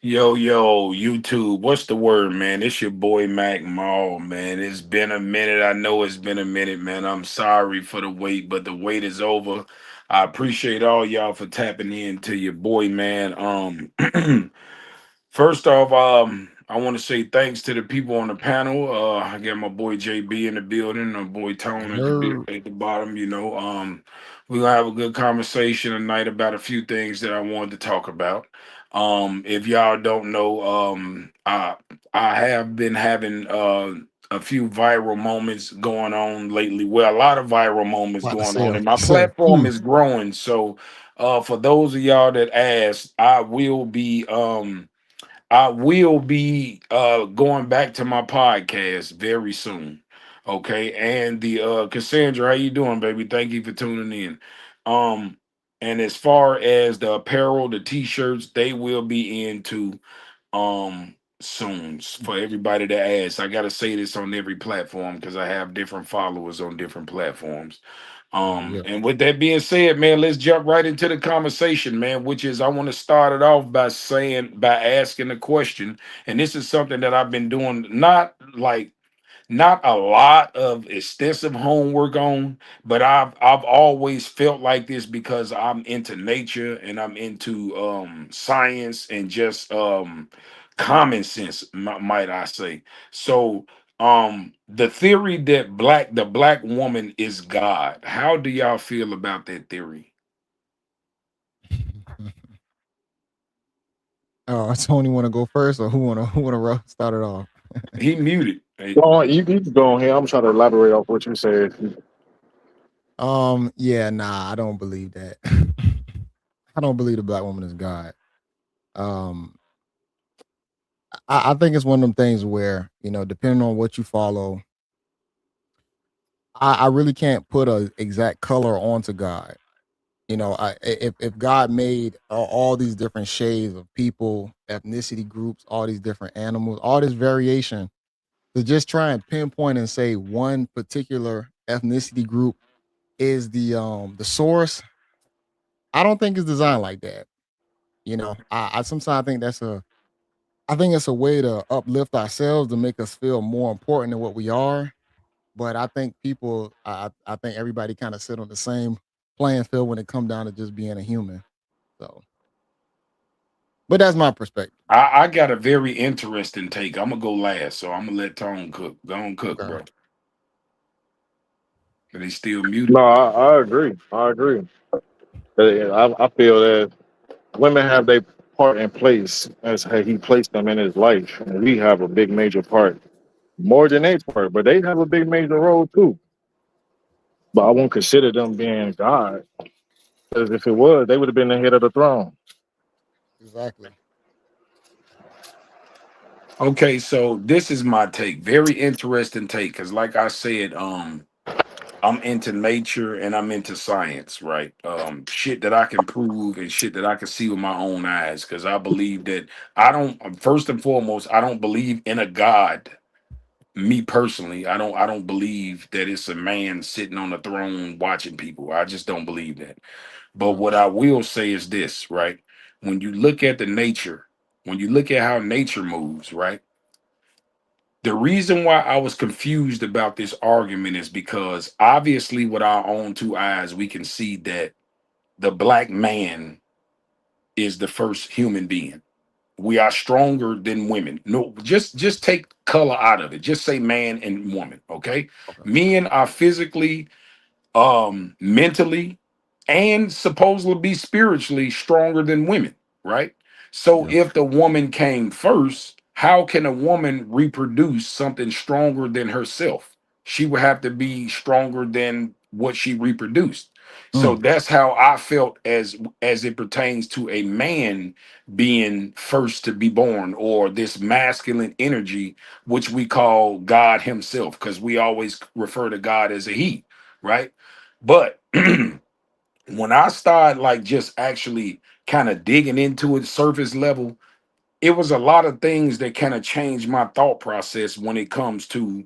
Yo, YouTube. What's the word, man? It's your boy MacMaal, man. It's been a minute. I know it's been a minute, man. I'm sorry for the wait, but the wait is over. I appreciate all y'all for tapping in to your boy, man. First off, I want to say thanks to the people on the panel. I got my boy JB in the building, my boy Tone at Hello. at the bottom. We're gonna have a good conversation tonight about a few things that I wanted to talk about. If y'all don't know, I have been having a few viral moments going on lately. Well, a lot of viral moments About to going say on, a and my say a platform few. is growing. So, for those of y'all that asked, I will be going back to my podcast very soon. Okay. And the Cassandra, how you doing, baby? Thank you for tuning in. Um and as far as the apparel, the t-shirts, they will be into soon for everybody to ask. I gotta say this on every platform because I have different followers on different platforms. Yeah. And with that being said, man, let's jump right into the conversation, man, which is I want to start it off by asking a question. And this is something that I've been doing, not a lot of extensive homework on, but I've always felt like this because I'm into nature and I'm into science and just common sense, might I say. So the theory that the black woman is God. How do y'all feel about that theory? Oh, Tony want to go first, or who wanna start it off? He muted. Go on, you can go on here. I'm trying to elaborate off what you said. Yeah, nah, I don't believe that. I don't believe the black woman is God. Um, I think it's one of them things where depending on what you follow, I really can't put a exact color onto God. If God made all these different shades of people, ethnicity groups, all these different animals, all this variation, to just try and pinpoint and say one particular ethnicity group is the source, I don't think it's designed like that. I sometimes think I think it's a way to uplift ourselves to make us feel more important than what we are. But I think I think everybody kind of sit on the same playing field when it comes down to just being a human. So, but that's my perspective. I got a very interesting take. I'm gonna go last, so I'm gonna let Tone cook. Go on, cook, Okay. bro. But he's still muted. No, I agree. I agree. I feel that women have their part in place as how he placed them in his life, and we have a big major part, more than their part, but they have a big major role too. But I won't consider them being God, because if it was, they would have been the head of the throne. Exactly. Okay, so this is my take. Very interesting take, because like I said, I'm into nature and I'm into science, right? Shit that I can prove and shit that I can see with my own eyes. Because I believe that I don't. First and foremost, I don't believe in a God. Me personally, I don't believe that it's a man sitting on the throne watching people. I just don't believe that. But Mm, what I will say is this, right? When you look at the nature, when you look at how nature moves, right? The reason why I was confused about this argument is because obviously, with our own two eyes, we can see that the black man is the first human being. We are stronger than women. No, just take color out of it. Just say man and woman, okay? okay. Men are physically, mentally, and supposedly be spiritually stronger than women, right? So Yeah. if the woman came first, how can a woman reproduce something stronger than herself? She would have to be stronger than what she reproduced. So Mm, that's how I felt as it pertains to a man being first to be born, or this masculine energy which we call God himself, because we always refer to God as a he, right? But when I started like just actually kind of digging into it surface level, it was a lot of things that kind of changed my thought process when it comes to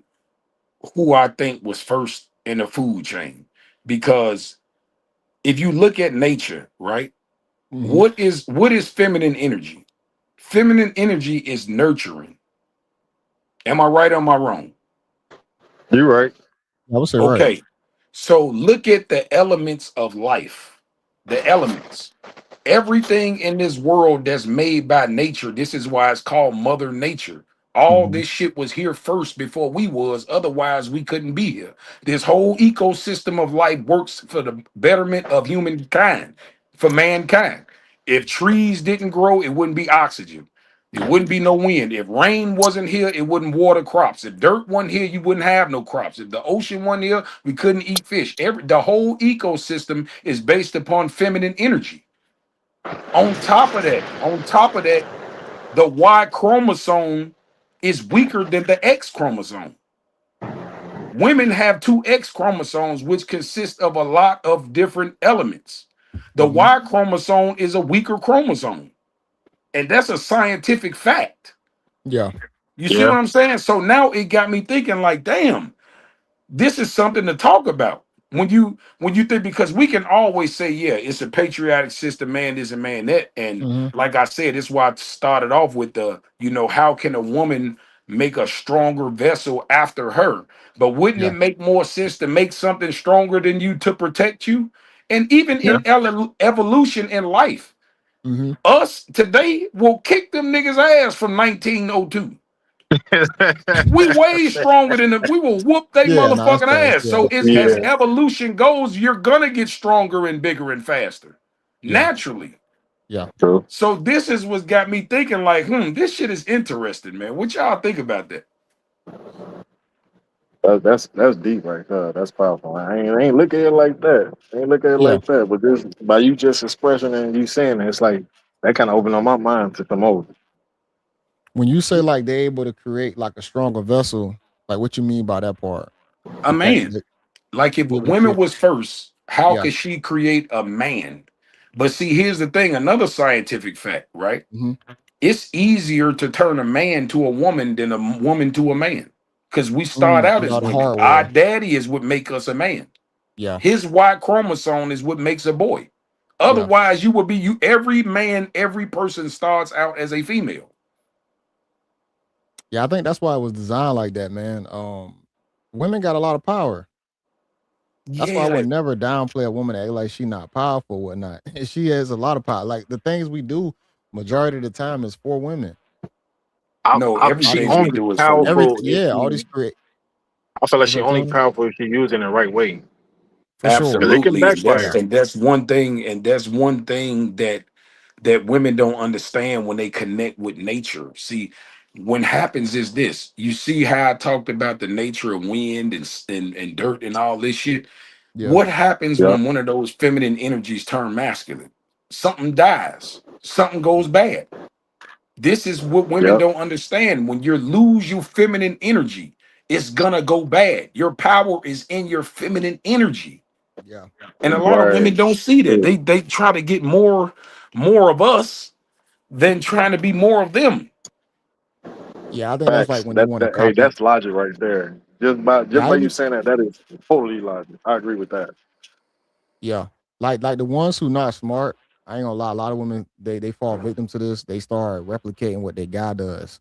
who I think was first in the food chain. Because if you look at nature, right? hmm What is feminine energy? feminine energy is nurturing. Am I right or am I wrong? You're right. I would say right. Okay. So look at the elements of life. The elements. Everything in this world that's made by nature, this is why it's called Mother Nature. All Hmm. this shit was here first before we was, otherwise we couldn't be here. This whole ecosystem of life works for the betterment of humankind, for mankind. If trees didn't grow, it wouldn't be oxygen. It wouldn't be no wind. If rain wasn't here, it wouldn't water crops. If dirt wasn't here, you wouldn't have no crops. If the ocean wasn't here, we couldn't eat fish. The whole ecosystem is based upon feminine energy. On top of that, the Y chromosome is weaker than the X chromosome. Women have two X chromosomes, which consist of a lot of different elements. The Hmm. Y chromosome is a weaker chromosome, and that's a scientific fact. Yeah. You see Yeah. what I'm saying? So now it got me thinking, like, damn, this is something to talk about when you think, because we can always say, yeah, it's a patriotic system, man this and man that. And Hmm. like I said, it's why I started off with how can a woman make a stronger vessel after her? But wouldn't it Yeah. make more sense to make something stronger than you to protect you? And even Yeah. in evolution in life, Hmm. us today will kick them niggas ass from 1902. We way stronger than them. We will whoop they Yeah. No, that's motherfucking facts. ass. Yeah. So it's as Yeah. evolution goes, you're gonna get stronger and bigger and faster. Yeah. Naturally. Yeah. True. So this is what got me thinking, like, this shit is interesting, man. What y'all think about that? That's deep right there. That's powerful. I ain't look at it like that. I ain't look at it Yeah. like that. But this by you just expressing and you saying it, it's like that kind of opened up my mind to come over. When you say like they're able to create like a stronger vessel, like what you mean by that part? A The fact man. that Like if they able to women create. was first, how Yeah. could she create a man? But see, here's the thing, another scientific fact, right? Hmm. It's easier to turn a man to a woman than a woman to a man, because we start out as Yeah. The women. Our hardware. daddy is what make us a man. Yeah. His Y chromosome is what makes a boy. Yeah. Otherwise, you will be you. Every man, every person starts out as a female. Yeah. I think that's why it was designed like that, man. Women got a lot of power. That's why I Yeah. would never downplay a woman that act like she not powerful or whatnot. She has a lot of power. Like the things we do, majority of the time is for women. No, All She these everything we only do is for women. everything, powerful if yeah, all these she. create I feel like what's she up, only Tony? powerful if she used it in the right way. For sure. Because it can Absolutely, and that's Yeah. backfire. and that's one thing, that women don't understand when they connect with nature. See, what happens is this: you see how I talked about the nature of wind and dirt and all this shit. Yeah. What happens Yeah. when one of those feminine energies turn masculine? Something dies. Something goes bad. This is what women Yeah. don't understand. When you lose your feminine energy, it's gonna go bad. Your power is in your feminine energy. Yeah. And a lot of Right. women don't see that. True. They try to get more of us than trying to be more of them. Yeah. I think that's like Facts. when they That want to that hey, copy. that's logic right there. Just Yeah, by I you even saying that, that is totally logic. I agree with that. yeah. Like the ones who not smart, I ain't gonna lie, a lot of women they fall victim to this. They start replicating what their guy does.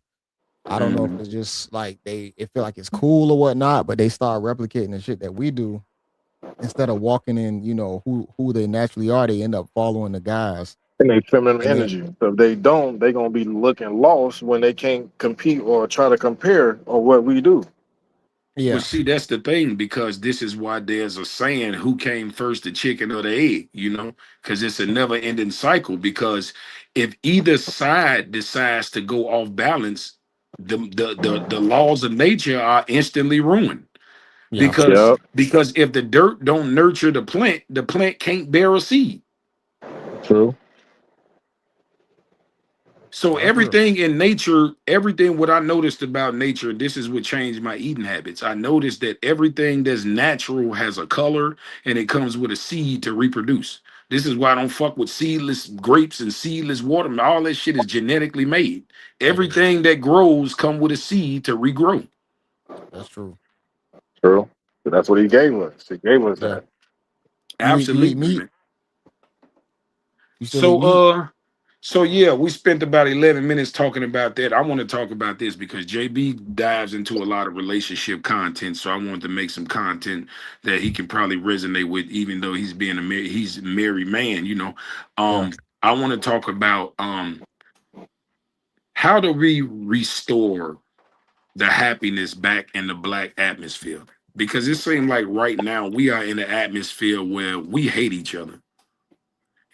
I don't know if Mhm. it's just like it feel like it's cool or whatnot, but they start replicating the shit that we do instead of walking in, who they naturally are. They end up following the guys, And they feminine and then energy. So if they don't, they gonna be looking lost when they can't compete or try to compare or what we do. Well, yeah, see, that's the thing, because this is why there's a saying, who came first, the chicken or the egg, because it's a never ending cycle. Because if either side decides to go off balance, the laws of nature are instantly ruined. yeah, Because Yep. because if the dirt don't nurture the plant can't bear a seed. True. So that's real. everything in nature, everything what I noticed about nature, this is what changed my eating habits. I noticed that everything that's natural has a color, and it comes with a seed to reproduce. This is why I don't fuck with seedless grapes and seedless watermelon. All that shit is genetically made. It is. Everything that grows come with a seed to regrow. That's true. True. So that's what he gave us. He gave us Yeah. that. You eat Absolutely, meat? man. You still eat So meat? So yeah, we spent about 11 minutes talking about that. I want to talk about this because JB dives into a lot of relationship content. So I wanted to make some content that he can probably resonate with, even though he's being he's a married man. Yeah. I want to talk about how do we restore the happiness back in the black atmosphere? Because it seems like right now we are in an atmosphere where we hate each other,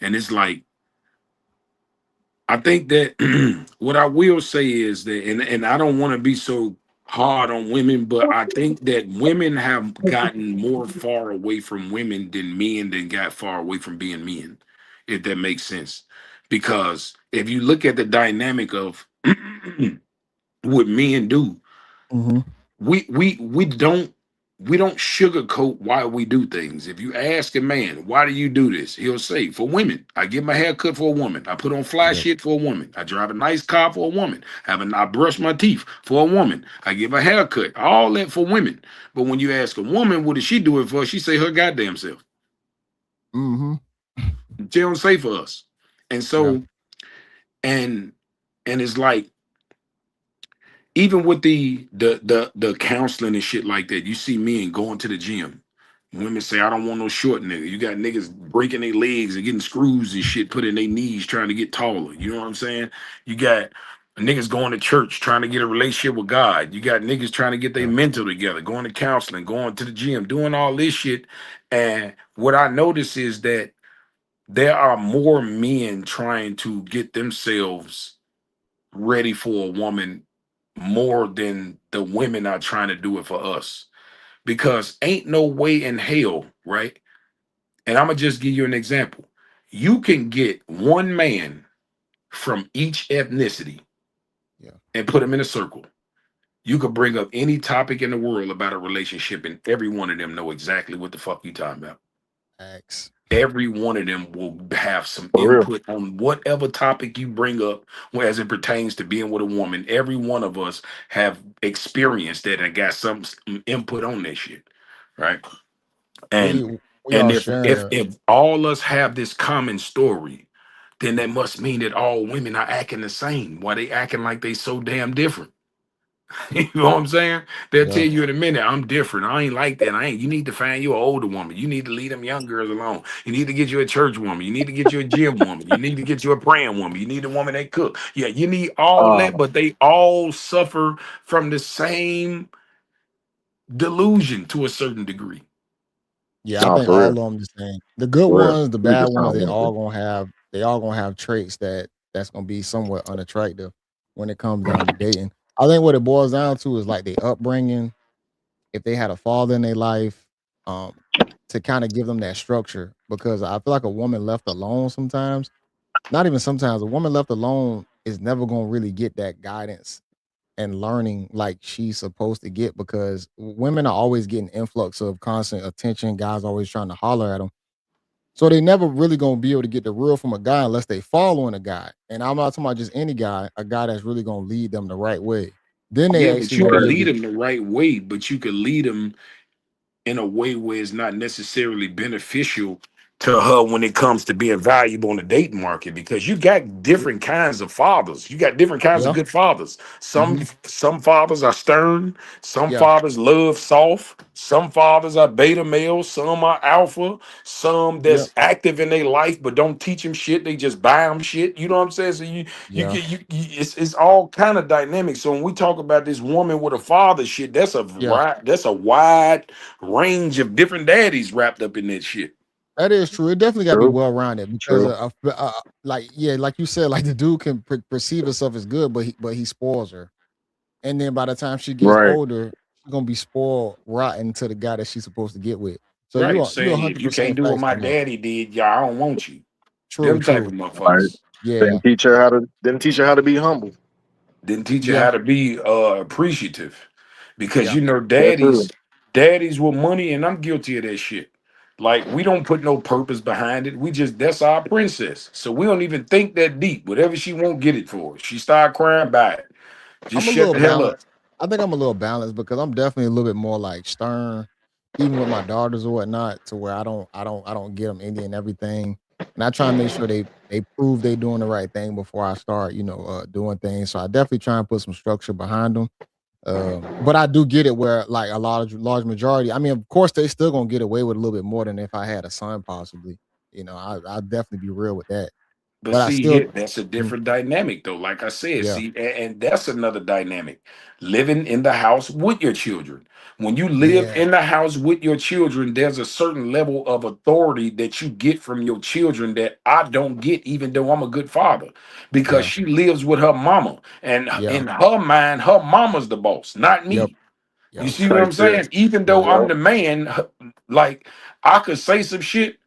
and it's like I think that what I will say is that, and I don't want to be so hard on women, but I think that women have gotten more far away from women than men then got far away from being men, if that makes sense. Because if you look at the dynamic of what men do, Mm-hmm. we don't sugarcoat why we do things. If you ask a man, why do you do this? He'll say, for women. I get my hair cut for a woman. I put on fly Yep. shit for a woman. I drive a nice car for a woman. I brush my teeth for a woman. I get my hair cut. All that for women. But when you ask a woman, what does she do it for? She say her goddamn self. Mm-hmm. She don't say for us. And Yeah. so, and and it's like even with the counseling and shit like that, you see men going to the gym. Women say, I don't want no short nigga. You got niggas breaking their legs and getting screws and shit put in their knees trying to get taller. You know what I'm saying? You got niggas going to church trying to get a relationship with God. You got niggas trying to get their Yeah. mental together, going to counseling, going to the gym, doing all this shit. And what I notice is that there are more men trying to get themselves ready for a woman more than the women are trying to do it for us. Because ain't no way in hell, right? And I'm gonna just give you an example. You can get one man from each ethnicity Yeah. and put him in a circle. You could bring up any topic in the world about a relationship, and every one of them know exactly what the fuck you talking about. X. Every one of them will have some For real. input on whatever topic you bring up as it pertains to being with a woman. Every one of us have experienced that and got some input on that shit, right? We And we and all if sharing if a if all us have this common story, then that must mean that all women are acting the same. Why they acting like they so damn different? You know what I'm saying? They'll tell yeah. you in a minute, I'm different. I ain't like that. I ain't. You need to find you an older woman. You need to leave them young girls alone. You need to get you a church woman. You need to get you a gym woman. You need to get you a praying woman. You need a woman that cook. Yeah, you need all Uh, that, but they all suffer from the same delusion to a certain degree. Yeah, I nah, think for all real. of them the same. The good For real. ones, the We bad just ones, sound wonderful. they all gonna have traits that's gonna be somewhat unattractive when it comes down to dating. I think what it boils down to is like their upbringing, if they had a father in their life, um, to kind of give them that structure. Because I feel like a woman left alone sometimes, not even sometimes, a woman left alone is never gonna really get that guidance and learning like she's supposed to get because women are always getting influx of constant attention. Guys always trying to holler at them. So they never really gonna be able to get the real from a guy unless they following a guy. And I'm not talking about just any guy, a guy that's really gonna lead them the right way. Then they Yeah, but actually you gonna could be Right. able lead to, them the right way, but you could lead them in a way where it's not necessarily beneficial to her when it comes to being valuable in the dating market because you got different kinds of fathers. You got different kinds of yeah. good fathers. Hmm. Some fathers are stern, some Yeah. fathers love soft, some fathers are beta males, some are alpha, some Yeah. that's active in their life but don't teach them shit. They just buy them shit. You know what I'm saying? So you Yeah. get it's all kind of dynamic. So when we talk about this woman with a father shit, Yeah. that's a wide range of different daddies wrapped up in that shit. That is true. It definitely got to be True. well rounded because True. like yeah, like you said, like the dude can perceive herself as good, but he spoils her. And then by the time she gets Right. older, she's gonna be spoiled rotten to the guy that she's supposed to get with. So Right. you're Saying if hundred you can't percent do what facts my on that. daddy did, y'all, I don't want you. True, Them type of true. Right. motherfuckers. Yeah, Didn't teach her how to be humble. Didn't teach you yeah, how to be appreciative. Because yeah. you know, That too. daddies with money, and I'm guilty of that shit. Like we don't put no purpose behind it. We just that's our princess. So we don't even think that deep. Whatever she won't get it for. She start crying, buy it. Just I'm a shut little the hell up. balanced. I think I'm a little balanced because I'm definitely a little bit more like stern, even with my daughters or whatnot, to where I don't get them any and everything. and I try to make sure they prove they doing the right thing before I start, doing things. So I definitely try and put some structure behind them. But I do get it where like a large majority. I mean, of course, they still gonna get away with a little bit more than if I had a son, possibly. I'll definitely be real with that. But But I see, still, here that's a Mhm. different dynamic, though. Like I said, Yeah, see, and that's another dynamic. Living in the house with your children. When you live yeah, in the house with your children, there's a certain level of authority that you get from your children that I don't get, even though I'm a good father, because yeah, she lives with her mama, and yeah, in her mind, her mama's the boss, not yep, me. You yep, see what Right I'm there. saying? Even though yeah, I'm Yep. the man, like I could say some shit,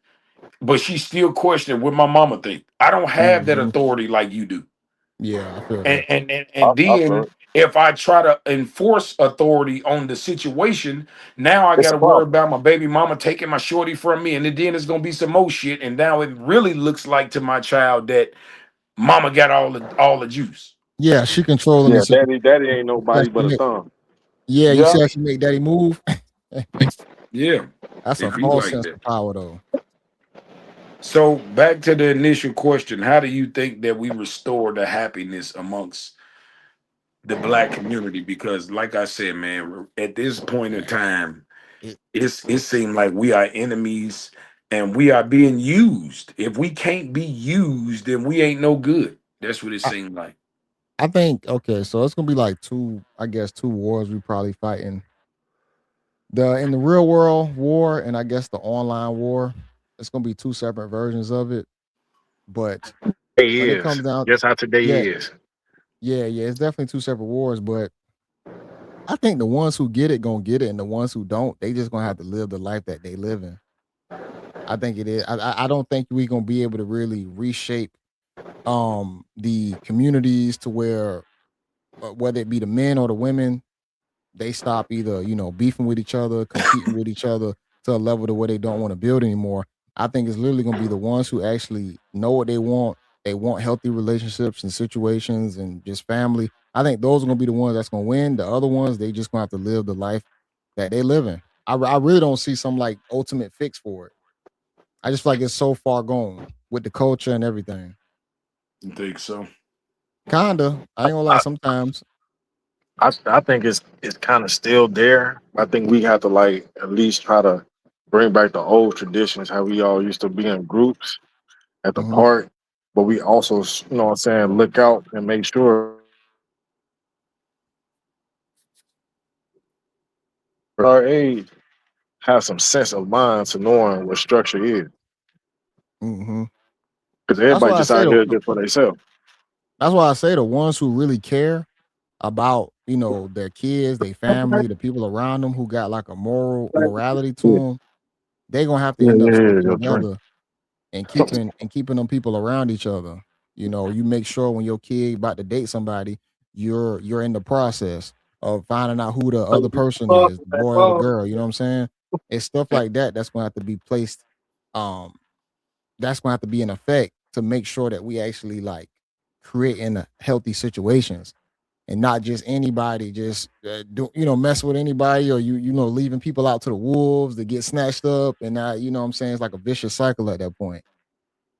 but she still questioning what my mama think. I don't have that hmm, authority like you do. yeah. I feel And that. and and, I, and I feel then it. if I try to enforce authority on the situation, now I It's a gotta worry problem. about my baby mama taking my shorty from me, and then it's gonna be some more shit. And now it really looks like to my child that mama got all the juice. Yeah, she controlling the Yeah, situation. daddy ain't You see how nobody she but a make, thumb. yeah, you Yeah, see how she make daddy move. yeah. That's a It be false like sense that. of power, though. So back to the initial question: how do you think that we restore the happiness amongst the black community? Because, like I said, man, at this point in time, It, it seemed like we are enemies and we are being used. If we can't be used, then we ain't no good. That's what it I, seemed like. I think okay, so it's gonna be like two, I guess, two wars we probably fighting. The In the real world war and I guess the online war. It's gonna be two separate versions of it. But He when it is. comes down, Guess how today yeah, is. yeah, it's definitely two separate wars. But I think the ones who get it gonna get it, and the ones who don't, they just gonna have to live the life that they live in. I think it is. I don't think we gonna be able to really reshape the communities to where whether it be the men or the women, they stop either beefing with each other, competing with each other to a level to where they don't want to build anymore. I think it's literally going to be the ones who actually know what they want. They want healthy relationships and situations and just family. I think those are going to be the ones that's going to win. The other ones, they just going to have to live the life that they live in. I really don't see some like ultimate fix for it. I just feel like it's so far gone with the culture and everything. You think so? Kinda. I ain't gonna lie. I, Sometimes. I think it's kind of still there. I think we have to like at least try to bring back the old traditions, how we all used to be in groups at the Hmm. park. But we also, what I'm saying, look out and make sure our age have some sense of mind to knowing what structure is. Hmm. Because That's everybody why I just say out the here just for themselves. That's why I say the ones who really care about, their kids, their family, the people around them who got like a morality to Yeah, them, they gonna have to yeah, end up yeah, yeah, sticking your drink. together and keeping them people around each other. You make sure when your kid about to date somebody, you're in the process of finding out who the other person is, the boy or the girl. You know what I'm saying? It's stuff like that that's gonna have to be placed. Um, that's gonna have to be in effect to make sure that we actually like creating healthy situations and not just anybody just do mess with anybody or leaving people out to the wolves to get snatched up and what I'm saying, it's like a vicious cycle at that point.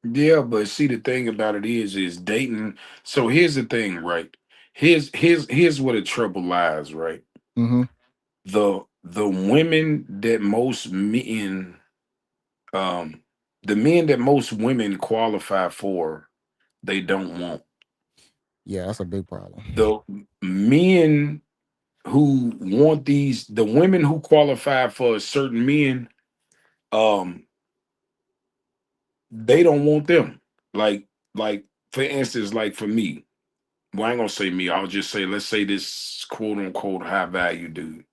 Yeah, but see, the thing about it is dating. So here's the thing, right? Here's where the trouble lies, right? Hmm. The women that most men, um, the men that most women qualify for, they don't want. Yeah, that's a big problem. The men who want these, the women who qualify for certain men, um, they don't want them. Like, like for instance, like for me, well, I ain't gonna say me. I'll just say, let's say this quote unquote high value dude.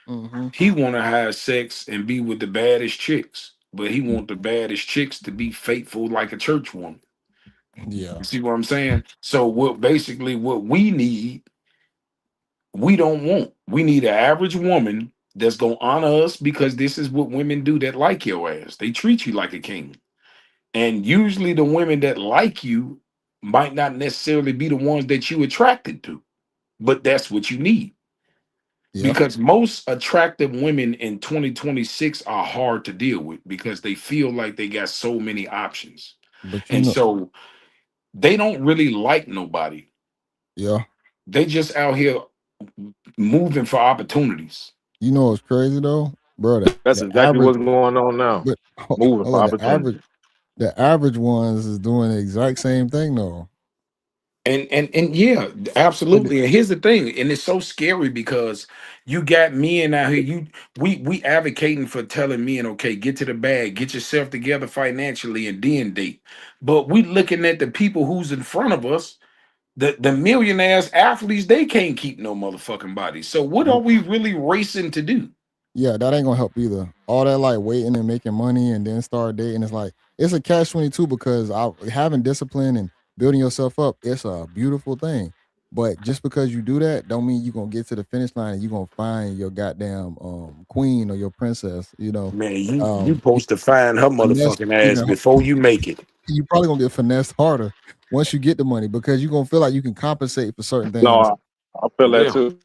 Hmm. He want to have sex and be with the baddest chicks, but he want the baddest chicks to be faithful like a church woman. Yeah, You see what I'm saying? So what basically what we need, we don't want. We need an average woman that's gonna honor us because this is what women do that like your ass. They treat you like a king. And usually the women that like you might not necessarily be the ones that you attracted to, but that's what you need. yeah, Because most attractive women in 2026 are hard to deal with because they feel like they got so many options. But you And know, so they don't really like nobody. yeah, They just out here moving for opportunities. you know what's crazy though, bro? That's The exactly average, what's going on now. but Moving for hold on, opportunity. the average ones is doing the exact same thing though. And yeah, And absolutely. And here's the thing, and it's so scary because you got men out here. We advocating for telling men, okay, get to the bag, get yourself together financially, and then date. But we looking at the people who's in front of us, the millionaires, athletes. They can't keep no motherfucking body. So what are we really racing to do? yeah, that ain't gonna help either. All that like waiting and making money and then start dating, it's like it's a catch-22 because having discipline and building yourself up, it's a beautiful thing. But just because you do that, don't mean you're gonna get to the finish line and you're gonna find your goddamn queen or your princess, Man, you Um supposed to find her finesse, motherfucking ass before you make it. you probably gonna get finessed harder once you get the money because you're gonna feel like you can compensate for certain No, things. I feel that Yeah, too.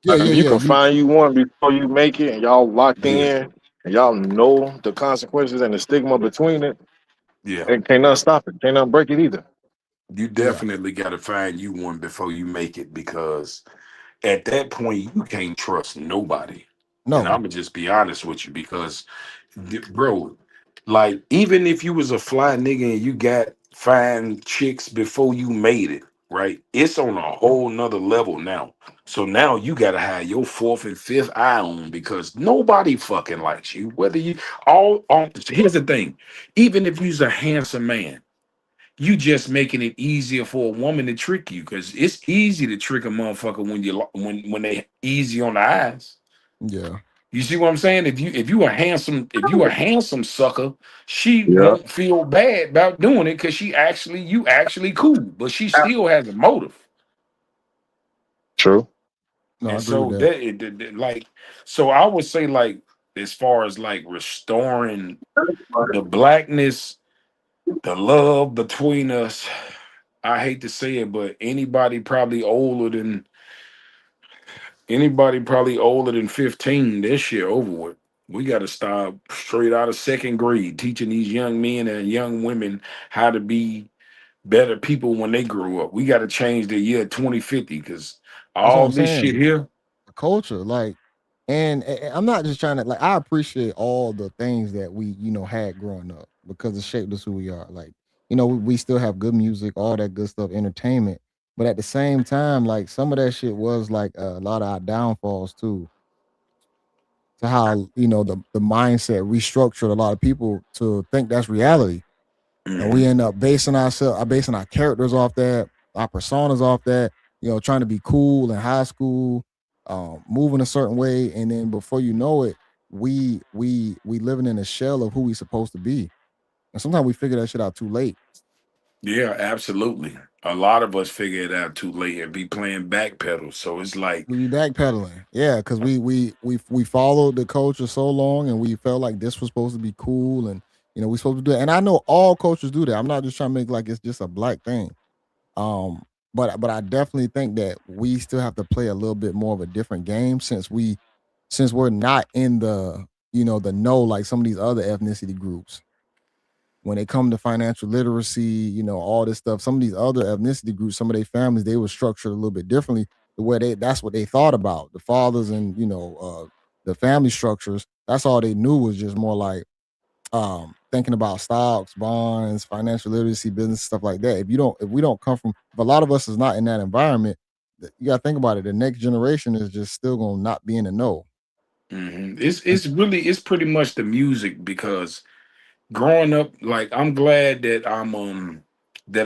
Yeah, If yeah, you yeah. can You find you one before you make it, and y'all locked yeah, in, and y'all know the consequences and the stigma between it, yeah. and can't nothing stop it. Can't nothing break it either. You yeah. definitely got to find you one before you make it because at that point you can't trust nobody. And I'm No. gonna just be honest with you because, bro, like even if you was a fly nigga and you got fine chicks before you made it, right? It's on a whole nother level now. So now you gotta have your fourth and fifth eye on because nobody fucking likes you. Whether you all here's the thing, even if you's a handsome man, you just making it easier for a woman to trick you because it's easy to trick a motherfucker when when they easy on the eyes. Yeah. You see what I'm saying? If you a handsome sucker, she Yeah, won't feel bad about doing it because you actually cool, but she still has a motive. true. No, I And agree with so that. like so I would say like as far as like restoring the blackness, the love between us. I hate to say it, but anybody probably older than 15, this shit over with. We got to start straight out of second grade teaching these young men and young women how to be better people when they grow up. We got to change the year 2050 because That's what all I'm this shit saying. here. The culture, like, and I'm not just trying to like. I appreciate all the things that we, had growing up because it shaped us who we are. Like, we still have good music, all that good stuff, entertainment. But at the same time, like some of that shit was like a lot of our downfalls too. To how the mindset restructured a lot of people to think that's reality. And we Mhm. end up basing our characters off that, our personas off that, trying to be cool in high school, moving a certain way, and then before you know it, we living in a shell of who we supposed to be. And sometimes we figure that shit out too late. Yeah, absolutely. A lot of us figure it out too late and be playing backpedal. So it's like, We be backpedaling, yeah, because we followed the culture so long, and we felt like this was supposed to be cool, and we supposed to do it. And I know all cultures do that. I'm not just trying to make like it's just a black thing. Um, but I definitely think that we still have to play a little bit more of a different game since we're not in the know like some of these other ethnicity groups. When they come to financial literacy, all this stuff, some of these other ethnicity groups, some of their families, they were structured a little bit differently. The way that's what they thought about. The fathers and the family structures, that's all they knew was just more like thinking about stocks, bonds, financial literacy, business stuff like that. If we don't come from, if a lot of us is not in that environment, you got to think about it. The next generation is just still gonna not be in the know. And it's pretty much the music because growing up, like I'm glad that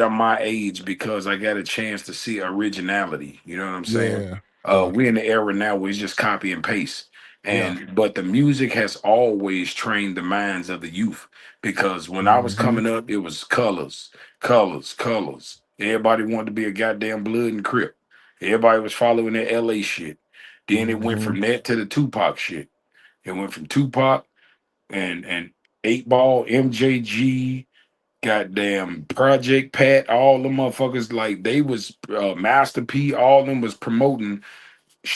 I'm my age because I got a chance to see originality. You know what I'm saying? yeah, yeah, We're in the era now where it's just copy and paste. yeah. And but the music has always trained the minds of the youth because when I was Hmm. coming up, it was colors, colors, colors. Everybody wanted to be a goddamn blood and crip. Everybody was following that LA shit. Then it went Hmm. from that to the Tupac shit. It went from Tupac and Eight Ball, MJG, goddamn Project Pat, all them motherfuckers like they was Master P, all them was promoting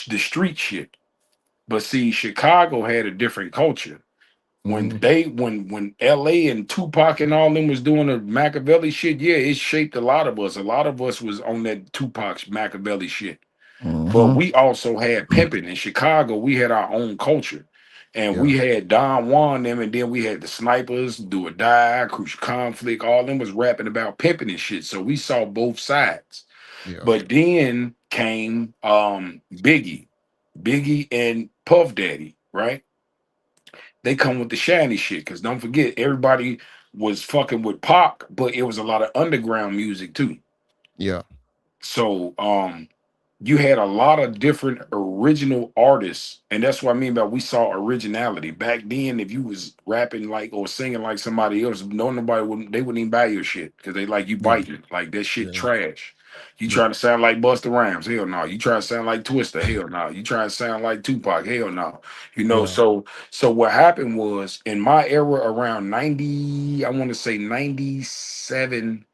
the street shit. But see, Chicago had a different culture. Mm-hmm. When LA and Tupac and all them was doing the Machiavelli shit, yeah, it shaped a lot of us. A lot of us was on that Tupac Machiavelli shit. But Mm-hmm. we also had pimping in Chicago. We had our own culture. And Yeah. we had Don Juan them, and then we had the snipers, do or die, crucial conflict, all them was rapping about pimping and shit. So we saw both sides. Yeah. But then came Biggie, Biggie and Puff Daddy, right? They come with the shiny shit. Cause don't forget, everybody was fucking with Pac, but it was a lot of underground music too. Yeah. So you had a lot of different original artists, and that's what I mean by we saw originality back then. If you was rapping like or singing like somebody else, nobody wouldn't, they wouldn't even buy your shit because they like you Yeah. biting like that shit Yeah. trash. You Yeah. trying to sound like Busta Rhymes, hell no. You trying to sound like Twister, hell no. You trying to sound like Tupac, hell no. You know, Yeah. so what happened was in my era around 90, I want to say 97,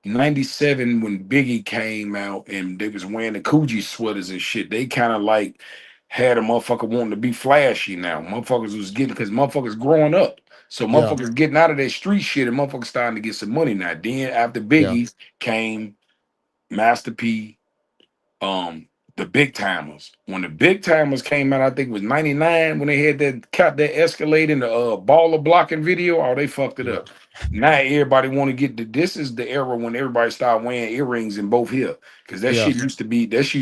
97 when Biggie came out and they was wearing the Coogee sweaters and shit. They kind of like had a motherfucker wanting to be flashy now. Motherfuckers was getting because motherfuckers growing up. So Yeah. motherfuckers getting out of that street shit and motherfuckers starting to get some money now. Then after Yeah. Biggie came Master P, um the big timers. When the big timers came out, I think it was 99 when they had that cut that Escalade in the baller blocking video. Oh, they fucked it Yeah. up. Now everybody want to get this is the era when everybody started wearing earrings in both ears. Cause Yeah. that shit used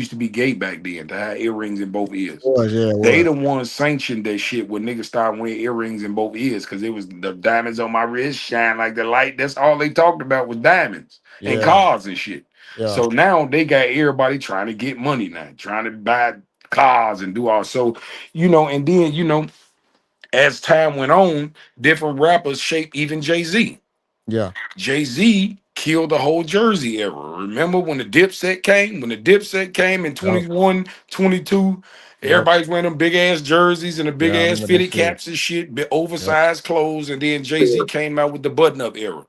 to be gay back then to have earrings in both ears. Was, yeah, it They was. the ones sanctioned that shit when niggas started wearing earrings in both ears because it was the diamonds on my wrist shine like the light. That's all they talked about was diamonds and Yeah. cars and shit. Yeah. So now they got everybody trying to get money now, trying to buy cars and do all. So, and then, as time went on, different rappers shaped even Jay-Z. Yeah. Jay-Z killed the whole Jersey era. Remember when the Dipset came? When the Dipset came in Yep. 21, 22, Yep. everybody's wearing them big ass jerseys and the big Yeah. I ass remember that fitted shit. caps and shit, Yep. oversized clothes. And then Jay-Z came out with the button-up era.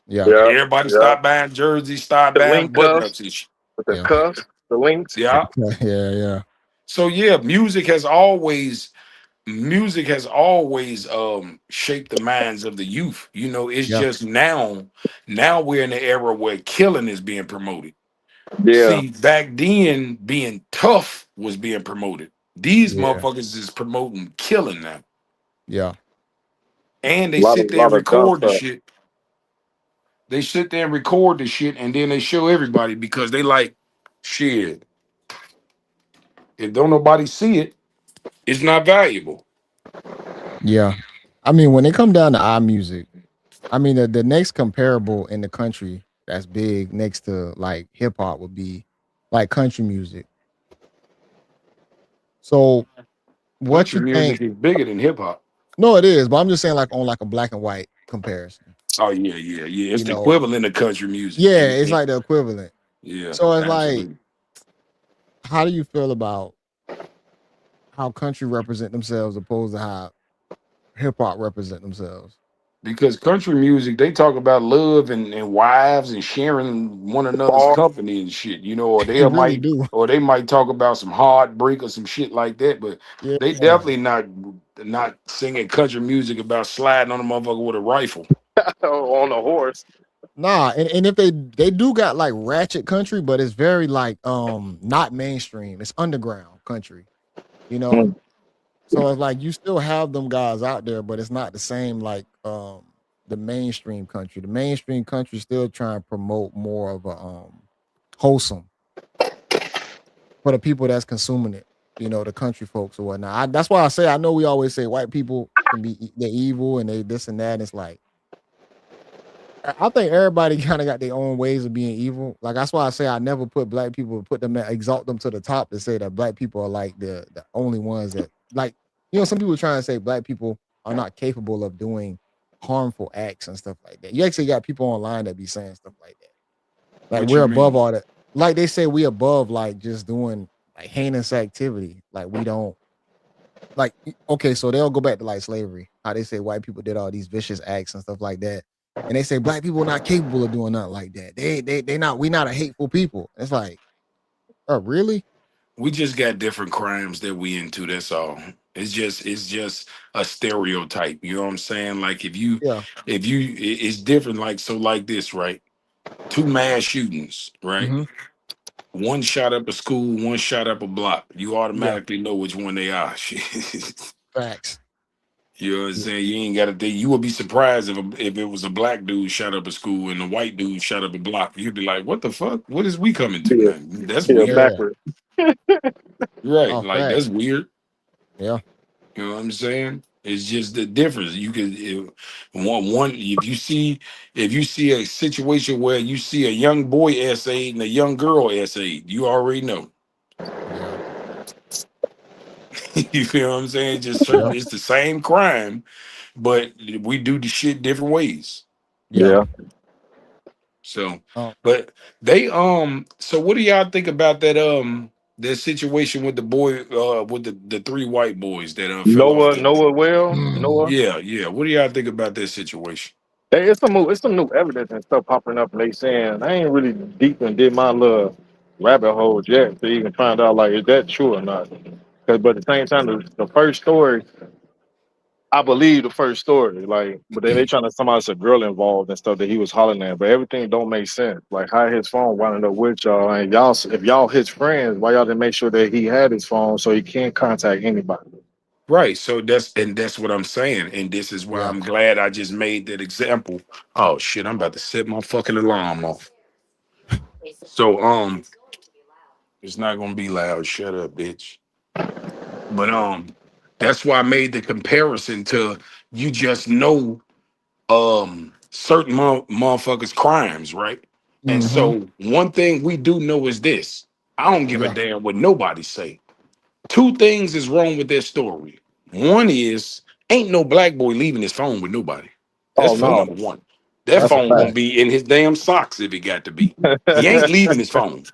Yeah. Yeah, Everybody yeah. stopped buying jerseys, started The buying link cuffs button-ups and shit. with the Yeah. cuffs, the links. Yeah. Yeah. Yeah. So yeah, music has always shaped the minds of the youth. It's Yeah. just now we're in the era where killing is being promoted. Yeah, See, back then being tough was being promoted. These Yeah. motherfuckers is promoting killing now. Yeah. And a they lot of sit there and dumb record the stuff. shit. They sit there and record the shit and then they show everybody because they like shit. If don't nobody see it, it's not valuable. Yeah. I mean, when it come down to our music, I mean, the next comparable in the country that's big next to like hip hop would be like country music. So, what Country you think? music is bigger than hip hop. No, it is, but I'm just saying like on like a black and white comparison. Oh yeah, yeah, yeah. It's You the know, equivalent of country music. yeah, it's like the equivalent. Yeah, So it's like, absolutely. how do you feel about how country represent themselves opposed to how hip hop represent themselves? Because country music, they talk about love and wives and sharing one another's All company and shit, or They really do. they might talk about some heartbreak or some shit like that, but Yeah. they definitely not singing country music about sliding on a motherfucker with a rifle. on a horse. Nah, and if they do got like ratchet country, but it's very like not mainstream. It's underground country, you know? Mm. So it's like you still have them guys out there, but it's not the same like the mainstream country. The mainstream country still trying to promote more of a wholesome for the people that's consuming it, the country folks or whatnot. That's why I say I know we always say white people can be they're evil and they this and that. And it's like I think everybody kind of got their own ways of being evil. Like that's why I say I never put black people put them exalt them to the top to say that black people are like the only ones that like some people trying to say black people are not capable of doing harmful acts and stuff like that. You actually got people online that be saying stuff like that. Like What we're you above mean? all that. Like they say we above like just doing like heinous activity. Like we don't like okay, so they'll go back to like slavery. How they say white people did all these vicious acts and stuff like that. And they say black people are not capable of doing nothing like that. They not we not a hateful people. It's like, oh really? We just got different crimes that we into. That's all. It's just a stereotype. You know what I'm saying? Like Yeah. it's different. Like so, like this, right? Two mass shootings, right? Hmm. One shot up a school, one shot up a block. You Yeah. automatically know which one they are. Facts. You know what I'm Yeah. saying? You ain't got to think. You would be surprised if it was a black dude shot up a school and a white dude shot up a block. You'd be like, "What the fuck? What is we coming to Yeah, now? That's yeah, weird, Yeah. backward. right? Oh, Like that's facts. weird." Yeah. You know what I'm saying? It's just the difference. You could one if you see a situation where you see a young boy essay and a young girl essay, you already know. Yeah. You feel what I'm saying? Just certain. Yeah. It's the same crime, but we do the shit different ways. Yeah. Yeah. So, Um, but they So what do y'all think about that situation with the boy with the three white boys that fell off Noah, the Noah, well, mm, Noah. yeah. What do y'all think about that situation? Hey, it's some new evidence and stuff popping up, and they saying I ain't really deep and did my little rabbit hole yet to even find out like is that true or not. Cause but at the same time, the first story, I believe the first story, like, but then they trying to somehow it's a girl involved and stuff that he was hollering at, but everything don't make sense. Like how his phone winding up with y'all, and y'all, if y'all his friends, why y'all didn't make sure that he had his phone so he can't contact anybody? Right. So that's what I'm saying. And this is why yeah. I'm glad I just made that example. Oh shit, I'm about to set my fucking alarm off. So it's not gonna be loud. Shut up, bitch. But that's why I made the comparison to you just know certain motherfuckers crimes, right? And Hmm. so one thing we do know is this. I don't give a Yeah. damn what nobody say. Two things is wrong with that story. One is ain't no black boy leaving his phone with nobody. That's Oh for no, number one. That that's a phone gonna fact. be in his damn socks if it got to be. He ain't leaving his phone.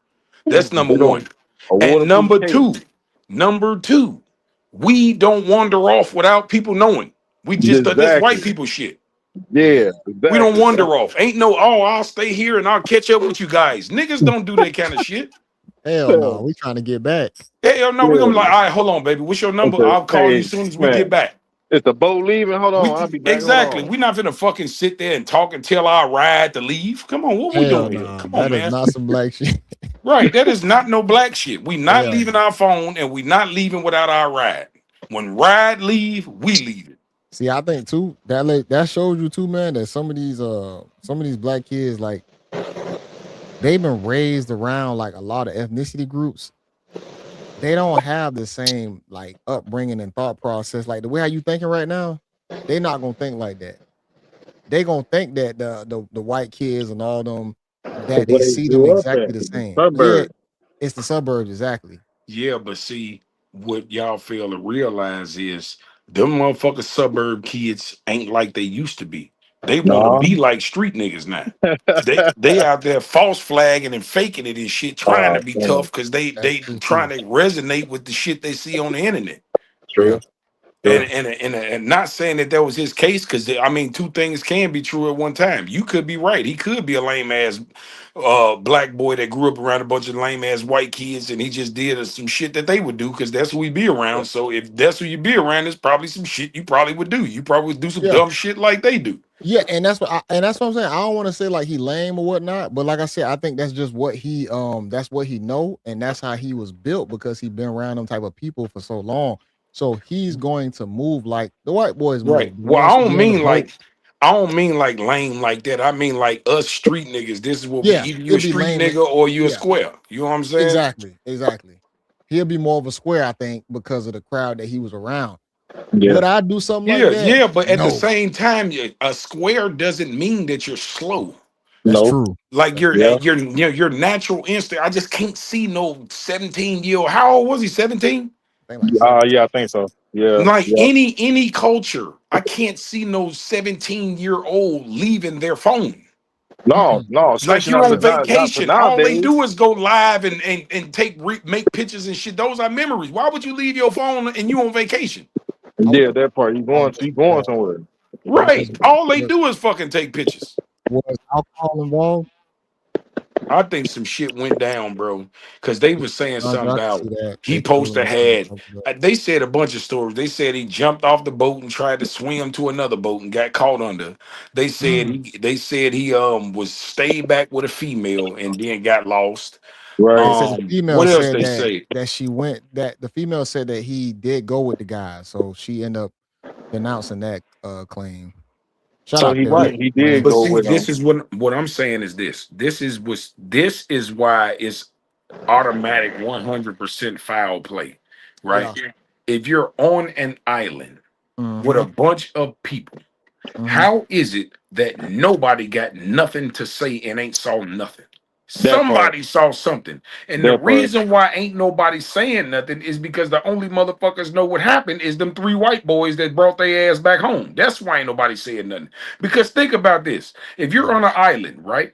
That's number Big old one. a And waterproof case. number two, we don't wander off without people knowing. We just this white Exactly. people shit. Yeah, Yeah. We don't exactly. wander off. Ain't no, oh, I'll stay here and I'll catch up with you guys. Niggas don't do that kind of shit. Hell no. We trying to get back. Hell no, we're gonna be like, Yeah. all right, hold on, baby. What's your number? Okay. I'll call you Hey, as soon as we get man, back. is the boat leaving? Hold on, I'll be back. Hold Exactly. on. We're not gonna fucking sit there and talk and tell our ride to leave. Come on, what we Hell doing here? no. Come on, That is man. not some black shit. Right. That is not no black shit. We not Hell leaving no. our phone and we not leaving without our ride. When ride leave, we leave it. See, I think too that shows you too, man, that some of these black kids like they've been raised around like a lot of ethnicity groups. They don't have the same like upbringing and thought process. Like the way how you thinking right now, they not gonna think like that. They gonna think that the white kids and all them It's that they what they see them grew up exactly in. the It's the same. Yeah, suburbs. it's the suburbs exactly. Yeah, but see, what y'all fail to realize is them motherfucking suburb kids ain't like they used to be. They want to No. be like street niggas now. They out there false flagging and faking it and shit, trying to be Man, tough because they That's they true trying too. to resonate with the shit they see on the internet. Yeah, true. And True. and not saying that that was his case, because I mean, two things can be true at one time. You could be right. He could be a lame ass black boy that grew up around a bunch of lame ass white kids, and he just did some shit that they would do because that's who he be around. So if that's who you be around, there's probably some shit you probably would do. You probably would do some yeah. dumb shit like they do. Yeah, and that's what I'm saying. I don't want to say like he lame or whatnot, but like I said, I think that's just what that's what he know, and that's how he was built because he been around them type of people for so long. So he's going to move like the white boys Right. move. The Well, ones who be on the boat. I don't mean like lame like that. I mean like us street niggas. This is what we Yeah, either you he'll a be street lame. nigga or you a Yeah, square. You know what I'm saying? exactly, exactly. He'll be more of a square, I think, because of the crowd that he was around. Yeah. Would I do something like Yeah, that? yeah, but at the No, same time, a square doesn't mean that you're slow. that's No. true. Like That's Yeah. your natural instinct. I just can't see no 17-year-old. How old was he? 17? I think like 7. Yeah, I think so. Yeah. Like Yeah. any culture, I can't see no 17-year-old leaving their phone. No, Mm-mm. no, Like especially you're not on not for vacation, all they nowadays. do is go live and make pictures and shit. Those are memories. Why would you leave your phone and you on vacation? I Yeah, that part. You going was somewhere. Right. All they was do is fucking take pictures. was alcohol involved? I think some shit went down, bro, because they Yeah, was saying something Andre, I can about see that. he They killed supposed him to and tried to had. cover it up. They said a bunch of stories. They said he jumped off the boat and tried to swim to another boat and got caught under. They said he was stayed back with a female and then got lost. Right. They said the female What else said they that say? she went that the female said that he did go with the guy, so she ended up denouncing that claim. Shout So out he Derek, Yeah, did. He man. did but go see, with this him. is what I'm saying is this. This is why it's automatic 100% foul play, right? Yeah. If you're on an island with a Mm-hmm. bunch of people, Mm-hmm. how is it that nobody got nothing to say and ain't saw nothing? That part. Somebody saw something. And the That part. reason why ain't nobody saying nothing is because the only motherfuckers know what happened is them three white boys that brought their ass back home. That's why ain't nobody saying nothing. Because think about this. If you're Yeah. on an island, right?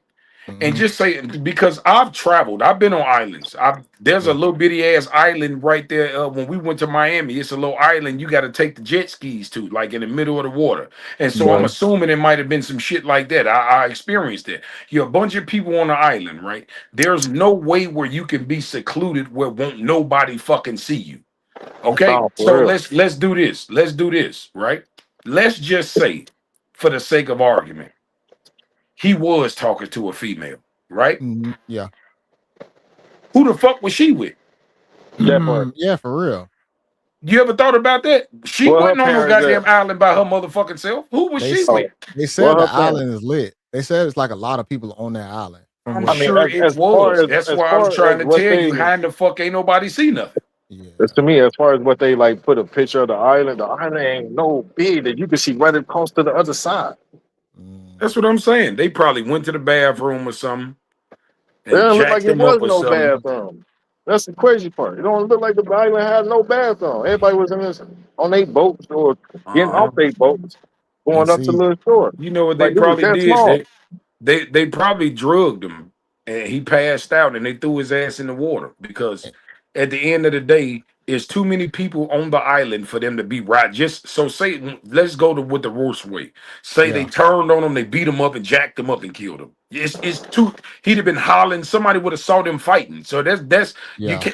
And Mm-hmm. just say because I've traveled, I've been on islands. There's a Yeah. little bitty ass island right there. When we went to Miami, it's a little island you got to take the jet skis to, like in the middle of the water. And so I'm Right. Mm-hmm. assuming it might have been some shit like that. I experienced it. You're a bunch of people on the island, right? There's no way where you can be secluded where won't nobody fucking see you. Okay, Oh, so for real. let's do this. Let's do this, right? Let's just say, for the sake of argument, he was talking to a female, right? Mm-hmm. Yeah. Who the fuck was she with? That part. Yeah, for real. You ever thought about that? She Well, her wasn't on no parents goddamn at. island by her motherfucking self. Who was They she s- with? Oh, they well, said the her parents. island is lit. They said it's like a lot of people on that island from I'm I what mean, sure it as far was. as That's as why I'm far as trying to what tell you, they how in the fuck ain't nobody see nothing? yeah. as to me, as far as what they like put a picture of the island ain't no big that you can see right across to the other side. Mm, That's what I'm saying. They probably went to the bathroom or something It and don't look like jacked it them up was or no something. bathroom. That's the crazy part. It don't look like the island had no bathroom. Everybody was in this on their boats or getting off Uh-huh. their boats, and going up to see, the shore. You know what they Like it was probably that did? small. They probably drugged him and he passed out and they threw his ass in the water because eh, at the end of the day, it's too many people on the island for them to be right. Just so say let's go to with the worst way. Say they yeah, turned on him, they beat him up and jacked him up and killed him. It's too he'd have been hollering, somebody would have saw them fighting. So yeah.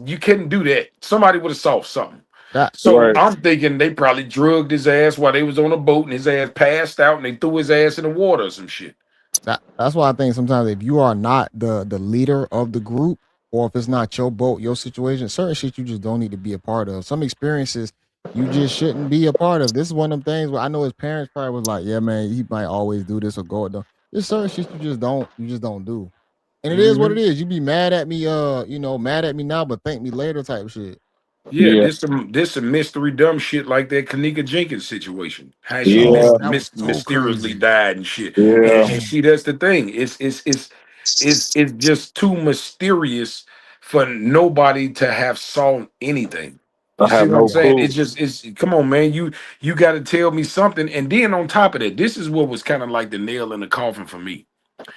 you couldn't do that. Somebody would have saw something. That So Right. I'm thinking they probably drugged his ass while they was on a boat and his ass passed out and they threw his ass in the water or some shit. that's why I think sometimes if you are not the leader of the group, or if it's not your boat, your situation, certain shit you just don't need to be a part of. Some experiences you just shouldn't be a part of. This is one of them things where I know his parents probably was like, "Yeah, man, he might always do this or go it." There's certain shit you just don't do, and it is what it Mhm. is. You be mad at me, mad at me now, but thank me later type shit. Yeah, Yeah. this some mystery dumb shit like that Kanika Jenkins situation. How she Yeah. Oh, that was so mysteriously crazy. died and shit. Yeah. And Oh, see, that's the thing. It's just too mysterious for nobody to have saw anything. You I see have what I'm no saying? clue. It's come on, man. You got to tell me something. And then on top of that, this is what was kind of like the nail in the coffin for me.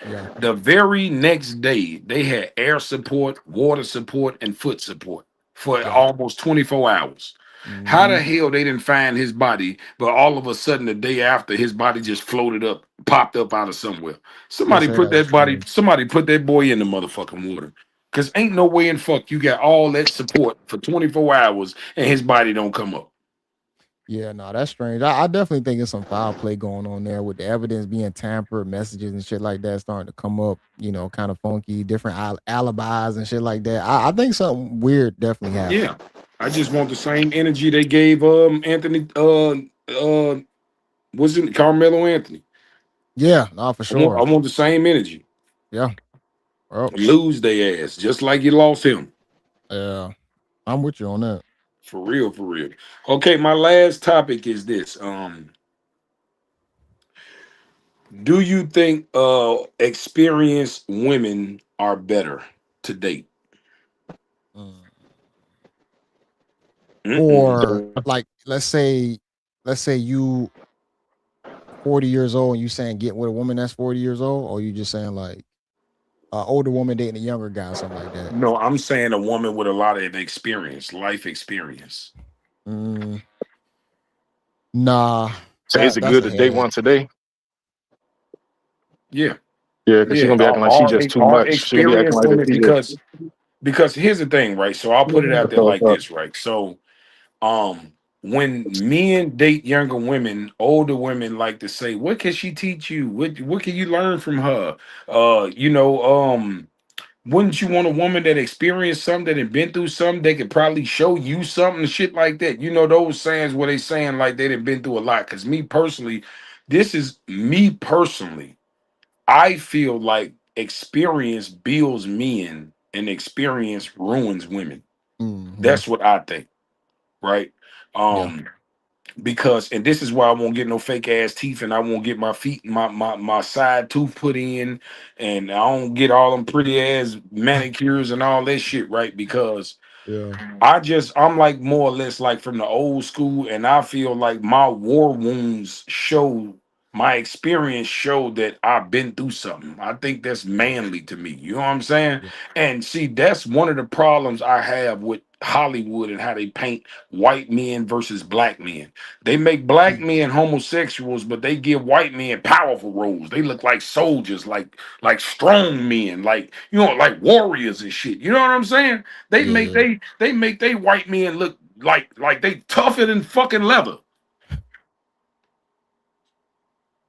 yeah, The very next day, they had air support, water support, and foot support for yeah. almost 24 hours. How the Hmm. hell they didn't find his body, but all of a sudden the day after his body just floated up, popped up out of somewhere? They said that was strange. Somebody put that boy in the motherfucking water. Cause ain't no way in fuck you got all that support for 24 hours and his body don't come up. Yeah, no, that's strange. I definitely think there's some foul play going on there with the evidence being tampered, messages and shit like that starting to come up, kind of funky, different alibis and shit like that. I think something weird definitely happened. Yeah. I just want the same energy they gave Anthony was it Carmelo Anthony? Yeah, no, for I sure. want the same energy. Yeah. Well, Lose their ass, just like you lost him. yeah, I'm with you on that. For real, for real. Okay, my last topic is this. Do you think experienced women are better to date? Mm. Mm-mm. Or like, let's say you 40 years old and you saying get with a woman that's 40 years old, or you just saying like older woman dating a younger guy or something like that. No, I'm saying a woman with a lot of experience, life experience. Mm, nah, So is it that's good a to date headache. one today? Yeah. Yeah, because she's Yeah, gonna be acting like she just too are much. She gonna be acting experienced like that women, she just. because here's the thing, right? So I'll put it out That's there all it's like up. this, right? So when men date younger women, older women like to say, what can she teach you? What can you learn from her? You know, wouldn't you want a woman that experienced something, that had been through something, that could probably show you something, shit like that? You know, those sayings where they saying like they done been through a lot. Cause me personally, this is me personally. I feel like experience builds men and experience ruins women. Hmm. That's what I think, right? Yeah. Um, because and this is why I won't get no fake ass teeth, and I won't get my feet my side tooth put in, and I don't get all them pretty ass manicures and all that shit, right? Because Yeah. I'm like more or less like from the old school, and I feel like my war wounds show, my experience showed that I've been through something. I think that's manly to me. You know what I'm saying? Yeah. And see, that's one of the problems I have with Hollywood and how they paint white men versus black men. They make black men homosexuals, but they give white men powerful roles. They look like soldiers, like strong men, like you know, like warriors and shit. You know what I'm saying? They Yeah. make Yeah. they white men look like they tougher than fucking leather.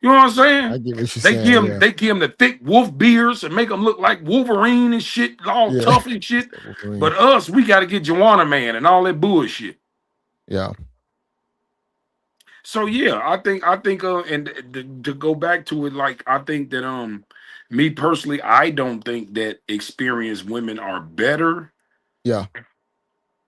You know what I'm I saying? get what you're saying. Yeah. They give them the thick wolf beards and make them look like Wolverine and shit, all Yeah. tough and shit. That Wolverine. But us, we got to get Joanna Man and all that bullshit. Yeah. So yeah, I think and to go back to it, like I think that me personally, I don't think that experienced women are better. Yeah.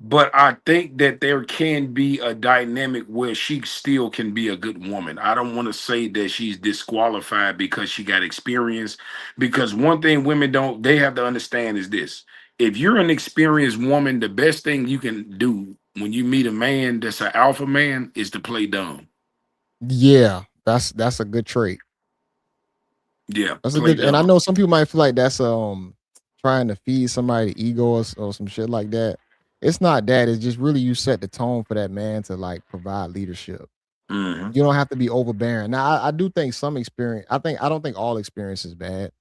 But I think that there can be a dynamic where she still can be a good woman. I don't want to say that she's disqualified because she got experience. Because one thing women don't, they have to understand is this. If you're an experienced woman, the best thing you can do when you meet a man that's an alpha man is to play dumb. Yeah. That's a good trait. Yeah, That's a play good, and I dumb. know some people might feel like that's trying to feed somebody ego or some shit like that. It's not that. It's just really you set the tone for that man to like provide leadership. Hmm. You don't have to be overbearing. Now, I do think some experience. I don't think all experience is bad.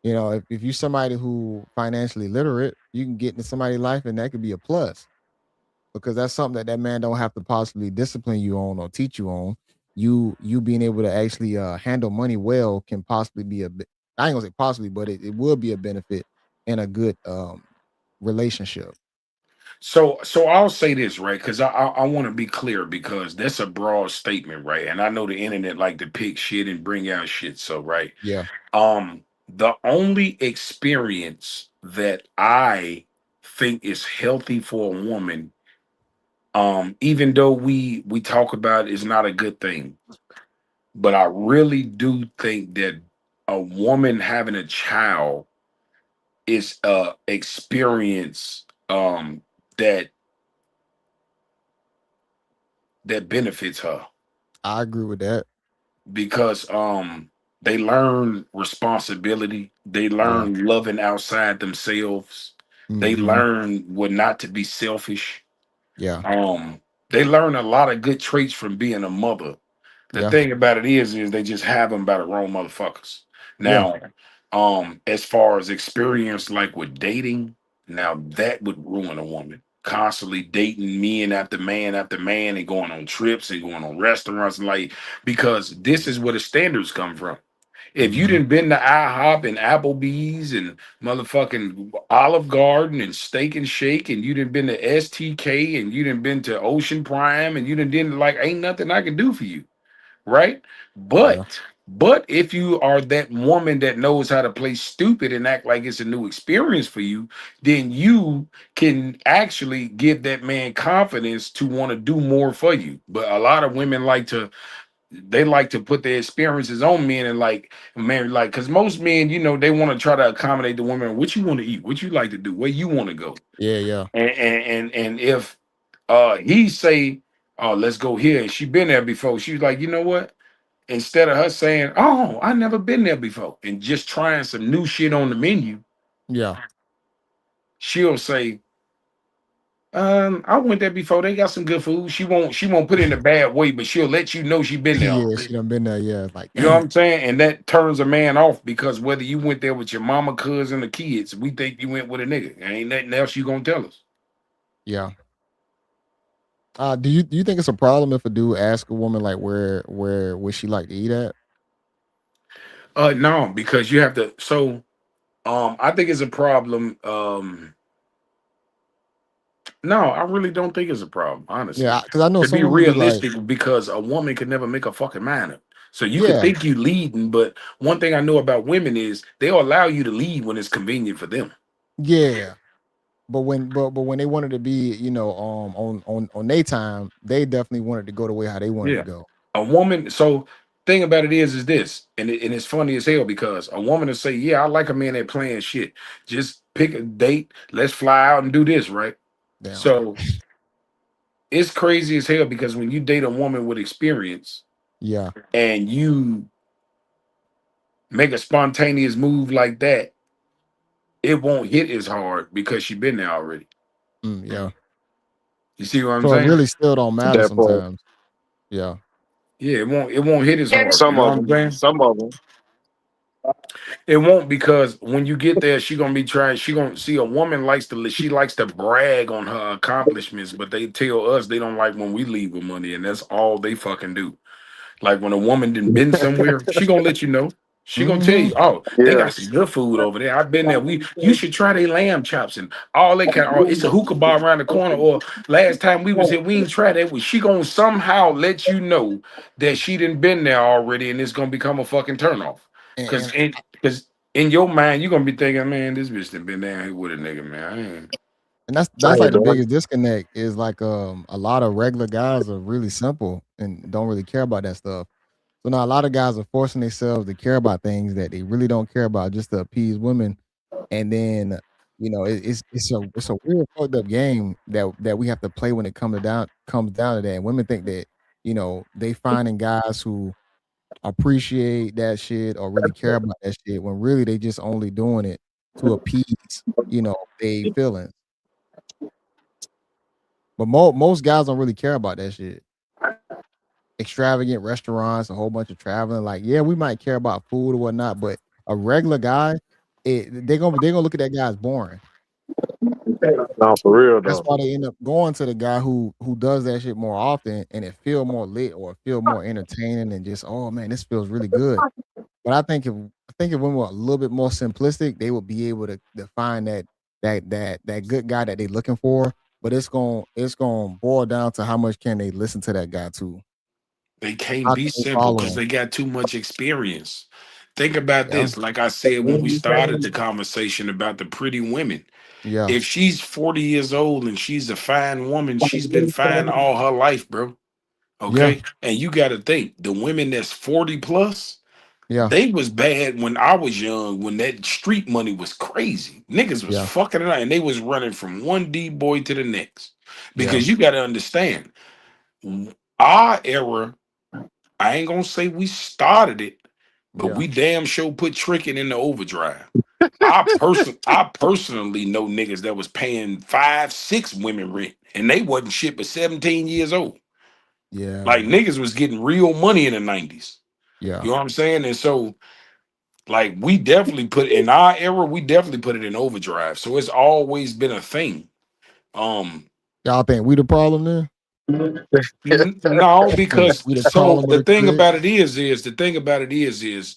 You know, if you're somebody who financially literate, you can get into somebody's life, and that could be a plus because that's something that that man don't have to possibly discipline you on or teach you on. You being able to actually handle money well can possibly be I ain't gonna say possibly, but it will be a benefit in a good relationship. So I'll say this, right? Because I want to be clear because that's a broad statement, right? And I know the internet like to pick shit and bring out shit. So right. Yeah, The only experience that I think is healthy for a woman, even though we talk about is not a good thing, but I really do think that a woman having a child is a experience that that benefits her I agree with that. because they learn responsibility, they Yeah. learn loving outside themselves, they Hmm. learn what not to be selfish. Yeah. um they learn a lot of good traits from being a mother. The Yeah. thing about it is they just have them by the wrong motherfuckers. Yeah. Now, as far as experience like with dating, now that would ruin a woman. Constantly dating men after man and going on trips and going on restaurants and like because this is where the standards come from. If you Hmm. didn't been to IHOP and Applebee's and motherfucking Olive Garden and Steak and Shake and you didn't been to STK and you didn't been to Ocean Prime and you didn't like ain't nothing I can do for you, right? Yeah. But if you are that woman that knows how to play stupid and act like it's a new experience for you, then you can actually give that man confidence to want to do more for you. But a lot of women like to put their experiences on men and like man like because most men they want to try to accommodate the woman. What you want to eat, what you like to do, where you want to go, Yeah. Yeah. and if he say, oh, let's go here, and she been there before, she's like, you know what, instead of her saying, oh, I never been there before and just trying some new shit on the menu, Yeah. she'll say, I went there before. They got some good food. She won't put it in a bad way, but she'll let you know she been there Yeah, already. she done been there. Yeah, it's like You know what dang. I'm saying? And that turns a man off because whether you went there with your mama, cousin, or kids, we think you went with a nigga. Ain't nothing else you gonna tell us. Yeah. Do you think it's a problem if a dude asks a woman like where would she like to eat at? No, because you have to. So, I think it's a problem. No, I really don't think it's a problem, honestly. Yeah, because I know To some be women be like, realistic, because a woman can never make a fucking mind up. So you could yeah, think you leading, but one thing I know about women is they'll allow you to lead when it's convenient for them. yeah. But when they wanted to be, on their time, they definitely wanted to go the way how they wanted to Yeah. go. A woman, so thing about it is this, and it's funny as hell because a woman will say, yeah, I like a man that playing shit. Just pick a date, let's fly out and do this, right? Damn. So it's crazy as hell because when you date a woman with experience Yeah. and you make a spontaneous move like that, it won't hit as hard because she been there already. Yeah. You see what I'm So it saying? really still don't matter That part. sometimes. Yeah. Yeah, it won't hit as hard. You Some know of what I'm them. saying? Some of them. It won't because when you get there, she gonna be trying. She gonna see a woman likes to. She likes to brag on her accomplishments, but they tell us they don't like when we leave with money, and that's all they fucking do. Like when a woman done been somewhere, she gonna let you know. She gonna tell Hmm. you, oh, they Yeah. got some good food over there. I've been there. You should try their lamb chops and all that kind of. Oh, it's a hookah bar around the corner. Or last time we was here, we ain't tried that. She gonna somehow let you know that she done been there already, and it's gonna become a fucking turnoff. Cause And in your mind, you're gonna be thinking, man, this bitch done been down here with a nigga, man. I ain't. I that's ain't like the doing biggest disconnect is like a lot of regular guys are really simple and don't really care about that stuff. So now a lot of guys are forcing themselves to care about things that they really don't care about just to appease women, and then it's a weird fucked up game that we have to play when it comes down to that. And women think that they finding guys who appreciate that shit or really care about that shit when really they just only doing it to appease they feelings. But most guys don't really care about that shit. Extravagant restaurants, a whole bunch of traveling. Like, yeah, we might care about food or whatnot, but a regular guy, they're gonna look at that guy as boring. no, for real That's though. why they end up going to the guy who does that shit more often, and it feel more lit or feel more entertaining and just, oh man, this feels really good. But I think if women were a little bit more simplistic, they would be able to find that good guy that they're looking for. But it's gonna boil down to how much can they listen to that guy too. They can't How be can they simple follow because him? they got too much experience. Think about Yeah, this. Like I said when we started the conversation about the pretty women. yeah, If she's 40 years old and she's a fine woman, she's been fine all her life, bro. yeah, Okay. And you got to think the women that's 40 plus, yeah, they was bad when I was young, when that street money was crazy. Niggas was yeah, fucking it out and they was running from one D boy to the next. yeah, Because you got to understand, our era, I ain't gonna say we started it, but yeah, we damn sure put tricking in the overdrive. I personally know niggas that was paying 5, 6 women rent, and they wasn't shit but 17 years old. yeah, Like man, niggas was getting real money in the 90s. yeah. You know what I'm saying? And so, like, we definitely put in our era, we definitely put it in overdrive. So it's always been a thing. Um, Y'all think we the problem then? No, We, because we the so problem of the the thing clique? about it is the thing about it is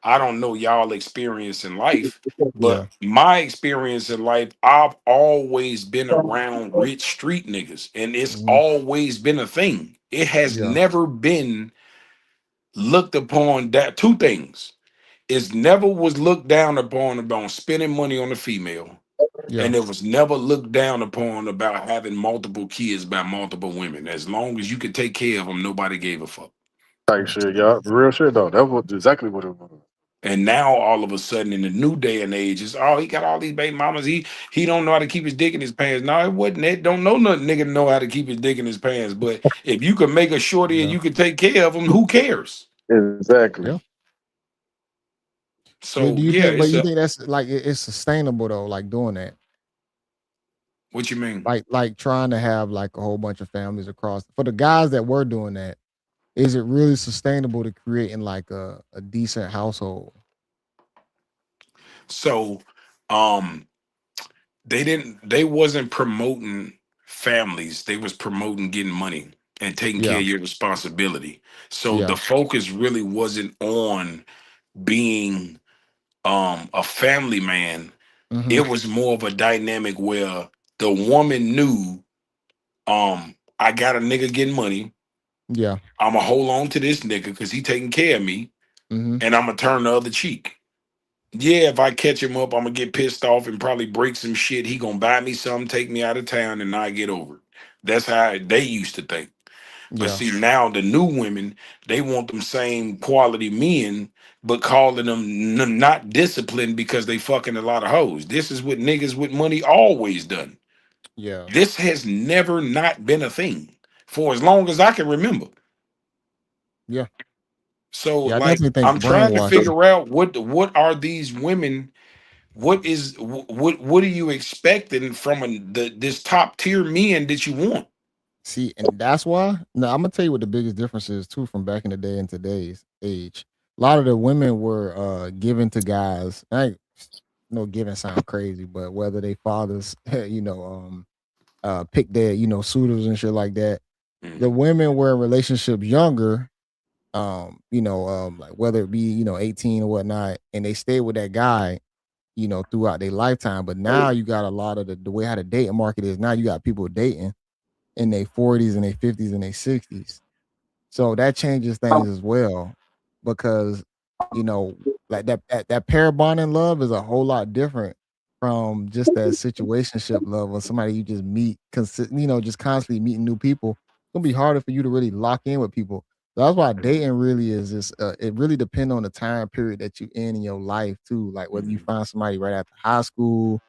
I don't know y'all experience in life, Yeah, but my experience in life, I've always been around rich street niggas, and it's mhm, always been a thing. It has yeah, never been looked upon that two things. It's never was looked down upon about spending money on a female, yeah. and it was never looked down upon about having multiple kids by multiple women. As long as you could take care of them, nobody gave a fuck. Type shit, y'all. Real shit though. That was exactly what it was. And now all of a sudden in the new day and age, it's he got all these baby mamas. He don't know how to keep his dick in his pants. No, it wasn't that. Don't know nothing. Nigga know how to keep his dick in his pants. But if you can make a shorty and Yeah, you can take care of them, who cares? Exactly. yeah. Do So do you yeah, think? But it's you a think that's like it's sustainable though? Like doing that? What you mean? Like trying to have like a whole bunch of families across for the guys that were doing that, is it really sustainable to creating like a decent household? So, um, they wasn't promoting families. They was promoting getting money and taking care Yeah. of your responsibility. So the Yeah. focus really wasn't on being a family man. Mhm. It was more of a dynamic where the woman knew, I got a nigga getting money. Yeah. I'ma hold on to this nigga because he taking care of me, Mhm. and I'm gonna turn the other cheek. Yeah, if I catch him up, I'm gonna get pissed off and probably break some shit. He gonna buy me something, take me out of town, and I get over it. That's how they used to think. But Yeah. see, now the new women, they want them same quality men, but calling them not disciplined because they fucking a lot of hoes. This is what niggas with money always done. Yeah. This has never not been a thing for as long as I can remember. Yeah. So, Yeah, I like, definitely think I'm trying to brainwashing. figure out what are these women, what are you expecting from this top tier men that you want? See, and that's why. Now, I'm gonna tell you what the biggest difference is too from back in the day and today's age. A lot of the women were given to guys. I no giving sound crazy, but whether they fathers, pick their suitors and shit like that. The Mhm. women were in relationships younger, like whether it be 18 or whatnot, and they stayed with that guy, throughout their lifetime. But now you got a lot of the way how the dating market is. Now you got people dating in their 40s and their 50s and their 60s. So that changes things as well because, you know, like that pair bonding love is a whole lot different from just that situationship love or somebody you just meet, just constantly meeting new people. It's gonna be harder for you to really lock in with people. So that's why dating really is just it really depends on the time period that you in your life too. Like whether you Mhm. find somebody right after high school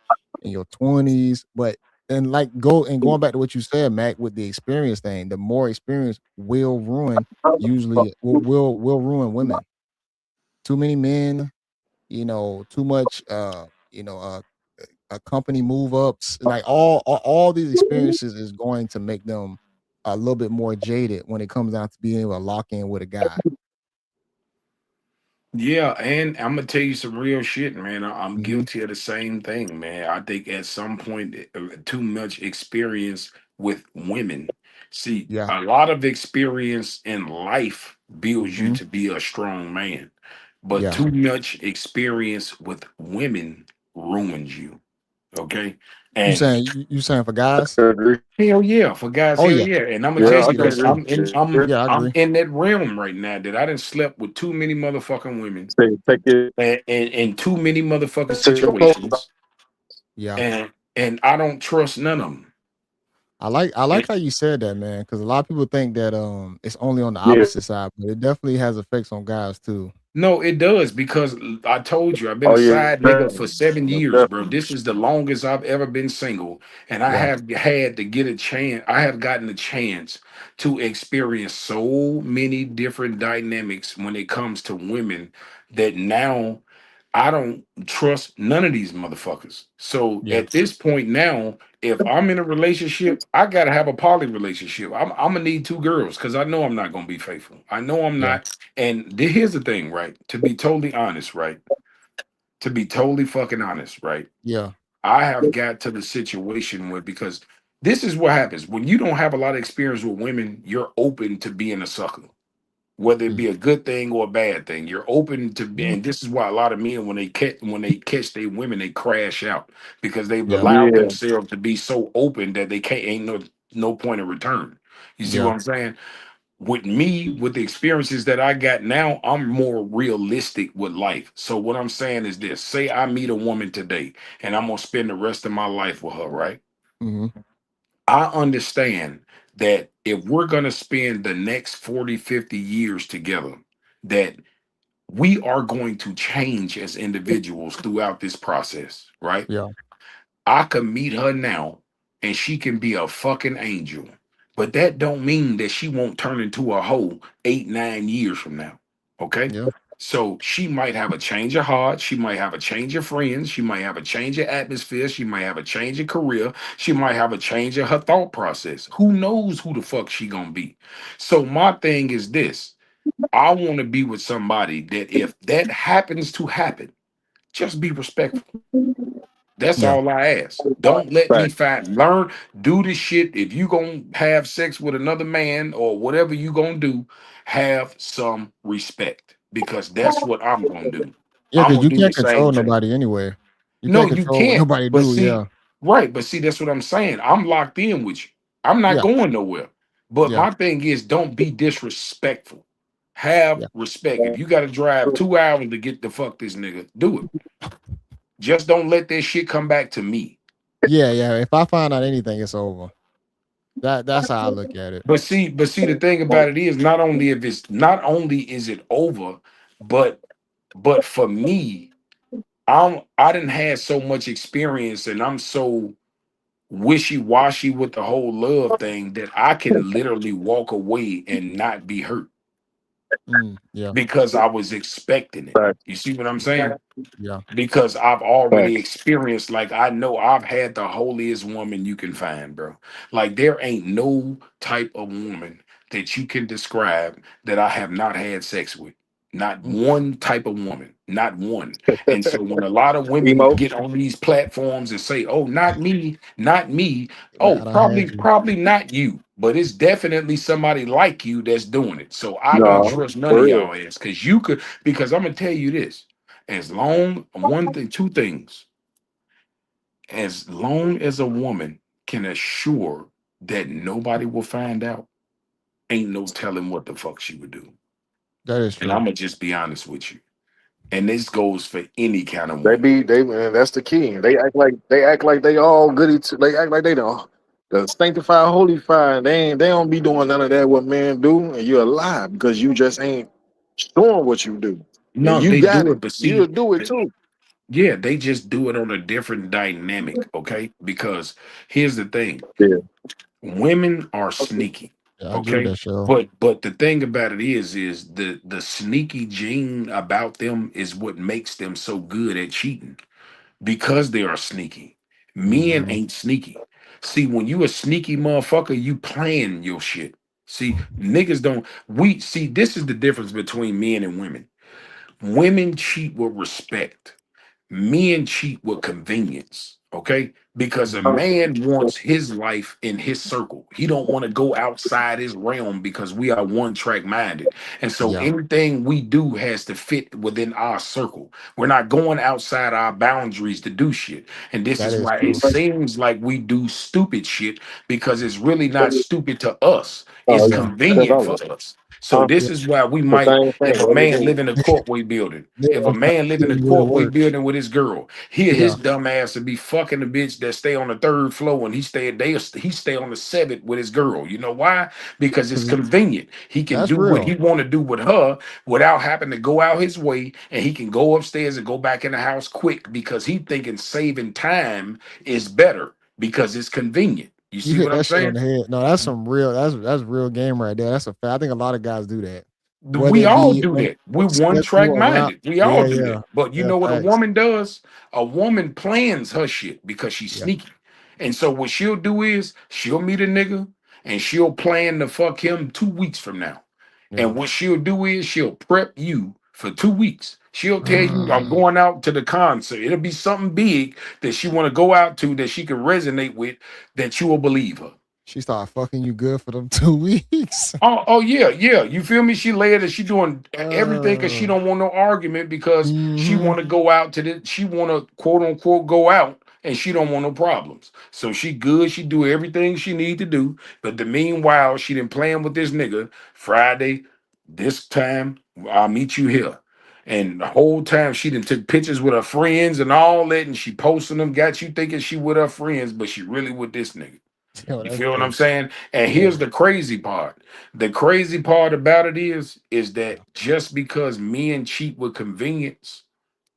in your 20s, but and like going back to what you said, Mac, with the experience thing, the more experience will ruin usually will ruin women. Too many men, too much company move ups, like all these experiences is going to make them a little bit more jaded when it comes down to being able to lock in with a guy. Yeah, and I'm gonna tell you some real shit, man. I'm Mhm. guilty of the same thing, man. I think at some point, too much experience with women. See, Yeah. a lot of experience in life builds you Mhm. to be a strong man, but Yeah. too much experience with women ruins you. Okay, You and saying you saying for guys? I agree. hell yeah, for guys, Oh hell yeah. yeah. And I'm gonna I tell Yeah, I see you can that this: too. agree. Yeah, I I'm agree. in that realm right now that I didn't slept with too many motherfucking women Take it and too many motherfucking to your close. situations, Yeah. and I don't trust none of them. I like how you said that, man, because a lot of people think that it's only on the Yeah. opposite side, but it definitely has effects on guys too. No, it does because I told you I've been Oh a yeah, side nigga for definitely. 7 years, bro. Definitely. This is the longest I've ever been single, and I Yeah. have had to get a chance. I have gotten a chance to experience so many different dynamics when it comes to women that now I don't trust none of these motherfuckers. So Yeah. at this point now, if I'm in a relationship, I gotta have a poly relationship. I'm gonna need two girls because I know I'm not gonna be faithful. I know I'm Yeah. not. And here's the thing, right? To be totally honest, right? To be totally fucking honest, right? Yeah. I have got to the situation where because this is what happens when you don't have a lot of experience with women, you're open to being a sucker, whether it Mm. be a good thing or a bad thing. You're open to be, Mhm. and this is why a lot of men when they catch their women, they crash out because they've Yeah. allowed Yeah. themselves to be so open that they can't ain't no point of return. You see what Yeah. I'm saying? With me, with the experiences that I got now, I'm more realistic with life. So what I'm saying is this: say I meet a woman today and I'm gonna spend the rest of my life with her, right? Mhm. I understand that if we're going to spend the next 40, 50 years together, that we are going to change as individuals throughout this process, right? Yeah. I can meet her now and she can be a fucking angel. But that don't mean that she won't turn into a hoe 8, 9 years from now. Okay? Yeah. So she might have a change of heart. She might have a change of friends. She might have a change of atmosphere. She might have a change of career. She might have a change of her thought process. Who knows who the fuck she gonna be? So my thing is this: I want to be with somebody that if that happens to happen, just be respectful. That's Yeah. all I ask. Don't let me Fact. find learn, do this shit. If you gonna have sex with another man or whatever you gonna do, have some respect because that's what I'm gonna do. Yeah, I'm because gonna you do the can't same control thing. nobody anyway. You No, can't you control what can't. nobody But do. see, Yeah. right, but see, that's what I'm saying. I'm locked in with you. I'm not Yeah. going nowhere. But Yeah. my thing is don't be disrespectful. Have Yeah. respect. If you gotta drive 2 hours to get the fuck this nigga, do it. Just don't let that shit come back to me. Yeah. Yeah. If I find out anything, it's over. That's how I look at it. But see, the thing about it is not only is it over, but for me, I didn't have so much experience and I'm so wishy-washy with the whole love thing that I can literally walk away and not be hurt Yeah. because I was expecting it. Fact. You see what I'm saying? Yeah. Because I've already Fact. experienced, like I know I've had the holiest woman you can find, bro. Like there ain't no type of woman that you can describe that I have not had sex with. Not Mm. one type of woman, not one. And so when a lot of women Emo. get on these platforms and say, "Oh, not me, not me," oh, I done had you. probably not you, but it's definitely somebody like you that's doing it. So I don't No, trust none for of real. y'all ass because you could. Because I'm gonna tell you this: as long one thing, two things, as long as a woman can assure that nobody will find out, ain't no telling what the fuck she would do. That is And true. I'm gonna just be honest with you. And this goes for any kind of They woman. be they man, that's the key. They act like they all goody. They act like they the sanctified, holy fire. They don't be doing none of that what men do, and you're a lie because you just ain't doing what you do, and No, you they got do it. it, but You'll see, do it too. yeah, they just do it on a different dynamic, okay? Because here's the thing: Yeah. women are sneaky, Yeah, I agree with okay? that, show. But the thing about it is the sneaky gene about them is what makes them so good at cheating because they are sneaky. Men Hmm. ain't sneaky. See, when you a sneaky motherfucker, you plan your shit. See, niggas don't. We see this is the difference between men and women. Women cheat with respect. Men cheat with convenience, okay? Because a Hmm. man wants his life in his circle. He don't want to go outside his realm because we are one track minded. And so Yeah, anything we do has to fit within our circle. We're not going outside our boundaries to do shit. And this that is is why it true. seems like we do stupid shit because it's really not stupid to us. It's Oh, Yeah, that's convenient for all. us. So Huh? this yeah. is why we The might, same if thing a every man day. live in a courtway building, They if a don't stop man live in a seeing where to courtway work. building with his girl, his Yeah. dumb ass to be fucking the bitch that stay on the third floor and he stay on the seventh with his girl. You know why? Because it's 'Cause convenient. He can that's do what real. he want to do with her without having to go out his way, and he can go upstairs and go back in the house quick because he thinking saving time is better because it's convenient. You You see hit what I'm that shit on saying? the head. No, that's some real. That's real game right there. That's a fact. I think a lot of guys do that. Whether We it all be do that. We one track unsuccessful around. minded. We all Yeah, do yeah, that. But you yeah. know what a Facts. woman does? A woman plans her shit because she's Yeah, sneaky. And so what she'll do is she'll meet a nigga and she'll plan to fuck him 2 weeks from now. yeah. And what she'll do is she'll prep you for 2 weeks. She'll tell you, I'm going out to the concert. It'll be something big that she want to go out to that she can resonate with that you will believe her. She started fucking you good for them 2 weeks. Oh yeah, yeah. You feel me? She laid it. She doing everything because she Uh, don't want no argument because she mm-hmm. want to go out to the. She want to quote unquote go out and she don't want no problems. So she good. She do everything she need to do. But the meanwhile, she done playing with this nigga. Friday, this time I'll meet you here. And the whole time she done took pictures with her friends and all that, and she posting them. Got you thinking she with her friends, but she really with this nigga. Yo, You that's feel what I'm crazy. saying? And Yeah. here's the crazy part. The crazy part about it is that just because men cheat with convenience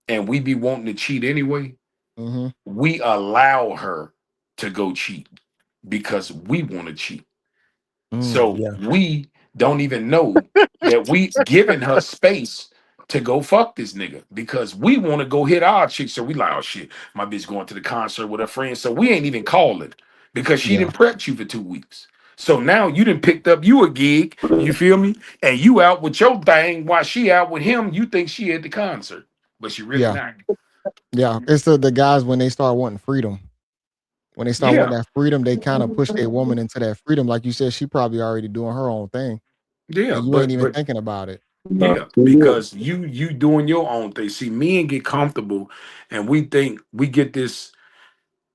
and we be wanting to cheat anyway, Mm-hmm. we allow her to go cheat because we want to cheat. So Yeah. we don't even know that we giving her space. to go fuck this nigga because we want to go hit our chick. So we like, oh shit, my bitch going to the concert with her friends. So we ain't even calling because she Yeah. didn't prep you for 2 weeks. So now you done picked up you a gig, you feel me? And you out with your thing while she out with him. You think she at the concert, but she really Yeah. not. Yeah. It's the guys when they start wanting freedom. When they start Yeah, wanting that freedom, they kind of push their woman into that freedom. Like you said, she probably already doing her own thing, yeah, and you ain't even but thinking about it. yeah, because you doing your own thing. See, men get comfortable, and we think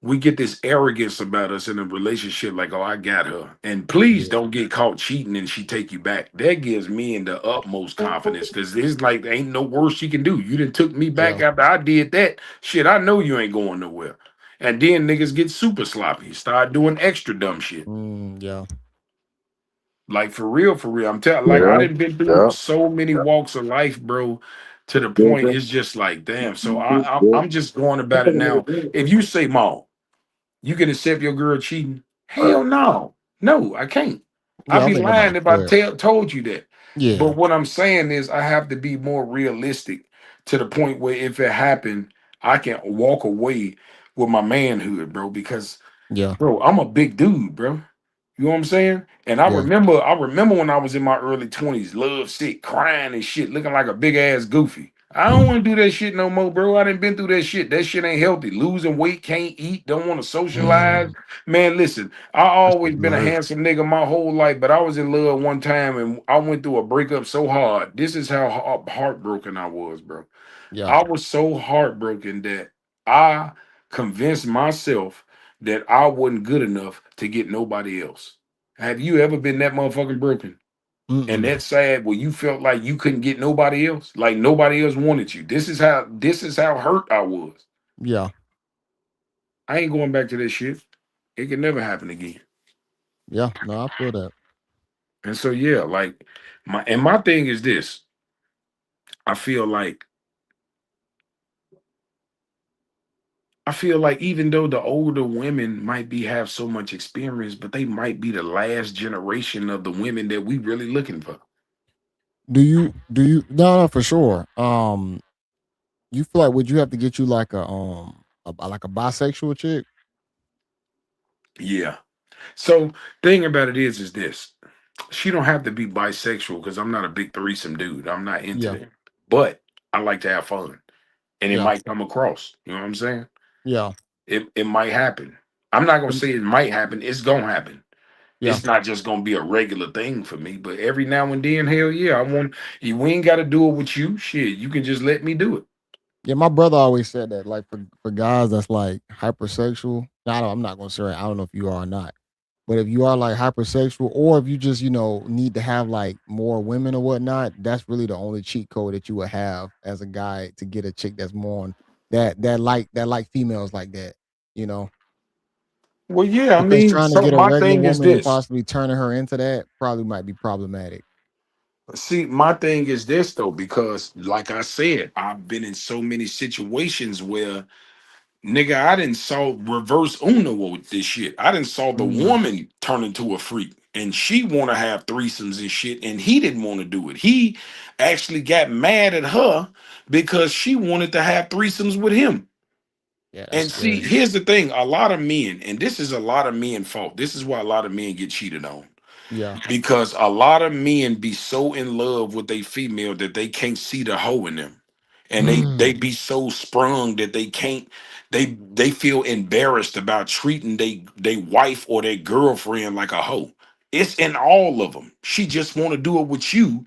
we get this arrogance about us in a relationship like, oh, I got her. And please Yeah. don't get caught cheating and she take you back. That gives me in the utmost confidence because it's like there ain't no worse she can do. You done took me back Yeah. after I did that. Shit, I know you ain't going nowhere. And then niggas get super sloppy, start doing extra dumb shit. Yeah. Like for real, for real. I'm telling like I Yeah, done been through yeah. so many walks of life, bro, to the point it's just like, damn. So I'm just going about it now. If you say, Maul, you can accept your girl cheating? Hell no. No, I can't. Yeah. I I'd don't be think nobody lying if I could. told you that. But Yeah. what I'm saying is I have to be more realistic to the point where if it happened, I can walk away with my manhood, bro, because Yeah. bro, I'm a big dude, bro. You know what I'm saying? And Yeah. I remember when I was in my early 20s, love sick, crying and shit, looking like a big ass goofy. I don't want to do that shit no more, bro. I done been through that shit. That shit ain't healthy. Losing weight, can't eat, don't want to socialize. Mm, Man, listen, I that always shit do been a hurt. handsome nigga my whole life, but I was in love one time and I went through a breakup so hard. This is how heartbroken I was, bro. Yeah. I was so heartbroken that I convinced myself that I wasn't good enough to get nobody else. Have you ever been that motherfucking broken and Mm-mm. that sad where you felt like you couldn't get nobody else, like nobody else wanted you? This is how hurt I was. Yeah. I ain't going back to that shit. It can never happen again. Yeah. No, I feel that. And so yeah, like my thing is this. I feel like I feel like even though the older women might be have so much experience, but they might be the last generation of the women that we really looking for. Do you no, no, for sure. You feel like would you have to get you like like a bisexual chick? Yeah. So thing about it is this. She don't have to be bisexual because I'm not a big threesome dude. I'm not into Yeah. that. But I like to have fun. And it Yeah. might come across. You know what I'm saying? Yeah. It might happen. I'm not gonna Um, say it might happen. It's gonna happen. Yeah. It's not just gonna be a regular thing for me, but every now and then, hell yeah, I want we ain't gotta do it with you. Shit, you can just let me do it. Yeah, my brother always said that, like for guys that's like hypersexual. Now, I'm not gonna say I don't know if you are or not, but if you are like hypersexual, or if you just need to have like more women or whatnot, that's really the only cheat code that you would have as a guy to get a chick that's more on that like females like that, you know. Well, yeah, I Because mean, trying to so get a my regular thing is woman and this. possibly turning her into that probably might be problematic. See, my thing is this though, because like I said, I've been in so many situations where nigga, I didn't saw reverse Uno with this shit. I didn't saw the Mm, woman turn into a freak and she want to have threesomes and shit, and he didn't want to do it. He actually got mad at her because she wanted to have threesomes with him. yeah, that's And see, scary. here's the thing: a lot of men, and this is a lot of men fault. This is why a lot of men get cheated on Yeah. because a lot of men be so in love with a female that they can't see the hoe in them, and they Mm, be so sprung that they can't. They feel embarrassed about treating they wife or their girlfriend like a hoe. It's in all of them. She just want to do it with you,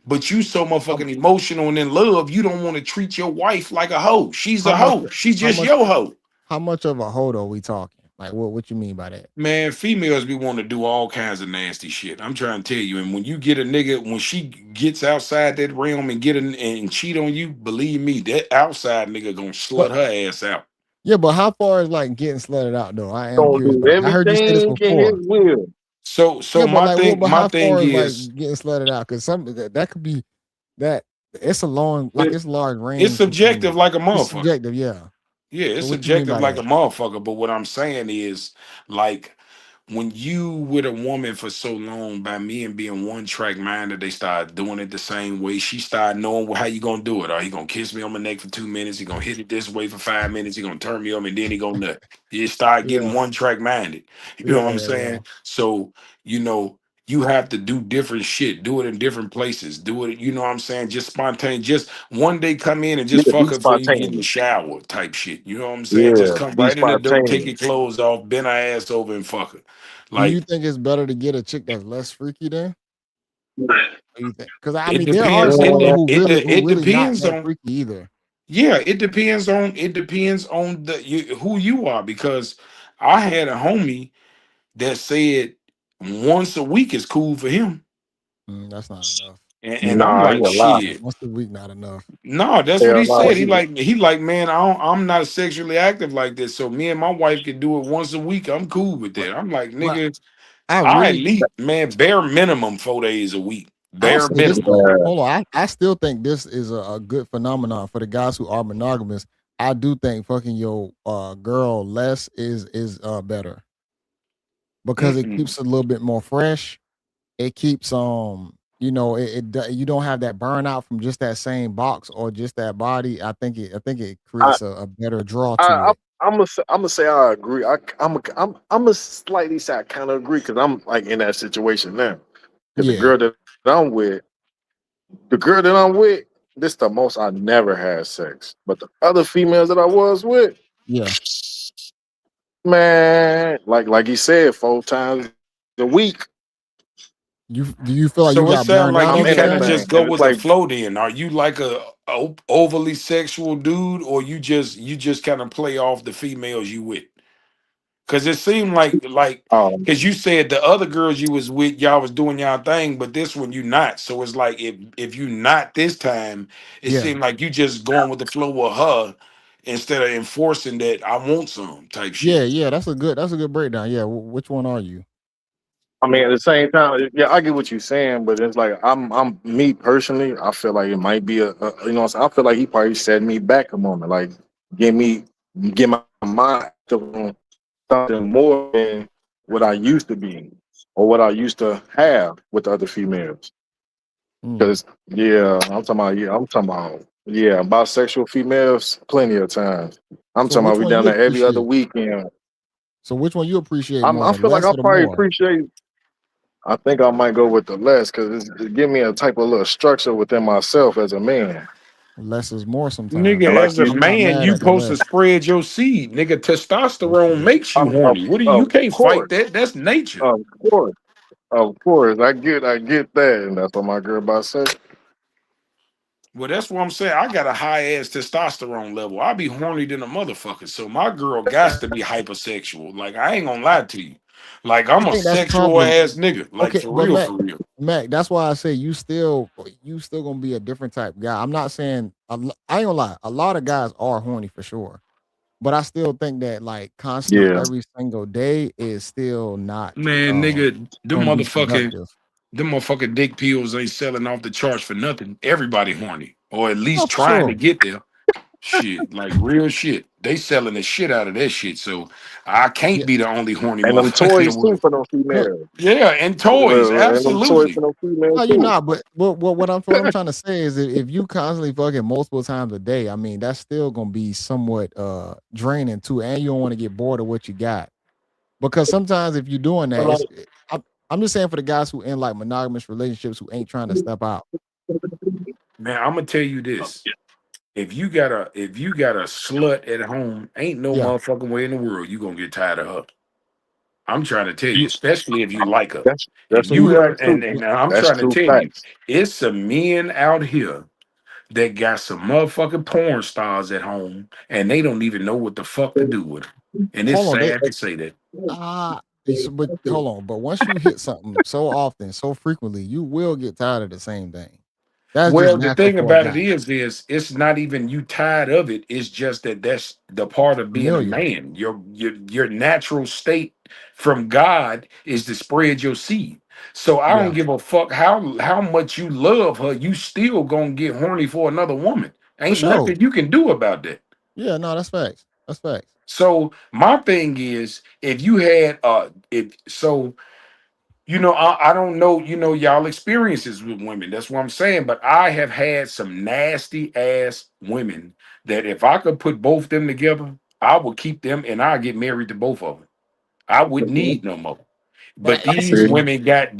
but you so how, motherfucking emotional and in love, you don't want to treat your wife like a hoe. She's how a much? hoe. She's How just much? your hoe. How much of a hold are we talking? Like, what you mean by that? Man, females be wanting to do all kinds of nasty shit. I'm trying to tell you. And when you get a nigga, when she gets outside that realm and and cheat on you, believe me, that outside nigga gonna slut But her ass out. yeah, but how far is like getting slutted out though? I am Gonna curious do about that. I heard you say this everything in his before. will. So Yeah, but my like, what? thing, But my how thing far is like is, getting slutted out? Because some that could be that it's a long, like It, it's a large it's range subjective between. like a It's motherfucker. subjective, yeah. Yeah, So it's what you mean subjective by like a that? motherfucker. But what I'm saying is, like, when you with a woman for so long, by me and being one track minded, they start doing it the same way. She started knowing how you gonna do it. Are you gonna kiss me on my neck for 2 minutes? He gonna hit it this way for 5 minutes. He gonna turn me on and then he gonna nut. You start getting Yeah, one track minded. You know what yeah, I'm yeah, yeah. saying? So you know you have to do different shit. Do it in different places. Do it. You know what I'm saying? Just spontaneous. Just one day come in and just Yeah, be fuck her before you get in the spontaneous. shower type shit. You know what I'm saying? Just Yeah, come be right in the door, take spontaneous. your clothes off, bend her ass over, and fuck her. Do you Like think it's better to get a chick that's less freaky then? What do you think? Because I it mean, there are depends. some women Yeah, who It really not depends that on, freaky either. yeah, it depends on who you are, because I had a homie that said once a week is cool for him. That's not enough. And I'm nah, he like, a lie. shit. Once a week, not enough. No, that's what Hell he no, said. He like, man, I'm not sexually active like this. So me and my wife can do it once a week. I'm cool with But that. I'm like, but nigga, I I at really least, man, bare minimum 4 days a week. I'll Bare say this minimum. though. yeah. Hold on. I still think this is a good phenomenon for the guys who are monogamous. I do think fucking your girl less is better because it Mm-mm. keeps it a little bit more fresh. It keeps you don't have that burnout from just that same box or just that body. I think it I, creates a better draw to I, it. I'm gonna say I agree. I'm a slightly say I kind of agree because I'm like in that situation now. Because Yeah. the girl that I'm with, this the most I never had sex. But the other females that I was with, Yeah. man, like he said, 4 times a week, Do you feel like you So it got sounds burned I'm like out in you over that kind of time? thing, just and go it's with the like flow. Then are you like a overly sexual dude, or you just kind of play off the females you with? Because it seemed like um, because you said the other girls you was with, y'all was doing y'all thing, but this one you not. So it's like if you not this time, it Yeah. seemed like you just going with the flow with her instead of enforcing that I want some type shit. Yeah, yeah, that's a good breakdown. Yeah, which one are you? I mean, at the same time, yeah, I get what you're saying, but it's like I'm me personally. I feel like it might be you know, what I'm saying? I feel like he probably set me back a moment, like get me get my mind active on something more than what I used to be or what I used to have with the other females. Mm. Because I'm talking about bisexual females plenty of times. I'm So talking about which we one down you there every other appreciate? weekend. So which one you appreciate more, I the feel like less I or the probably more? appreciate. I think I might go with the less because it give me a type of little structure within myself as a man. Less is more Nigga, sometimes. And like as a you, I'm not man, mad you at the supposed to less. spread your seed. Nigga, Oh testosterone shit. makes you of, horny. What do you of can't fight course, that. That's nature. of course, of course, I get that, and that's what my girl about said. Well, that's what I'm saying. I got a high ass testosterone level. I be horny than a motherfucker. So my girl got to be hypersexual. Like I ain't gonna lie to you. Like I I'm a think that's sexual probably ass nigga. Like okay, for but real, Mac, for real. Mac, that's why I say you still gonna be a different type guy. I'm not saying I ain't gonna lie. A lot of guys are horny for sure, but I still think that like constantly Yeah, every single day is still not Man, nigga, gonna be productive. them motherfucking dick pills ain't selling off the charts for nothing. Everybody horny. Or at Oh, least for trying to sure. get there. Shit, like real shit. They selling the shit out of that shit. So I can't Yeah. be the only horny and them motherfucker in the toys too world. for them No, females. Yeah, and toys, And them toys absolutely. for them females no, you're too. not. But what I'm trying to say is that if you constantly fucking multiple times a day, I mean, that's still gonna be somewhat draining too, and you don't want to get bored of what you got. Because sometimes if you're doing that, I'm just saying for the guys who in like monogamous relationships who ain't trying to step out. Man, I'm gonna tell you this. If you got a slut at home, ain't no Yeah, motherfucking way in the world you gonna get tired of her. I'm trying to tell you, especially if you like her. If That's some you you have, facts too. and I'm That's trying to true tell you, facts. it's some men out here that got some motherfucking porn stars at home, and they don't even know what the fuck to do with them. And it's hold on, they sad to say that. but hold on, but once you hit something so often, so frequently, you will get tired of the same thing. That's just Well, the natural thing for a about it guy. is it's not even you tired of it. It's just that that's the part of being a Familiar. man. Your natural state from God is to spread your seed. So I don't Yeah, give a fuck how much you love her. You still gonna get horny for another woman. for Ain't sure. nothing you can do about that. Yeah, no, that's facts. That's facts. So my thing is, if you had if so, I don't know, y'all experiences with women. That's what I'm saying. But I have had some nasty ass women that if I could put both them together, I would keep them and I get married to both of them. I would need no more. But I these see. women got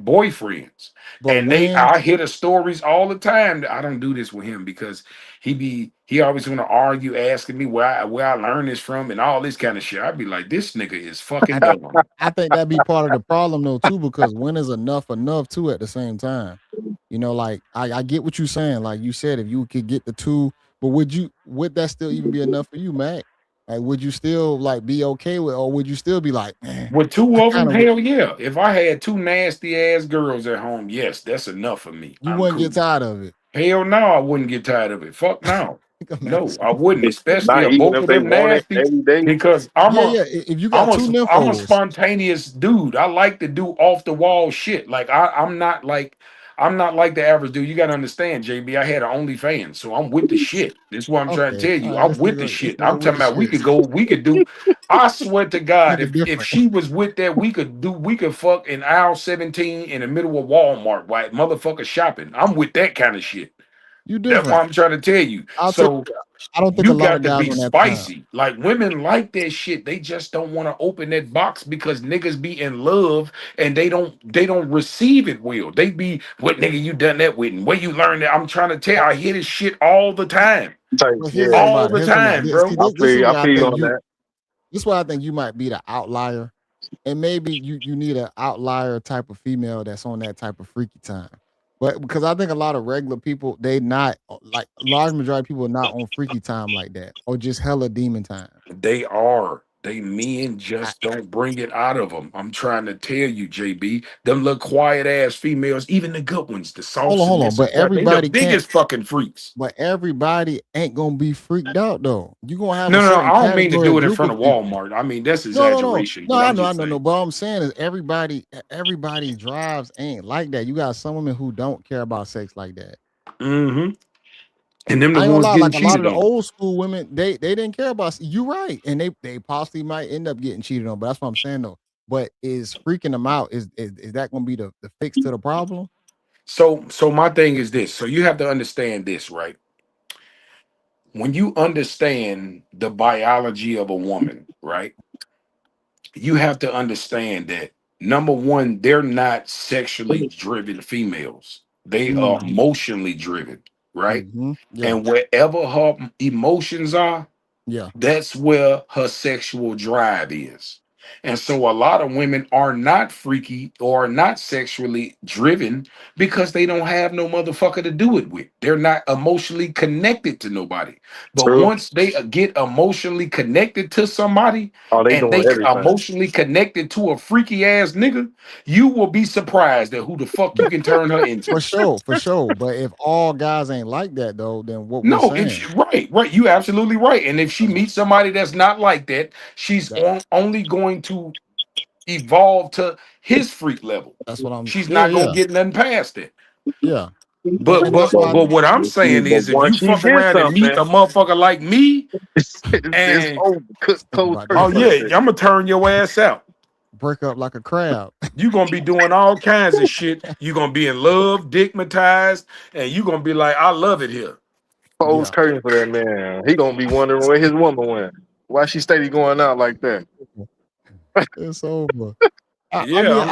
boyfriends, But and when I hear the stories all the time. I don't do this with him because he always want to argue, asking me where I learned this from and all this kind of shit. I'd be like, this nigga is fucking dumb. I think that be part of the problem though too, because when is enough too at the same time? Like I get what you're saying. Like you said, if you could get the two, but would that still even be enough for you, Mac? Like would you still like be okay with, or would you still be like, man, With two I of them, kind of hell yeah. If I had two nasty ass girls at home, yes, that's enough for me. you I'm wouldn't cool. get tired of it? Hell no, I wouldn't get tired of it. Fuck no. I'm No, asking. I wouldn't, especially Not if even both if of they them want it nasty, every day. because Yeah, yeah. If you got two I'm a nymphos, spontaneous dude. I like to do off the wall shit. Like I'm not like the average dude. You gotta understand, JB. I had an OnlyFans, so I'm with the shit. This is what I'm trying to okay, tell all you. right, I'm with the this shit. nigga I'm with talking the about shit. we could do. I swear to God, Nigga if different. she was with that, we could fuck in aisle 17 in the middle of Walmart while motherfucker shopping. I'm with that kind of shit. You That's what different. I'm trying to tell you. I'll tell So you. I don't think a you lot of got to guys be on that time. spicy. Like women like that shit. They just don't want to open that box because niggas be in love and they don't receive it well. They be, what nigga you done that with and where you learned that. I'm trying to tell. I hear this shit all the time. Type, But here's yeah. something All about it. the Here's something about time, it. See, bro. this is I where I feel you think on you. that. This is why I think you might be the outlier, and maybe you need an outlier type of female that's on that type of freaky time. But because I think a lot of regular people, they not like large majority of people are not on freaky time like that, or just hella demon time. They are. They men I, just don't bring it out of them. I'm trying to tell you, JB. Them little quiet ass females, even the good ones, the soft hold on. submissive, But they the everybody can't. biggest fucking freaks. But everybody ain't gonna be freaked out though. You gonna have a No, no, no. certain I don't mean to category do of it in group front of of people. Walmart. I mean, that's No. exaggeration, No, but I'm I just know. saying. But all I'm saying is everybody drives ain't like that. You got some women who don't care about sex like that. Hmm. And them the I ain't gonna ones lie, getting like a lot of cheated the on. old school women, they didn't care about you right. And they possibly might end up getting cheated on. But that's what I'm saying though. But is freaking them out, is that gonna be the fix to the problem? So my thing is this. So you have to understand this, right? When you understand the biology of a woman, right? You have to understand that number one, they're not sexually driven females. They are Mm-hmm. emotionally driven, right? Yeah. And wherever her emotions are, Yeah. that's where her sexual drive is. And so a lot of women are not freaky or not sexually driven because they don't have no motherfucker to do it with. They're not emotionally connected to nobody. But True. once they get emotionally connected to somebody Oh, they and doing they everything. emotionally connected to a freaky ass nigga, you will be surprised at who the fuck you But can turn her into. for sure. But if all guys ain't like that though, then what we No, if saying? she, right, you absolutely right. And if she That's what meets somebody that's not like that, she's that only going to evolve to his freak level. that's what I'm She's yeah, not gonna yeah. get nothing past it. Yeah. But And that's but But, why but what I'm saying but is, if you once she fuck get around and meet something, a motherfucker like me, it's and over. this nigga Cold about to oh curtain for yeah, that bitch. I'm gonna turn your ass out. break up like a crab. You gonna be doing all kinds of shit. You gonna be in love, digmatized, and you gonna be like, I love it here. Cold Yeah. curtain for that man. He gonna be wondering where his woman went. Why she steady going out like that? It's over. I Yeah, mean,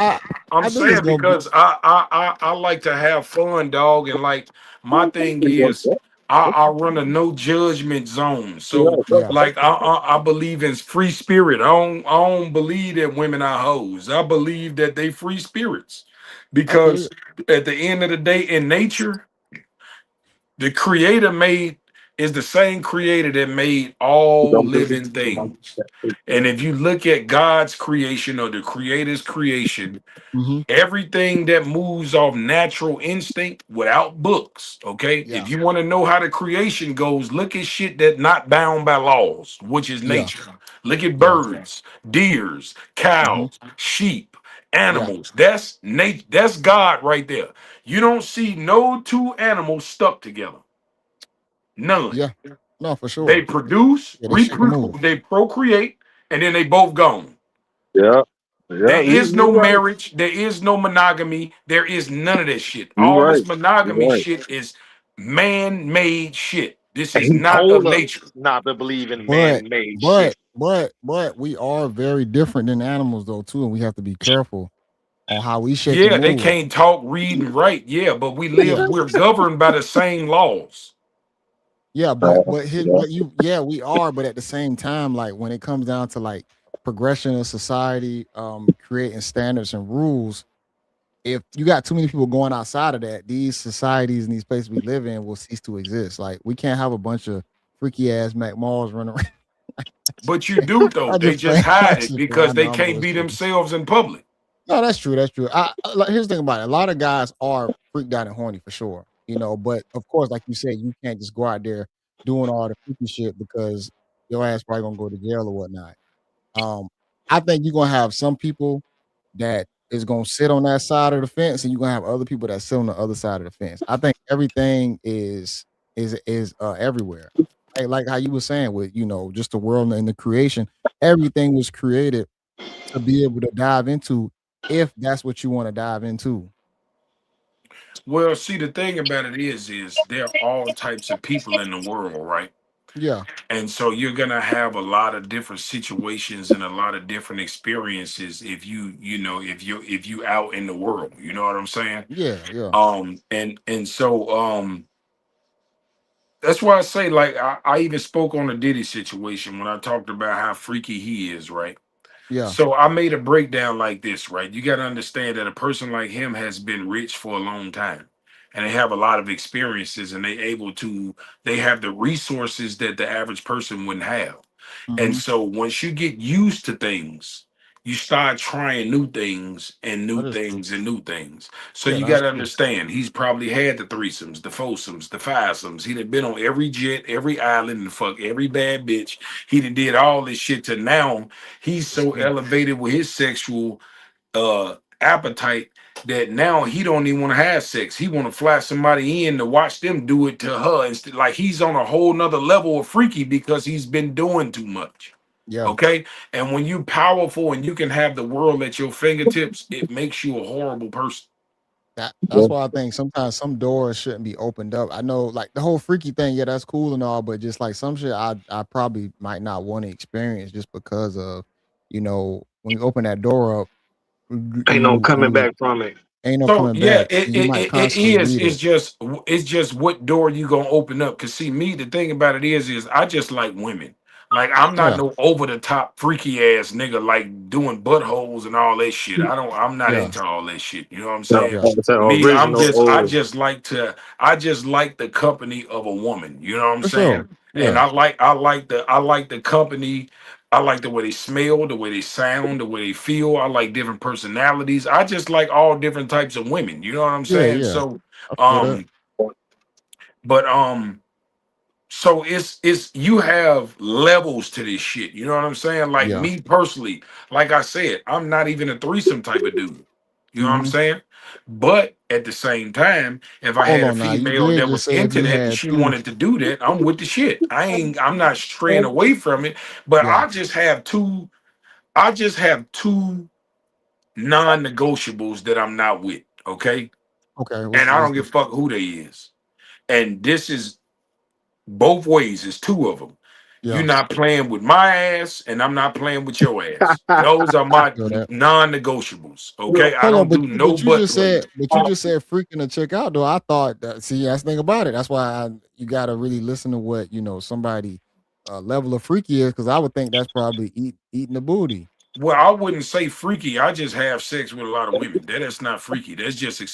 I'm I think it's saying gonna be because I like to have fun, dog, and like my thing is I run a no judgment zone. So yeah. like I believe in free spirit. I don't believe that women are hoes. I believe that they free spirits, I feel because you. at the end of the day, in nature, the creator made is the same creator that made all living things. And if you look at God's creation or the creator's creation, Hmm. everything that moves off natural instinct without books, okay? Yeah. If you want to know how the creation goes, look at shit that not bound by laws, which is Yeah. nature. Look at Yeah. birds, deers, Hmm. cows, sheep, Yeah. animals. That's nature. That's God right there. You don't see no two animals stuck together. None. Yeah. No, for They sure. produce, Yeah, this shit can move. they procreate, and then they both gone. Yeah, There yeah, is you no right. marriage. There is no monogamy. There is none of that shit. You All right. this You monogamy right. shit is man-made shit. This And is he not told of us nature. not to believe in But man-made but shit. but we are very different than animals though too, and we have to be careful on how we shake and Yeah, they move. can't talk, read, and write. Yeah, but Yeah. we're governed by the same laws. Yeah, Uh, but his yeah. but you yeah, we are, but at the same time, like when it comes down to like progression of society, creating standards and rules, if you got too many people going outside of that, these societies and these places we live in will cease to exist. Like we can't have a bunch of freaky ass MacMalls running around. But you do though. I'm They just just playing. I'm hide it just playing. I because know they I'm can't be bullshitting. themselves in public. No, that's true. That's true. Like, here's the thing about it. A lot of guys are freaked out and horny for sure. But of course, like you said, you can't just go out there doing all the freaky shit because your ass probably gonna go to jail or whatnot. Um, I think you're gonna have some people that is gonna sit on that side of the fence, and you're gonna have other people that sit on the other side of the fence. I think everything is everywhere. Like how you were saying with just the world and the creation. Everything was created to be able to dive into if that's what you want to dive into. Well, see, the thing about it is there are all types of people in the world, right? Yeah, And so you're gonna have a lot of different situations and a lot of different experiences if if you out in the world. You know what I'm saying? yeah, yeah, And so that's why I say, like, I even spoke on the Diddy situation when I talked about how freaky he is, right? yeah. So I made a breakdown like this, right? You got to understand that a person like him has been rich for a long time, and they have a lot of experiences, and they have the resources that the average person wouldn't have. And Hmm. so once you get used to things, you start trying new things and That new is true. things and new things. So Yeah, you got that's to true. understand, he's probably had the threesomes, the foursomes, the fivesomes. He done been on every jet, every island, and fuck every bad bitch. He done did all this shit to now he's It's so true. elevated with his sexual appetite that now he don't even want to have sex. He want to fly somebody in to watch them do it to her. Instead, like he's on a whole nother level of freaky because he's been doing too much. Yeah. Okay. And when you powerful and you can have the world at your fingertips, it makes you a horrible person. That's why I think sometimes some doors shouldn't be opened up. I know like the whole freaky thing, yeah, that's cool and all, but just like some shit I probably might not want to experience just because of, when you open that door up, Ain't no coming you back from it. ain't no So coming yeah, back. And you might it constantly is. read it. It's just what door you gonna open up. Cause see, me, the thing about it is I just like women. Like I'm not Yeah. no over the top freaky ass nigga like doing buttholes and all that shit. I'm not Yeah. into all that shit. You know what I'm No, saying? Yeah. it's an Me, original I old. just like I just like the company of a woman. You know what I'm For sure. saying? And Yeah. I like the company. I like the way they smell, the way they sound, the way they feel. I like different personalities. I just like all different types of women. You know what I'm Yeah, saying? yeah. So, I feel that. um, but so it's you have levels to this shit. You know what I'm saying? Like Yeah. me personally, like I said, I'm not even a threesome type of dude. You know what I'm Mhm. saying? But at the same time, if I Hold had a on now. You female did that just was say if into you that and had she 2. wanted to do that, I'm with the shit. I'm not straying away from it, but Yeah. I just have two non-negotiables that I'm not with. Okay. Okay. And I What's don't the give a fuck who they is. And this is both ways, it's two of them. You're Yeah. not playing with my ass, and I'm not playing with your ass. Those are I my feel that. non-negotiables. Okay. I Hold on, don't but do you no but you butt just play. said freaking a chick out though. I thought that see that's the thing about it. That's why you gotta really listen to what, somebody level of freaky is because I would think that's probably eating the booty. Well, I wouldn't say freaky. I just have sex with a lot of women. That's not freaky.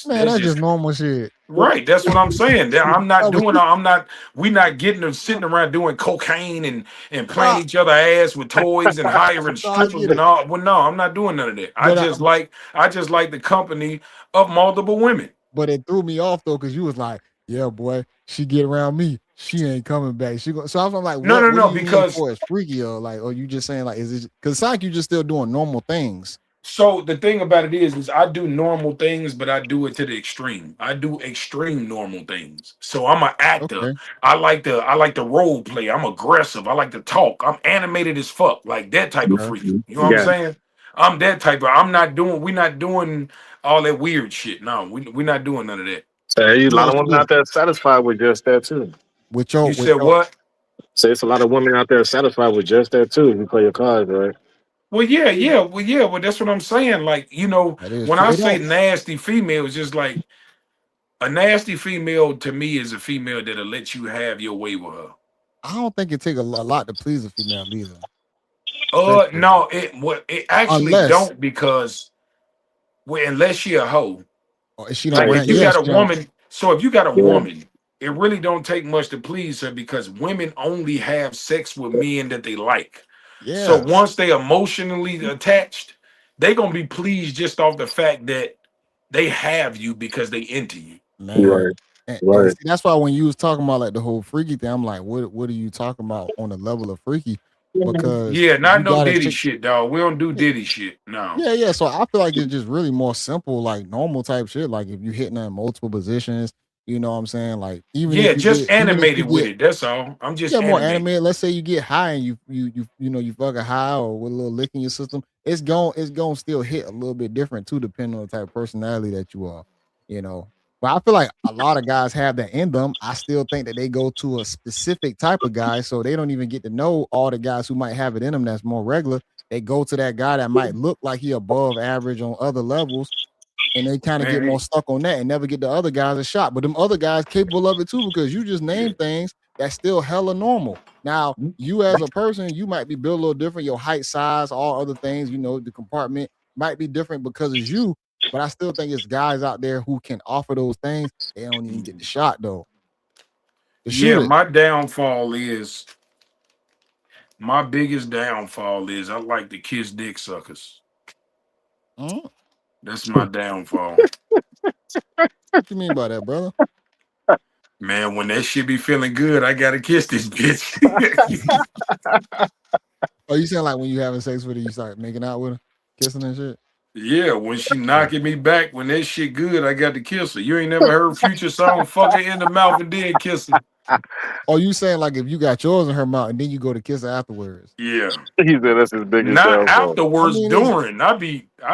Man, That's that's just just normal shit. right. That's what I'm saying. I'm not I mean, doing. I'm not. We not getting them sitting around doing cocaine and playing nah, each other ass with toys and hiring no, I strippers get and it. all. Well, no, I'm not doing none of that. But I just like the company of multiple women. but it threw me off though, because you was like, yeah, boy, she get around me, she ain't coming back. So I was like, No, what no, what do no. you mean Because for it's freaky or like, or you just saying like, is it because it's like you just still doing normal things? So the thing about it is I do normal things, but I do it to the extreme. I do extreme normal things. So I'm an actor. Okay. I like to role play. I'm aggressive. I like to talk. I'm animated as fuck, like that type of Okay. freaky. You know what I'm Yeah. saying? I'm that type of. I'm not doing. We're not doing all that weird shit. No, we're not doing none of that. Say a Let me lot of ask you women this: out there satisfied with just that too. You with said your, what? Say it's a lot of women out there satisfied with just that too. If you play your cards right. Well, yeah, yeah, well, yeah. Well, that's what I'm saying. Like, that is when true. I It say don't. nasty female, it's just like a nasty female to me is a female that'll let you have your way with her. I don't think it take a lot to please a female either. Sexually, No, it actually unless don't because unless she a hoe. or she don't Like Hey, bring. if you Yeah, got a she don't. woman, so if you got a yeah. woman, it really don't take much to please her because women only have sex with men that they like. So Yeah, once they emotionally attached, they gonna be pleased just off the fact that they have you because they into you. man. Right. And Right. see, that's why when you was talking about like the whole freaky thing, I'm like, what are you talking about on the level of freaky? Because Yeah, if not you no got a Diddy chick, shit, dog. We don't do Diddy shit. No. yeah, yeah. So I feel like it's just really more simple, like normal type shit. Like if you hitting her in multiple positions, you know what I'm saying? Like Yeah, just even if you animated with get it. That's all. I'm just yeah, more animated. animated. Let's say you get high and you fucking high or with a little lick in your system. It's going to still hit a little bit different too, depending on the type of personality that you are. You know, but I feel like a lot of guys have that in them. I still think that they go to a specific type of guy, so they don't even get to know all the guys who might have it in them. That's more regular. They go to that guy that might look like he above average on other levels, and they kind of get more Man, stuck on that and never get the other guys a shot. But them other guys capable of it too, because you just yeah. name things that's still hella normal. Now, you as a person, you might be built a little different, your height, size, all other things, the compartment might be different because it's you. But I still think it's guys out there who can offer those things. They don't even get the shot though to shoot Yeah, it. my biggest downfall is I like to kiss dick suckers. Mm, That's my downfall. what you mean by that, brother? Man, when that shit be feeling good, I gotta kiss this bitch. Oh, you saying like when you having sex with her, you start making out with her, kissing and shit? Yeah, when she Yeah. knocking me back, when that shit good, I got to kiss her. You ain't never heard Future song "Fuck her in the mouth and then kiss her." Oh, you saying like if you got yours in her mouth and then you go to kiss her afterwards? Yeah, He said that's his biggest not downfall. I afterwards. mean, it's During, I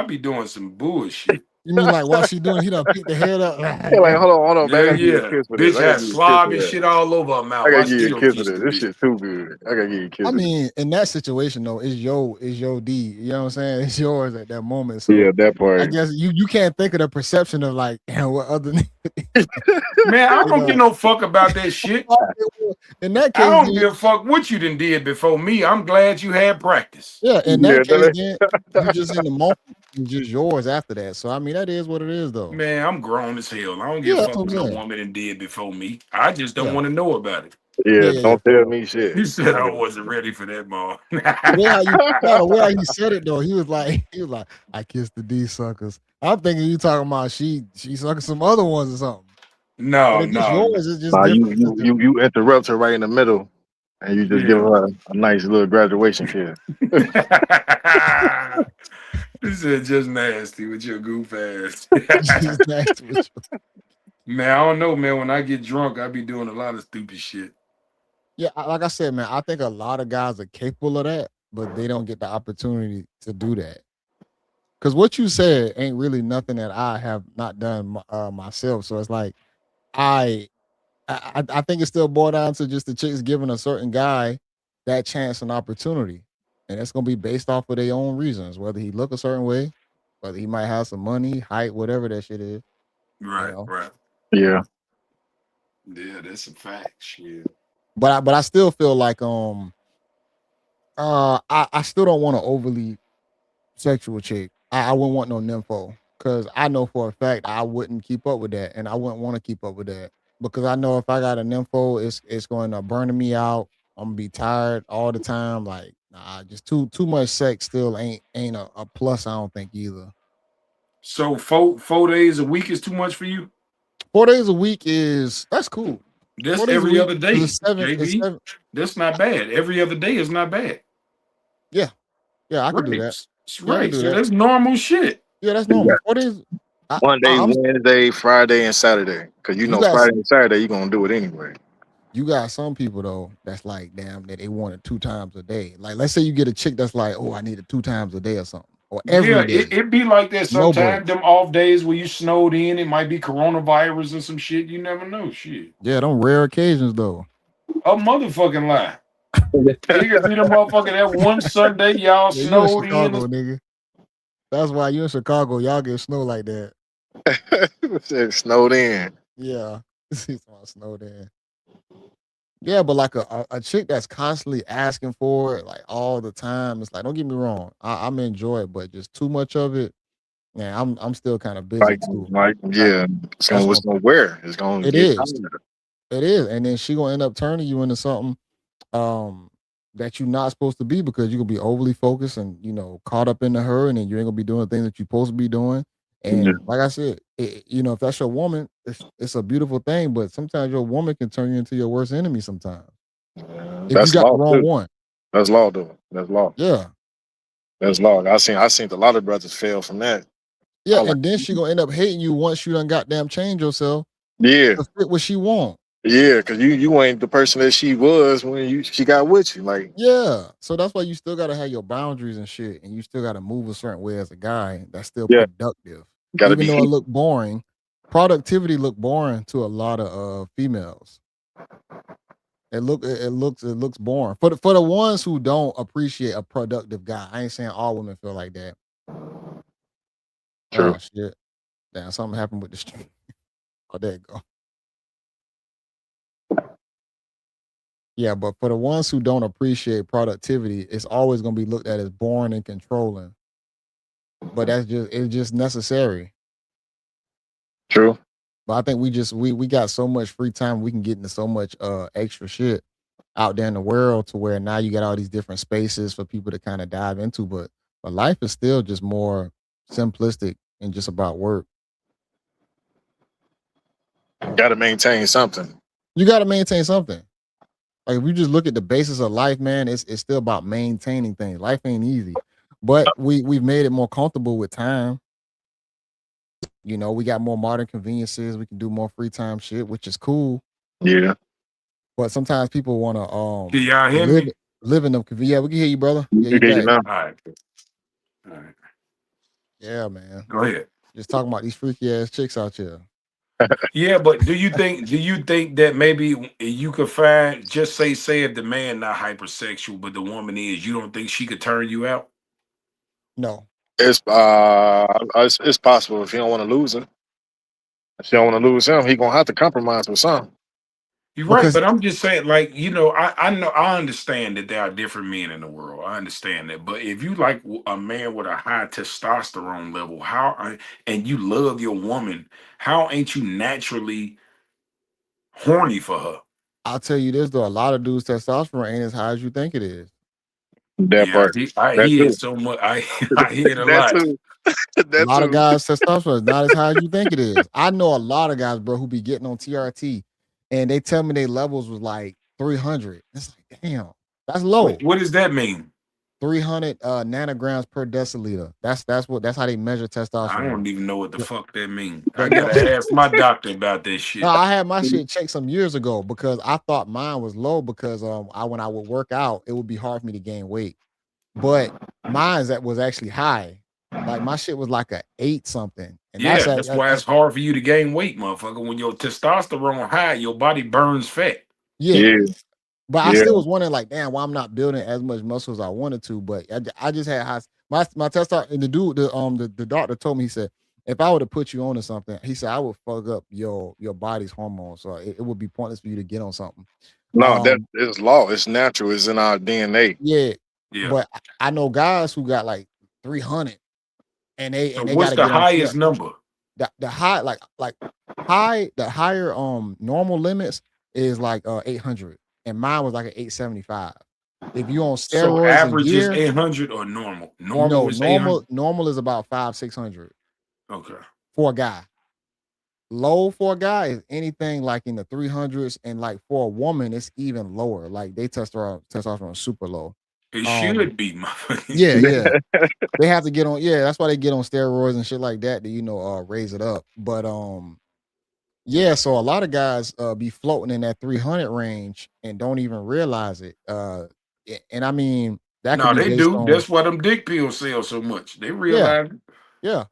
be doing some bullshit. you mean like while she doing, he done pick the head up. Hey, like, hold on, man. I Yeah, gotta give you a yeah. kiss for this. Bitch I gotta had give you a kiss slob for and that. shit all over her I mouth. gotta I give you a still kiss for kiss this. the This bitch. shit too good. I gotta give you a kiss I for this. mean, in that situation though, it's your D. You know what I'm saying? It's yours at that moment. So Yeah, that I part. guess you can't think of the perception of like what other Man, I you don't give know. no fuck about that shit. In that I case, don't then give a fuck what you done did before me. I'm glad you had practice. yeah, in Yeah, that case, that then you just in the moment, it's just yours after that. So I mean, that is what it is though. Man, I'm grown as hell. I don't give Yeah, a that's fuck what I'm what no saying. woman done did before me. I just don't Yeah, want to know about it. yeah, yeah, yeah, yeah, don't for tell sure. me shit. You said I I can, wasn't ready for that, mom. The way how you no, the way how he said it though, he was like, I kissed the D suckers. I'm thinking you talking about she sucking some other ones or something. But No, if it's no, yours, it's just nah, different. It's different. you interrupt her right in the middle, and you just give yeah. her a nice little graduation kiss. This is just nasty with your goof ass. It's just nasty with you. Man, I don't know, man. When I get drunk, I be doing a lot of stupid shit. Yeah, like I said, man, I think a lot of guys are capable of that, but they don't get the opportunity to do that. Because what you said ain't really nothing that I have not done myself. So it's like I I think it still boiled down to just the chicks giving a certain guy that chance and opportunity. And it's gonna be based off of their own reasons, whether he look a certain way, whether he might have some money, height, whatever that shit is, you Right, know. right. Yeah, Yeah, that's a fact. Shit. But I still feel like I still don't want to overly sexual chick. I wouldn't want no nympho because I know for a fact I wouldn't keep up with that, and I wouldn't want to keep up with that because I know if I got a nympho, it's going to burn me out. I'm gonna be tired all the time. Like, nah, just too much sex still ain't a plus. I don't think either. So 4 days a week is too much for you? 4 days a week is that's cool. That's 4 days a every week other because day, it's seven. It's JB. seven. That's not bad. Every other day is not bad. Yeah, yeah, I could do Right. that. That's Yeah, I can right. do So that. that's normal shit. Yeah, that's You normal. got 4 days. Monday, I'm. Wednesday, Friday, and Saturday. Because You got Friday and Saturday you're gonna do it anyway. you got some people though that's like, damn, that they want it 2 times a day. Like, let's say you get a chick that's like, oh, I need it 2 times a day or something, or Yeah, every it, day, it be like that no sometimes. breaks. Them off days where you snowed in, it might be coronavirus or some shit. You never know. Shit. Yeah, them rare occasions though. A motherfucking lie. It could be the motherfucking that one Sunday y'all Yeah, you in snowed in. Chicago, nigga. That's why you in Chicago. Y'all get snow like that. Said snowed in. Yeah, it's all snowed in. Yeah, but like a chick that's constantly asking for it, like all the time. It's like, don't get me wrong, I'm enjoy it, but just too much of it. Man, I'm still kind of busy too. Like Yeah, that's it's one. gonna wear. It's gonna It get is. tired. It is, and then she gonna end up turning you into something um that you're not supposed to be because you're gonna be overly focused and caught up into her, and then you ain't gonna be doing the things that you're supposed to be doing. Yeah, And like I said, if that's your woman, it's a beautiful thing. But sometimes your woman can turn you into your worst enemy. Sometimes if you that's got the law wrong too. one, That's law though. That's law. yeah, That's law. I seen a lot of brothers fail from that. yeah, I like, and then she gonna end up hating you once you done goddamn change yourself yeah, to fit what she want. yeah, because you ain't the person that she was when she got with you. Like, Yeah. So that's why you still gotta have your boundaries and shit, and you still gotta move a certain way as a guy that's still yeah, productive. gotta Even be though it heat. look boring, productivity look boring to a lot of females. It looks boring. For the ones who don't appreciate a productive guy. I ain't saying all women feel like that. True. Oh shit. Damn, something happened with the stream. Oh, there you go. Yeah, but for the ones who don't appreciate productivity, it's always gonna be looked at as boring and controlling. But it's just necessary. True. But I think we got so much free time, we can get into so much extra shit out there in the world to where now you got all these different spaces for people to kind of dive into. But life is still just more simplistic and just about work. Gotta maintain something. You got to maintain something. Like if you just look at the basis of life, man, it's still about maintaining things. Life ain't easy, but we've made it more comfortable with time. We got more modern conveniences. We can do more free time shit, which is cool. Yeah. But sometimes people want to Can y'all hear live me? live in them. Yeah, we can hear you, brother. You Yeah, you get you back. now. All right. All right. Yeah, man. Go ahead. Just talking about these freaky ass chicks out here. Yeah, but do you think that maybe you could find, just say if the man not hypersexual, but the woman is, you don't think she could turn you out? No, It's possible if you don't want to lose him. If you don't want to lose him, he gonna have to compromise with something. You're right, because but I'm just saying, like, I know, I understand that there are different men in the world. I understand that, but if you like a man with a high testosterone level, and you love your woman, how ain't you naturally horny for her? I'll tell you this though, a lot of dudes' testosterone ain't as high as you think it is. That Yeah, part. I That hear it too. so much. I hear it a That lot. too. A That lot of too. guys' testosterone is not as high as you think it is. I know a lot of guys, bro, who be getting on TRT, and they tell me their levels was like 300. It's like, damn, that's What low. what does that mean? 300 nanograms per deciliter. That's how they measure I testosterone. don't even know what the But fuck that means. I but no, gotta ask my doctor about that no, shit. I had my shit checked some years ago because I thought mine was low because I when I would work out, it would be hard for me to gain weight. But mine that was actually high. Like my shit was like a 8 something. And Yeah, that's why it's that's hard for you to gain weight, motherfucker. When your testosterone high, your body burns fat. yeah. Yeah. But I Yeah. still was wondering, like, damn, why I'm not building as much muscle as I wanted to. But I just had high my testosterone. And the dude, the doctor told me, he said, if I were to put you on to something, he said I would fuck up your body's hormones, so it would be pointless for you to get on something. No, that Um, is law. It's natural. It's in our DNA. yeah, Yeah. but I know guys who got like 300, and they So and they got what's to the get on TR. highest number? The high like high the higher normal limits is like 800, and mine was like an 875. If you on So steroids and average is gear, 800 or normal? Normal no, is 800. normal is about 500-600 Okay. for a guy. Low for a guy is anything like in the 300s, and like for a woman, it's even lower. Like they testosterone super low. It Um, should be, motherfucker. yeah, yeah. They have to get on. Yeah, that's why they get on steroids and shit like that to raise it up. But yeah. So a lot of guys be floating in that 300 range and don't even realize it. And I mean that could No, be they based do. on That's why them dick pills sell so much. They yeah, realize. yeah.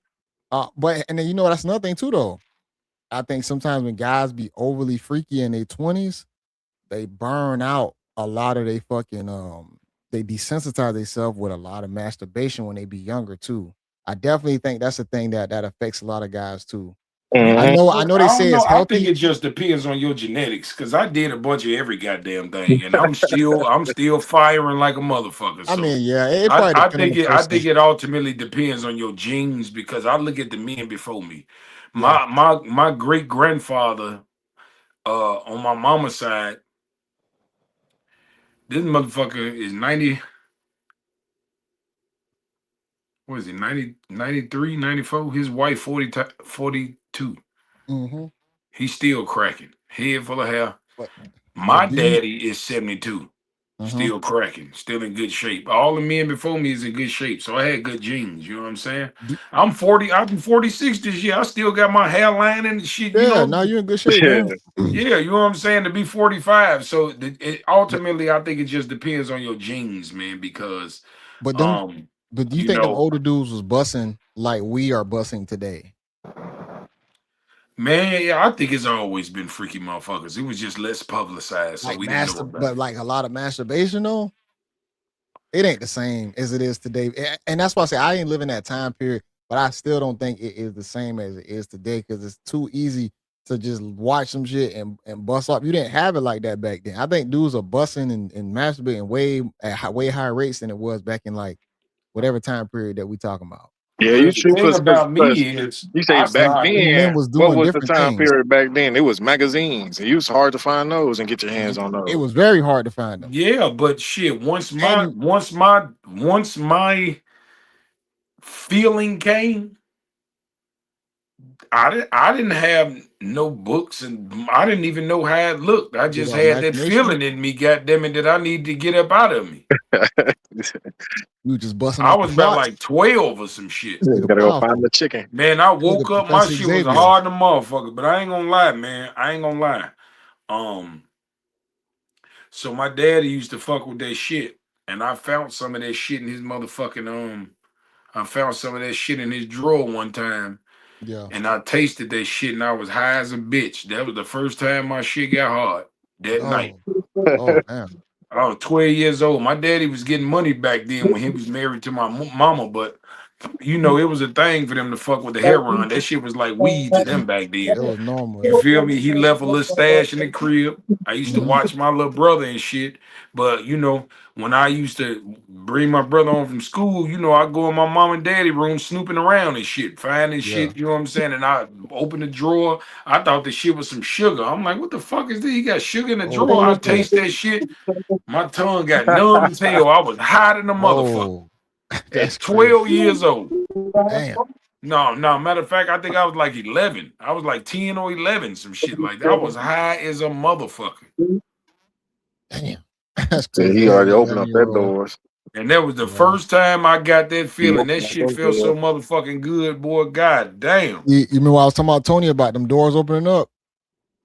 But and then that's another thing too though. I think sometimes when guys be overly freaky in their 20s, they burn out a lot of they fucking they desensitize themselves with a lot of masturbation when they be younger too. I definitely think that's a thing that affects a lot of guys too. I Mhm. know I know I they don't say know. it's I think healthy. it just depends on your genetics. Cause I did a bunch of every goddamn thing, and I'm still firing like a motherfucker. I So mean, yeah, it probably depends on the I person. think it ultimately depends on your genes because I look at the men before me. Yeah. My great grandfather on my mama's side, this motherfucker is 90. What is he? 90, 93, 94. His wife 42. Hmm. He's still cracking. Head full of hair. But My but do you daddy is 72. uh-huh. Still cracking, still in good shape. All the men before me is in good shape. So I had good genes, you know what I'm saying? Do, I'm 40, I'll be 46 this year. I still got my hairline and shit, you yeah, know. now you're in good shape, Yeah. man. Yeah, you know what I'm saying? To be 45. So ultimately I think it just depends on your genes, man, because But them, um, but do you you think them know, older dudes was bussing like we are bussing today? man, yeah, I think it's always been freaky motherfuckers. It was just less publicized, so Like we didn't know master, about but it. like a lot of masturbation though, it ain't the same as it is today. And that's why I say I ain't living that time period, but I still don't think it is the same as it is today because it's too easy to just watch some shit and bust up. You didn't have it like that back then. I think dudes are busting and masturbating way at way higher rates than it was back in like whatever time period that we talking about. Yeah, Well, you the true thing because about me is you say I back started. Them men then, was what doing was the different time things. period back then? It was magazines. It was hard to find those and get your hands on It those. was very hard to find them. Yeah, but shit, And you once my feeling came, I didn't have no books and I didn't even know how it looked. I get just our had that imagination, feeling in me, goddamn it, that I need to get up out of me. you just busting I out the was about plots. like 12 or some shit. This nigga Gotta go find powerful. the chicken. Man, I This nigga woke up, my Professor shit was Xavier. hard than a motherfucker, but I ain't gonna lie, man. I ain't gonna lie. Um, so my daddy used to fuck with that shit, and I found some of that shit in his motherfucking I found some of that shit in his drawer one time, Yeah. and I tasted that shit, and I was high as a bitch. That was the first time my shit got hard that night. Oh, oh damn. I was 12 years old. My daddy was getting money back then when he was married to my mama, but it was a thing for them to fuck with the heroin. That shit was like weed to them back then. It was normal, You yeah. feel me? He left a little stash in the crib. I used to Mhm. watch my little brother and shit. But when I used to bring my brother home from school, I go in my mom and daddy room snooping around and shit, finding Yeah. shit, you know what I'm saying? And I open the drawer. I thought the shit was some sugar. I'm like, what the fuck is this? He got sugar in the Oh drawer. I shit. taste that shit. My tongue got numb as hell. I was hot in the motherfucker Oh, that's at crazy. 12 years old. Damn. No, no. Matter of fact, I think I was like 11. I was like 10 or 11, some shit like that. I was high as a motherfucker. Damn. That's So crazy. he As already an opened 11 up year that old. doors. And that was the Yeah. first time I got that feeling. That shit felt so motherfucking good, boy. God damn. You remember I was talking about Tony about them doors opening up?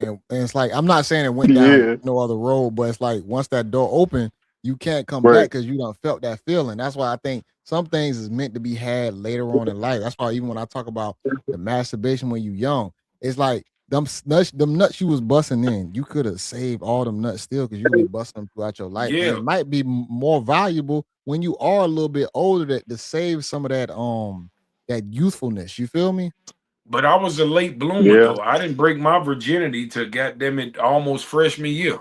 And it's like I'm not saying it went down Yeah, no other road, but it's like once that door open, you can't come right. back because you don't felt that feeling. That's why I think some things is meant to be had later on in life. That's why even when I talk about the masturbation when you young, it's like them nuts you was busting in. You could have saved all them nuts still because you could be busting them throughout your life, and Yeah. it might be more valuable when you are a little bit older to save some of that youthfulness. You feel me? But I was a late bloomer Yeah. though. I didn't break my virginity to goddamn it almost freshman year.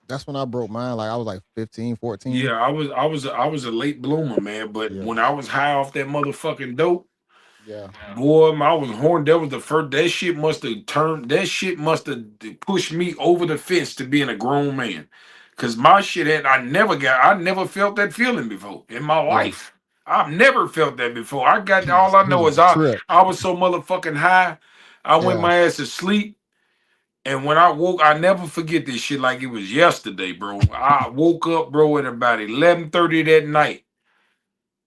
That's when I broke mine. Like I was like 15, 14. Yeah, I was a late bloomer, man. But Yeah. when I was high off that motherfucking dope, Yeah. boy, I was horned. That was the first. That shit must have turned. That shit must have pushed me over the fence to being a grown man. Cause my shit had. I never felt that feeling before in my Yeah. life. I've never felt that before. I got all I It know was is a trip. I was so motherfucking high. I went Yeah. my ass to sleep. And when I woke, I never forget this shit like it was yesterday, bro. I woke up, bro, at about 11:30 that night,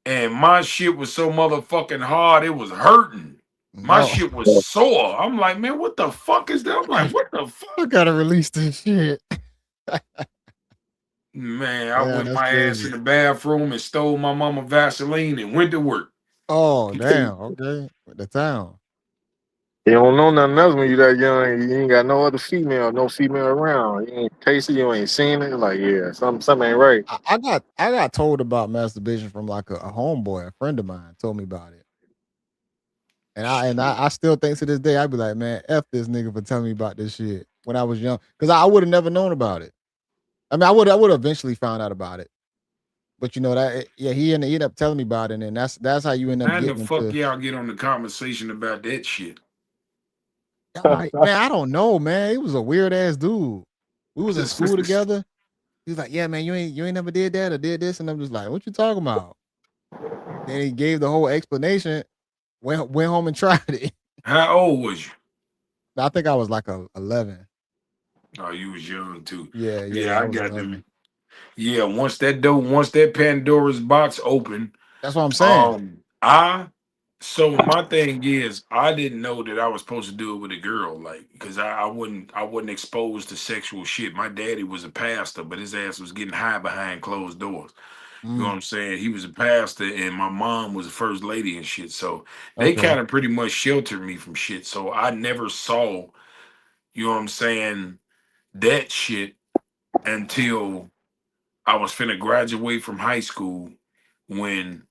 and my shit was so motherfucking hard, it was hurting. My No, shit was sore. I'm like, man, what the fuck is that? I'm like, what the I fuck? gotta release this shit. Man, I Damn, went that's my ass crazy. in the bathroom and stole my mama Vaseline and went to work. Oh, damn. Okay, with the town. You don't know nothing else when you that young. You ain't got no other female, no female around. You ain't tasted, you ain't seen it. Like, yeah, something ain't right. I got told about masturbation from like a homeboy, a friend of mine told me about it. And I and Shit. I, I still think to this day, I'd be like, man, F this nigga for telling me about this shit when I was young. Cause I would have never known about it. I mean, I would have eventually found out about it. But you know that yeah, he ended up telling me about it, and that's how you end up How the getting fuck into. y'all get on the conversation about that shit? Man, I don't know, man. He was a weird ass dude. We was in school together. He was like, "Yeah, man, you ain't never did that or did this," and I'm just like, "What you talking about?" Then he gave the whole explanation. Went home and tried it. How old was you? I think I was like 11. Oh, you was young too. Yeah, Yeah, yeah, I I was got 11. them. Yeah, once that Pandora's box opened, That's what I'm saying. I so my thing is I didn't know that I was supposed to do it with a girl, like because I wasn't exposed to sexual shit. My daddy was a pastor, but his ass was getting high behind closed doors. You know what Mm, I'm saying? He was a pastor and my mom was the first lady and shit. So they okay. kind of pretty much sheltered me from shit. So I never saw, you know what I'm saying, that shit until I was finna graduate from high school when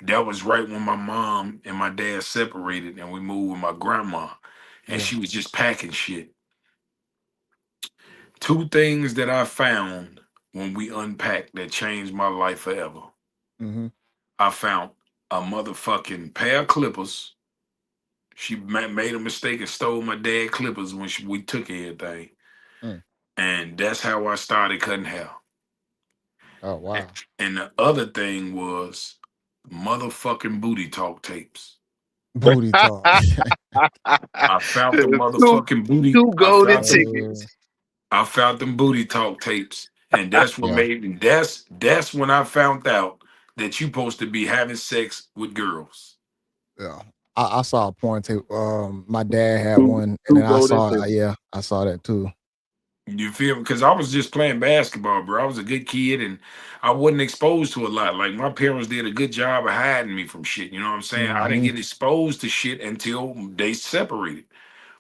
that was right when my mom and my dad separated and we moved with my grandma and Yeah. she was just packing shit. Two things that I found when we unpacked that changed my life forever. Mm-hmm. I found a motherfucking pair of clippers. She made a mistake and stole my dad clippers when we took everything. Mm. And that's how I started cutting hair. Oh And wow. and the other thing was motherfucking booty talk tapes. Booty talk. I found the two, motherfucking booty. two I golden found them. uh, tickets. I found them booty talk tapes, and that's what yeah, made me. That's when I found out that you supposed to be having sex with girls. yeah. I saw a porn tape. My dad had Two, one, and two then I golden saw. tickets. Yeah, I saw that too. You feel me? Because I was just playing basketball, bro. I was a good kid, and I wasn't exposed to a lot. Like my parents did a good job of hiding me from shit. You know what I'm saying? I didn't Mm-hmm. get exposed to shit until they separated.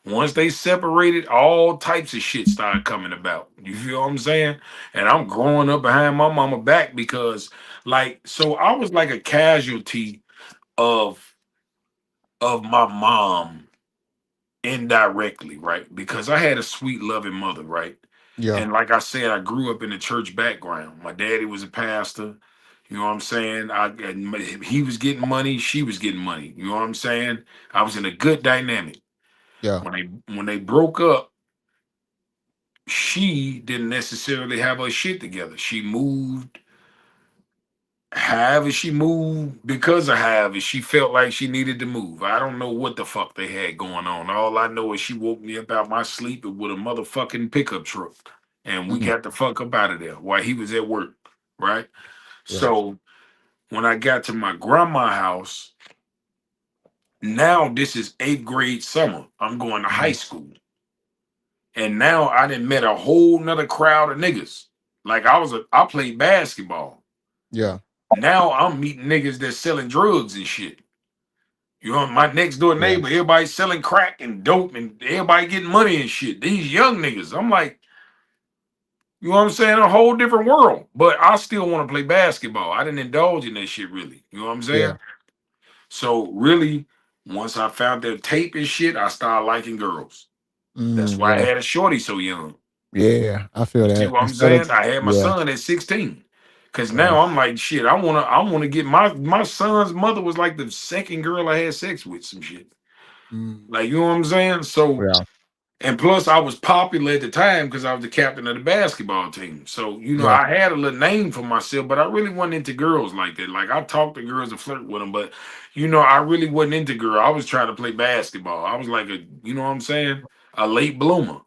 Once they separated, all types of shit started coming about. You feel what I'm saying? And I'm growing up behind my mama back because, like, so I was like a casualty of my mom indirectly, right? Because I had a sweet, loving mother, right? Yeah, And like I said, I grew up in a church background. My daddy was a pastor. You know what I'm saying? He was getting money, she was getting money. You know what I'm saying? I was in a good dynamic. yeah, When they broke up, she didn't necessarily have her shit together. She moved. However, she moved because of however she felt like she needed to move. I don't know what the fuck they had going on. All I know is she woke me up out my sleep with a motherfucking pickup truck, and we mm, got the fuck up out of there while he was at work. Right. yeah, So when I got to my grandma's house, now this is eighth grade summer. I'm going to high mhm, school. And now I done met a whole nother crowd of niggas. Like I played basketball. yeah, Now I'm meeting niggas that's selling drugs and shit. You know, my next door yeah, neighbor, everybody selling crack and dope and everybody getting money and shit. These young niggas. I'm like, you know what I'm saying? A whole different world. But I still want to play basketball. I didn't indulge in that shit really. You know what I'm yeah. saying? So really, once I found that tape and shit, I started liking girls. That's why I Yeah, had a shorty so young. yeah. I feel You see that. what I'm Instead of saying? I had my yeah, son at 16. Cause yeah, now I'm like, shit, I wanna get my son's mother was like the second girl I had sex with, some shit. mm, Like, you know what I'm saying? So, yeah, and plus I was popular at the time because I was the captain of the basketball team. So, yeah, I had a little name for myself, but I really wasn't into girls like that. Like I talked to girls and flirt with them, but I really wasn't into girl. I was trying to play basketball. I was like you know what I'm saying? A late bloomer.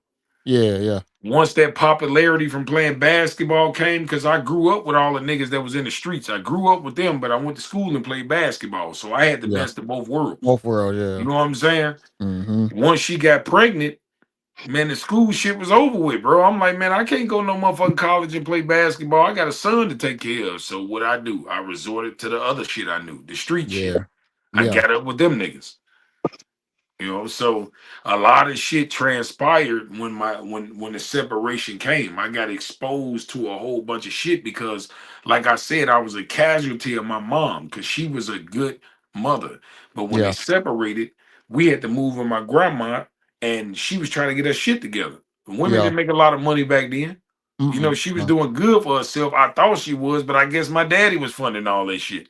Yeah, yeah, Once that popularity from playing basketball came, because I grew up with all the niggas that was in the streets. I grew up with them, but I went to school and played basketball. So I had the yeah. best of both worlds. Both worlds, You yeah. know what I'm saying? Mm-hmm. Once she got pregnant, man, the school shit was over with, bro. I'm like, man, I can't go no motherfucking college and play basketball. I got a son to take care of. So what I do, I resorted to the other shit I knew, the street shit. Yeah. I Yeah. got up with them niggas. So a lot of shit transpired when the separation came. I got exposed to a whole bunch of shit because, like I said, I was a casualty of my mom because she was a good mother. But when they Yeah. separated, we had to move with my grandma, and she was trying to get her shit together. Women Yeah. didn't make a lot of money back then. Mm-mm. She was No. doing good for herself. I thought she was, but I guess my daddy was funding all that shit.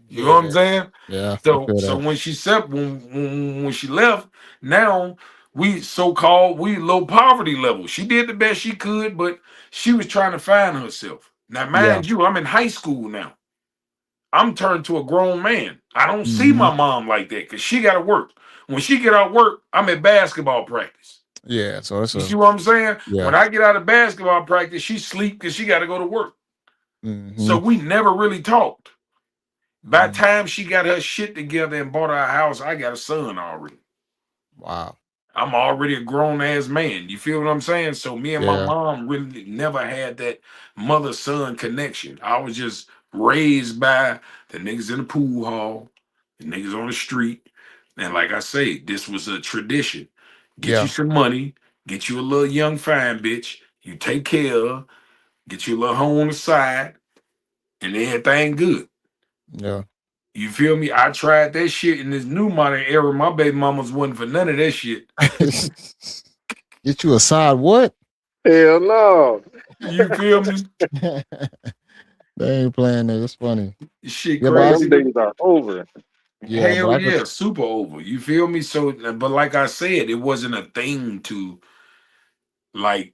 You know what I'm Yeah. saying? Yeah. I So feel so that. when she sep when she left, now we so called we low poverty level. She did the best she could, but she was trying to find herself. Now, Yeah. mind you, I'm in high school now. I'm turned to a grown man. I don't see Mm-hmm. my mom like that because she got to work. When she get out work, I'm at basketball practice. Yeah. So it's You a see what I'm saying? yeah. When I get out of basketball practice, she sleep because she got to go to work. Mm-hmm. So we never really talked. By the Mm. time she got her shit together and bought her a house, I got a son already. Wow. I'm already a grown ass man. You feel what I'm saying? So me and my Yeah. mom really never had that mother son connection. I was just raised by the niggas in the pool hall, the niggas on the street. And like I say, this was a tradition. Get you Yeah. some money, get you a little young fine bitch, you take care of, get you a little home on the side, and everything good. Yeah. You feel me? I tried that shit in this new modern era. My baby mamas wasn't for none of that shit. Get you a side what? Hell no. You feel me? They ain't playing that. It's funny. Shit Yeah, but Man, I them crazy. days are over. yeah, but Hell I could yeah, super over. You feel me? So, but like I said, it wasn't a thing to like,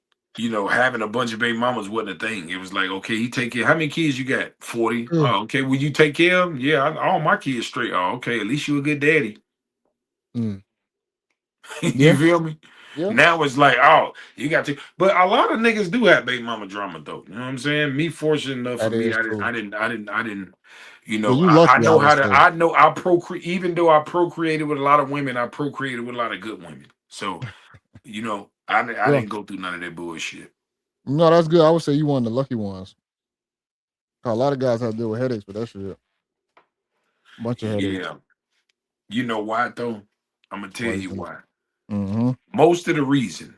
having a bunch of baby mamas wasn't a thing. It was like, okay, he take care. How many kids you got? 40. mm, Oh, okay. Will you take care of them? Yeah, all my kids straight. Oh, okay. At least you a good daddy. mm. You Yeah, feel me? yeah. Now it's like, oh, you got to. But a lot of niggas do have baby mama drama though. You know what I'm saying? Me, fortunate enough for That me, is I didn't, true. I didn't, I didn't, I didn't. Yeah, you I lucky, I know would how to. say. I know I procreate. Even though I procreated with a lot of women, I procreated with a lot of good women. So I Yeah. didn't go through none of that bullshit. No, that's good. I would say you one of the lucky ones. A lot of guys have to deal with headaches, but that shit, bunch of headaches. Yeah, you know why though? I'm gonna tell Why is you that? why. Mm-hmm. Most of the reason,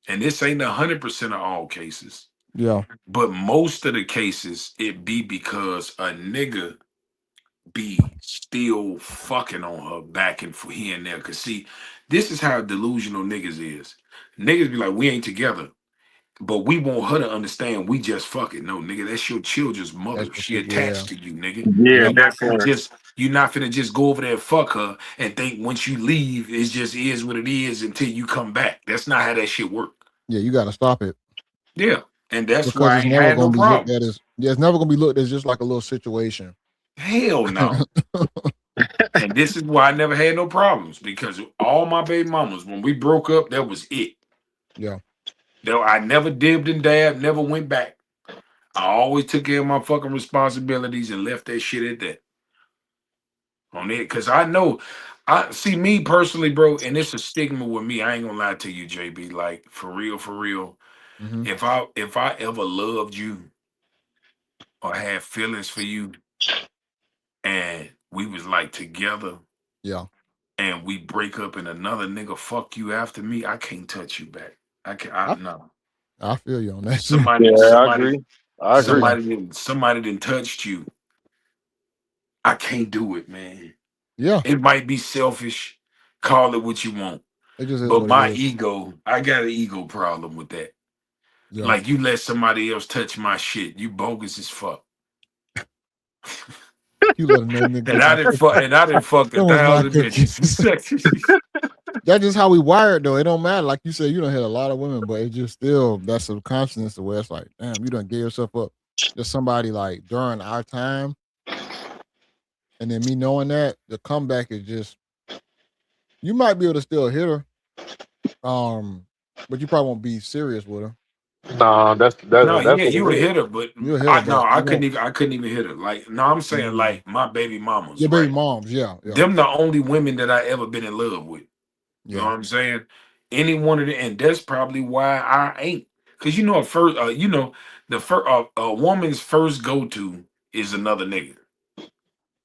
and this ain't 100% of all cases, Yeah. but most of the cases, it be because a nigga be still fucking on her back and for here and there. Cause see, this is how delusional niggas is. Niggas be like, we ain't together. But we want her to understand we just fucking. No, nigga, that's your children's That's mother. just She it. Yeah. attached to you, nigga. Yeah, Yep. You're not finna just go over there and fuck her and think once you leave, it just is what it is until you come back. That's not how that shit work. Yeah, you gotta stop it. Yeah. And that's Because why I it's ain't never had no gonna be looked at problems. as yeah, it's never gonna be looked as just like a little situation. Hell no. And this is why I never had no problems because all my baby mamas, when we broke up, that was it. Yeah. Though I never dibbed and dabbed, never went back. I always took care of my fucking responsibilities and left that shit at that on it. Cause I know, I see me personally, bro, and it's a stigma with me. I ain't gonna lie to you, JB. Like for real. Mm-hmm. If I ever loved you or had feelings for you, and we was like together, Yeah. and we break up, and another nigga fuck you after me, I can't touch you back. I can not I I, no. I feel you on that too. Somebody, yeah, I somebody, agree. I agree. Yeah. somebody didn't touched you. I can't do it, man. Yeah. It might be selfish. Call it what you want. It just is But what it my is. ego, I got an ego problem with that. Yeah. Like you let somebody else touch my shit. You bogus as fuck. You let another nigga And touch I your didn't cookies. fuck and I didn't fuck a That was my thousand cookies. bitches. That's just how we wired though. It don't matter. Like you said, you don't hit a lot of women, but it just still that subconsciousness the way it's like, damn, you done gave yourself up to somebody like during our time. And then me knowing that, the comeback is just you might be able to still hit her. Um, but you probably won't be serious with her. Nah, No, that's yeah, what you a it is. hitter, but You'll hit her, I no, but you won't. I couldn't even hit her. Like, no, I'm saying Mm, like my baby mamas, your baby right? moms, yeah, yeah, Them the only women that I ever been in love with. You know yeah, what I'm saying? Any one of them, and that's probably why I ain't. Cause you know, the first a woman's first go to is another nigga.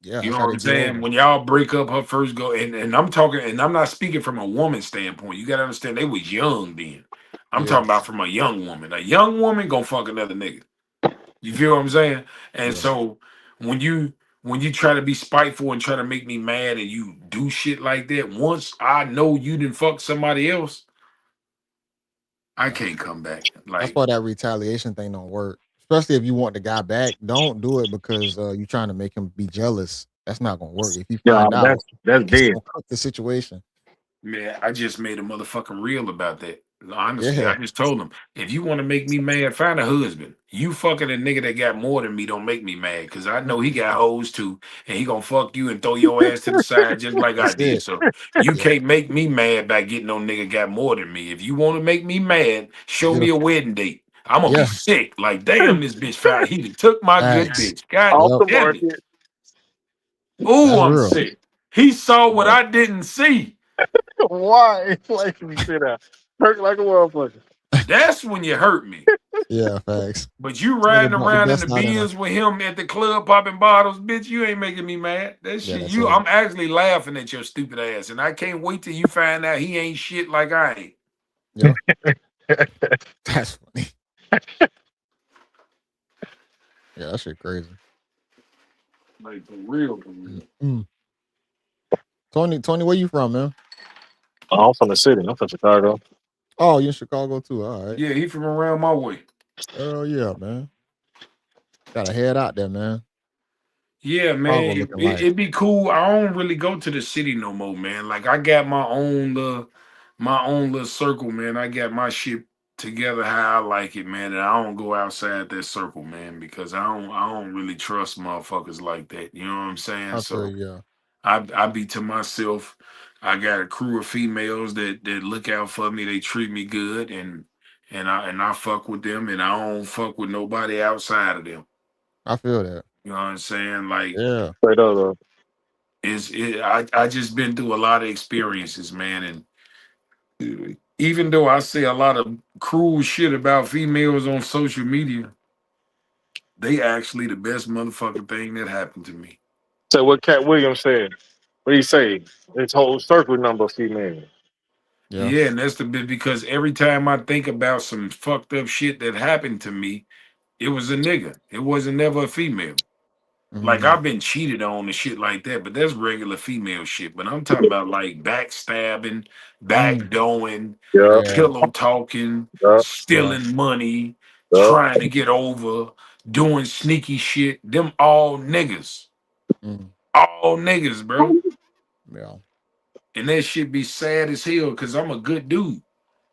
yeah. You That's know how what they I'm get saying? over. When y'all break up, her first go, and I'm talking, and I'm not speaking from a woman's standpoint. You gotta understand they was young then. I'm Yeah, talking about from a young woman. A young woman gonna fuck another nigga. You feel what I'm saying? And yeah. so when you when you try to be spiteful and try to make me mad and you do shit like that, once I know you didn't fuck somebody else, I That's can't come back. that's Like, why that retaliation thing don't work. Especially if you want the guy back, don't do it because you're trying to make him be jealous. That's not gonna work. If you Yeah, find out, that's it's dead. gonna cook the situation. man, I just made a motherfucking reel about that. Honestly, Yeah, I just told him, if you want to make me mad, find a husband. You fucking a nigga that got more than me don't make me mad because I know he got hoes too, and he gonna fuck you and throw your ass to the side just like I that's did. it. So you Yeah, can't make me mad by getting no nigga got more than me. If you want to make me mad, show get me a a wedding date. I'm gonna be yeah. sick. Like, damn, this bitch found he done took my good Facts. bitch. God Off Yep, the damn it. market. Oh, that's I'm real. sick. He saw what Yeah, I didn't see. Why? Like me sit out. Hurt like a motherfucker. That's when you hurt me. yeah, facts. But you This nigga riding brought the around in the best out in her. Benz with him at the club popping bottles, bitch, you ain't making me mad. That Yeah, shit, that's you, it. I'm actually laughing at your stupid ass, and I can't wait till you find out he ain't shit like I ain't. Yeah, that's funny. Yeah, that shit crazy. Like for real, for real. Mm. Tony, where you from, man? I'm from the city. I'm from Chicago. Oh, you in Chicago too. All right. Yeah, he from around my way. Oh yeah, man. Gotta head out there, man. Yeah, Chicago man, looking like. it'd be cool. I don't really go to the city no more, man. Like I got my own little circle, man. I got my shit together how I like it, man. And I don't go outside that circle, man, because I don't really trust motherfuckers like that. You know what I'm saying? I feel So you, yeah. I be to myself. I got a crew of females that look out for me. They treat me good, and I fuck with them, and I don't fuck with nobody outside of them. I feel that. You know what I'm saying? Like Yeah, Straight up, though. I just been through a lot of experiences, man, and even though I say a lot of cruel shit about females on social media, they actually the best motherfucking thing that happened to me. So what Cat Williams said. What he say? His whole circle number female. yeah. Yeah, and that's the bit because every time I think about some fucked up shit that happened to me, it was a nigga. It wasn't never a female. Like Mm, I've been cheated on and shit like that, but that's regular female shit. But I'm talking about like backstabbing, mm, backdoing, Yeah, yeah, pillow talking, yeah, yeah. stealing money, yeah. trying to get over, doing sneaky shit. Them all niggas. Mm, All niggas, bro. yeah, And that shit be sad as hell because I'm a good dude.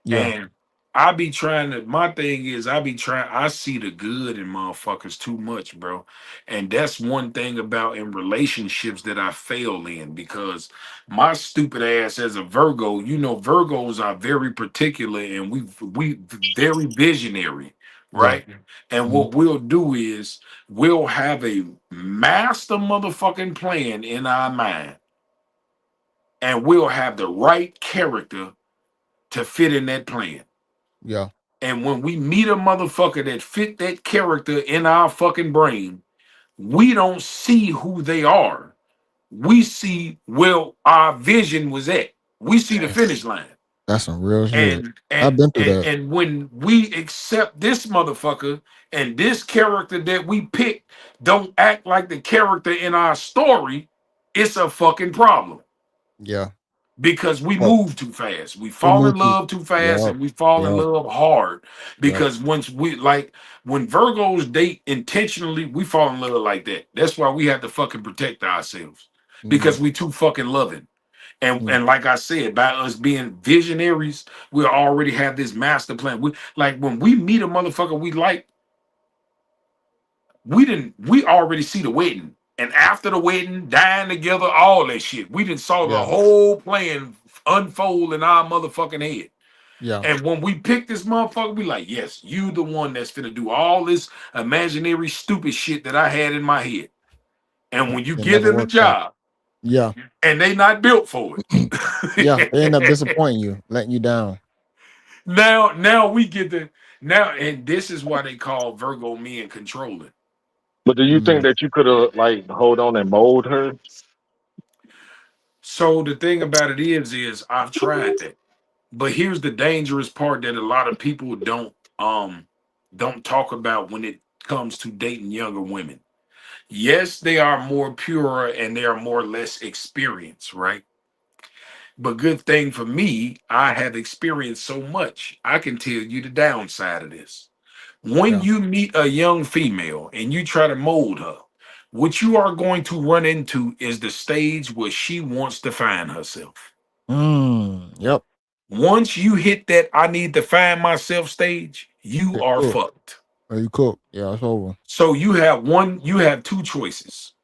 yeah. And I be trying to, my thing is, I see the good in motherfuckers too much, bro. And that's one thing about in relationships that I fail in because my stupid ass as a Virgo, you know, Virgos are very particular and we very visionary, Yeah. right? And Mhm. what we'll do is we'll have a master motherfucking plan in our mind and we'll have the right character to fit in that plan. Yeah. And when we meet a motherfucker that fit that character in our fucking brain, we don't see who they are. We see where our vision was at. We see the Damn. finish line. That's some real shit. And I've and been through and that. and when we accept this motherfucker and this character that we picked don't act like the character in our story, it's a fucking problem. Yeah. Because we Well, move too fast. We we fall in moved to. love too fast Yep. and we fall in Yep. love hard. Yep. Because once we like when Virgos date intentionally, we fall in love like that. That's why we have to fucking protect ourselves because Mm, we too fucking loving. mm, And like I said, by us being visionaries, we already have this master plan. We like when we meet a motherfucker we like, we already see the wedding. And after the wedding, dying together, all that shit. We didn't saw the yeah. whole plan unfold in our motherfucking head. Yeah. And when we pick this motherfucker, we like, yes, you the one that's finna do all this imaginary stupid shit that I had in my head. And when you It give never them the works out. job Yeah. and they not built for Yeah. They end up it, disappointing you, letting you down. now we get the now, and this is why they call Virgo men controlling. But do you think Mm, that you could have like hold on and mold her? So the thing about it is I've tried that. But here's the dangerous part that a lot of people don't talk about when it comes to dating younger women. Yes, they are more pure and they are more or less experienced, right? But good thing for me, I have experienced so much. I can tell you the downside of this. When yeah. you meet a young female and you try to mold her, what you are going to run into is the stage where she wants to find herself. Yep. Once you hit that I need to find myself stage, you It are cook. fucked. Or you cook. Yeah, it's over. So you have two choices.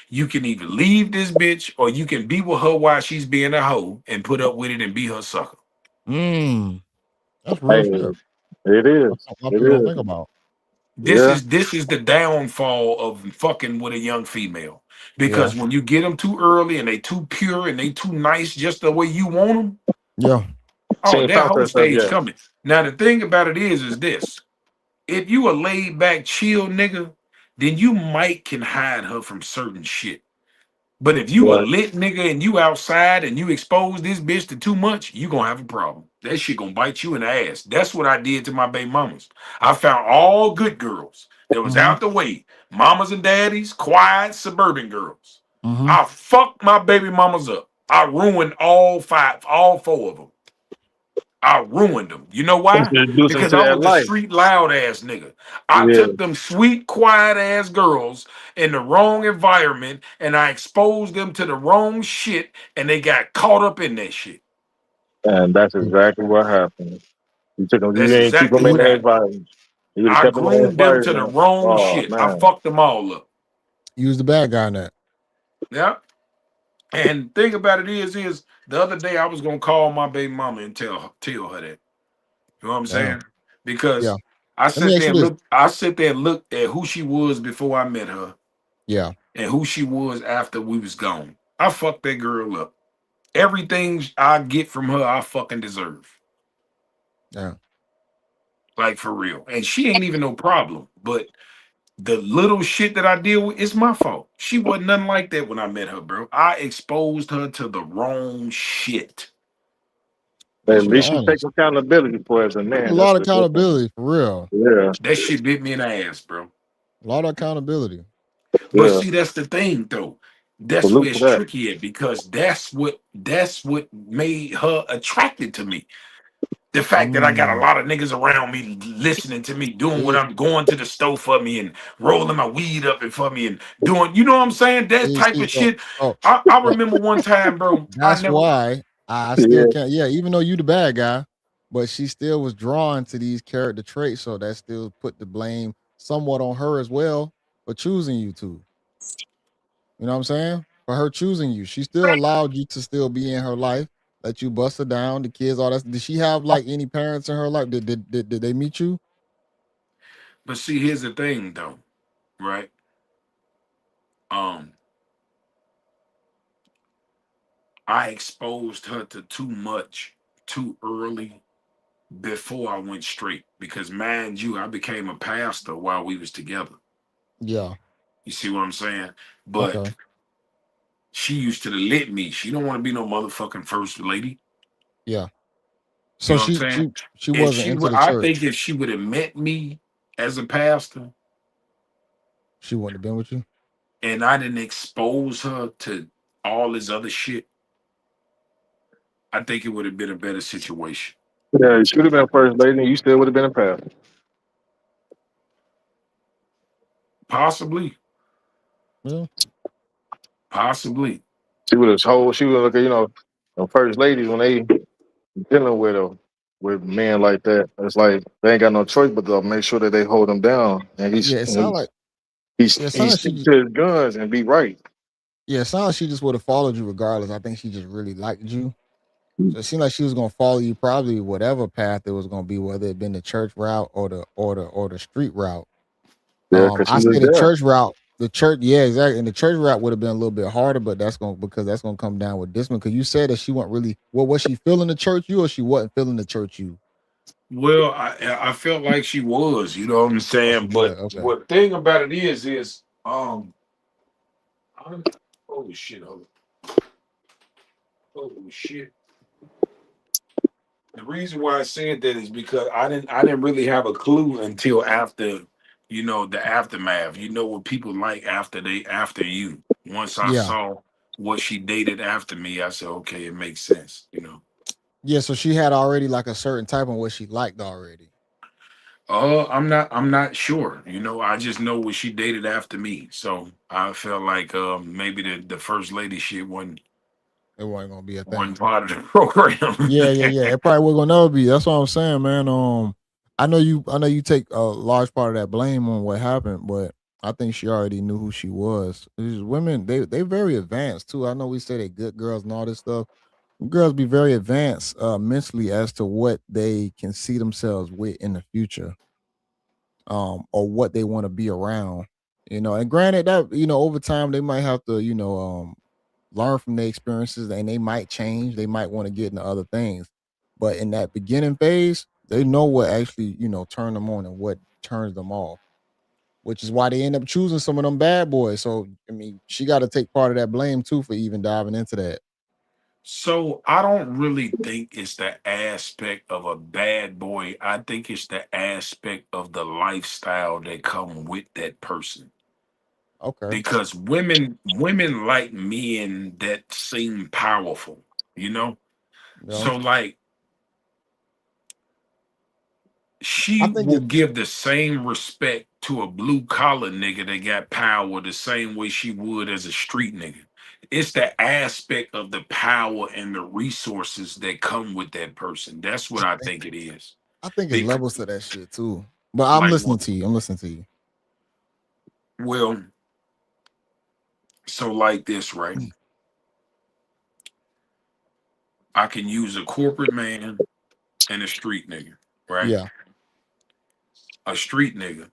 You can either leave this bitch or you can be with her while she's being a hoe and put up with it and be her sucker. Mm. That's real Hey, shit. it That's is. something a lot of It people don't is. think about. Yeah. This is the downfall of fucking with a young female. Yeah. Because when you get them too early and they too pure and they too nice just the way you want them, Yeah. She oh, ain't that found whole herself stage yet. coming. Now the thing about it is this. If you a laid back, chill nigga, then you might can hide her from certain shit. But if you a Right. lit nigga and you outside and you expose this bitch to too much, you gonna have a problem. That shit gonna bite you in the ass. That's what I did to my baby mamas. I found all good girls that was Mm-hmm. out the way. Mamas and daddies, quiet suburban girls. Mm-hmm. I fucked my baby mamas up. I ruined all four of them. I ruined them. You know why? Introduce them Because to I that was the life. street loud ass nigga. I Yeah. took them sweet, quiet ass girls in the wrong environment and I exposed them to the wrong shit and they got caught up in that shit. And that's exactly what happened. You took them, you That's didn't keep exactly them in what the happened. environment. You would have I kept them in the groomed them to the environment. wrong Oh shit. I man. fucked them all up. You was the bad guy in that. Yeah. And thing about it is the other day I was gonna call my baby mama and tell her that. You know what I'm Damn. saying? Yeah. Because Let me ask you this. I sit there and looked at who she was before I met her Yeah. and who she was after we was gone. I fucked that girl up. Everything I get from her, I fucking deserve. Yeah. Like for real. And she ain't even no problem. But the little shit that I deal with, it's my fault. She wasn't nothing like that when I met her, bro. I exposed her to the wrong shit. At At least you least you take honest. accountability for it as a That's a man. That's lot of the difference. accountability for real. Yeah. That shit bit me in the ass, bro. A lot of accountability. But Yeah. see, that's the thing though. That's where Salute it's for that. tricky at because that's what made her attracted to me. The fact that I got a Mm. lot of niggas around me listening to me, doing what See, I'm going to the stove for me and rolling my weed up and for me and doing, you know what I'm saying? That type see, of shit. oh, I that, remember one time, bro. I that's never, why I still Yeah. can't. Yeah, even though you the bad guy, but she still was drawn to these character traits, so that still put the blame somewhat on her as well for choosing you two. You know what I'm saying? For her choosing you, she still allowed you to still be in her life. Let you bust her down, the kids, all that. Did she have like any parents in her life? Did they meet you? but see, here's the thing though, right? Um, I exposed her to too much too early before I went straight because mind you, I became a pastor while we was together. Yeah. You see what I'm saying? But Okay. she used to let me. She don't want to be no motherfucking first lady. Yeah. You So know what I'm she saying? she she If wasn't she into would, the I church. think if she would have met me as a pastor She wouldn't have been with you. and I didn't expose her to all this other shit, I think it would have been a better situation. Yeah. You should have been first lady, and you still would have been a pastor. Possibly, Yeah. possibly. She would have told. She would look at the first ladies when they dealing with men like that. It's like they ain't got no choice but to make sure that they hold him down, and Yeah. It sounded like yeah. It he sounded like stick to his guns and be right. yeah. It sounded like she just would have followed you regardless. I think she just really liked you. So it seemed like she was gonna follow you probably whatever path it was gonna be, whether it been the church route or the street route. Yeah, because she I was say the there. church route, the church, yeah, exactly. And the church route would have been a little bit harder, but that's gonna come down with this one. Cause you said that she wasn't really was she feeling the church you or she wasn't feeling the church you? Well, I felt like she was, you know what I'm Oh, she saying. was, But okay. what thing about it is I'm, holy shit, holy shit. The reason why I said that is because I didn't really have a clue until after, the aftermath. You know what people like after you. Once I Yeah. saw what she dated after me, I said, okay, it makes sense. Yeah, so she had already like a certain type of what she liked already. I'm not sure. I just know what she dated after me. So I felt like maybe the first lady shit It wasn't gonna be a wasn't thing. part of the program. Yeah, yeah, yeah. It probably was gonna never be. That's what I'm saying, man. I know you take a large part of that blame on what happened, but I think she already knew who she was. These women, they very advanced too. I know we say they good girls and all this stuff. Girls be very advanced mentally as to what they can see themselves with in the future, or what they want to be around. And granted that, over time they might have to, learn from their experiences and they might change. They might want to get into other things. But in that beginning phase, they know what actually, turn them on and what turns them off, which is why they end up choosing some of them bad boys. So, I mean, she got to take part of that blame too for even diving into that. So I don't really think it's the aspect of a bad boy. I think it's the aspect of the lifestyle that come with that person. Okay. Because women like men that seem powerful, you know? Yeah. So like I she think will it give the same respect to a blue collar nigga that got power the same way she would as a street nigga. It's the aspect of the power and the resources that come with that person. That's what I I think think it is. I think it's Because, levels to that shit too. But I'm like, listening to you. I'm listening to you. well, so like this, right? I can use a corporate man and a street nigga, right? Yeah. A street nigga.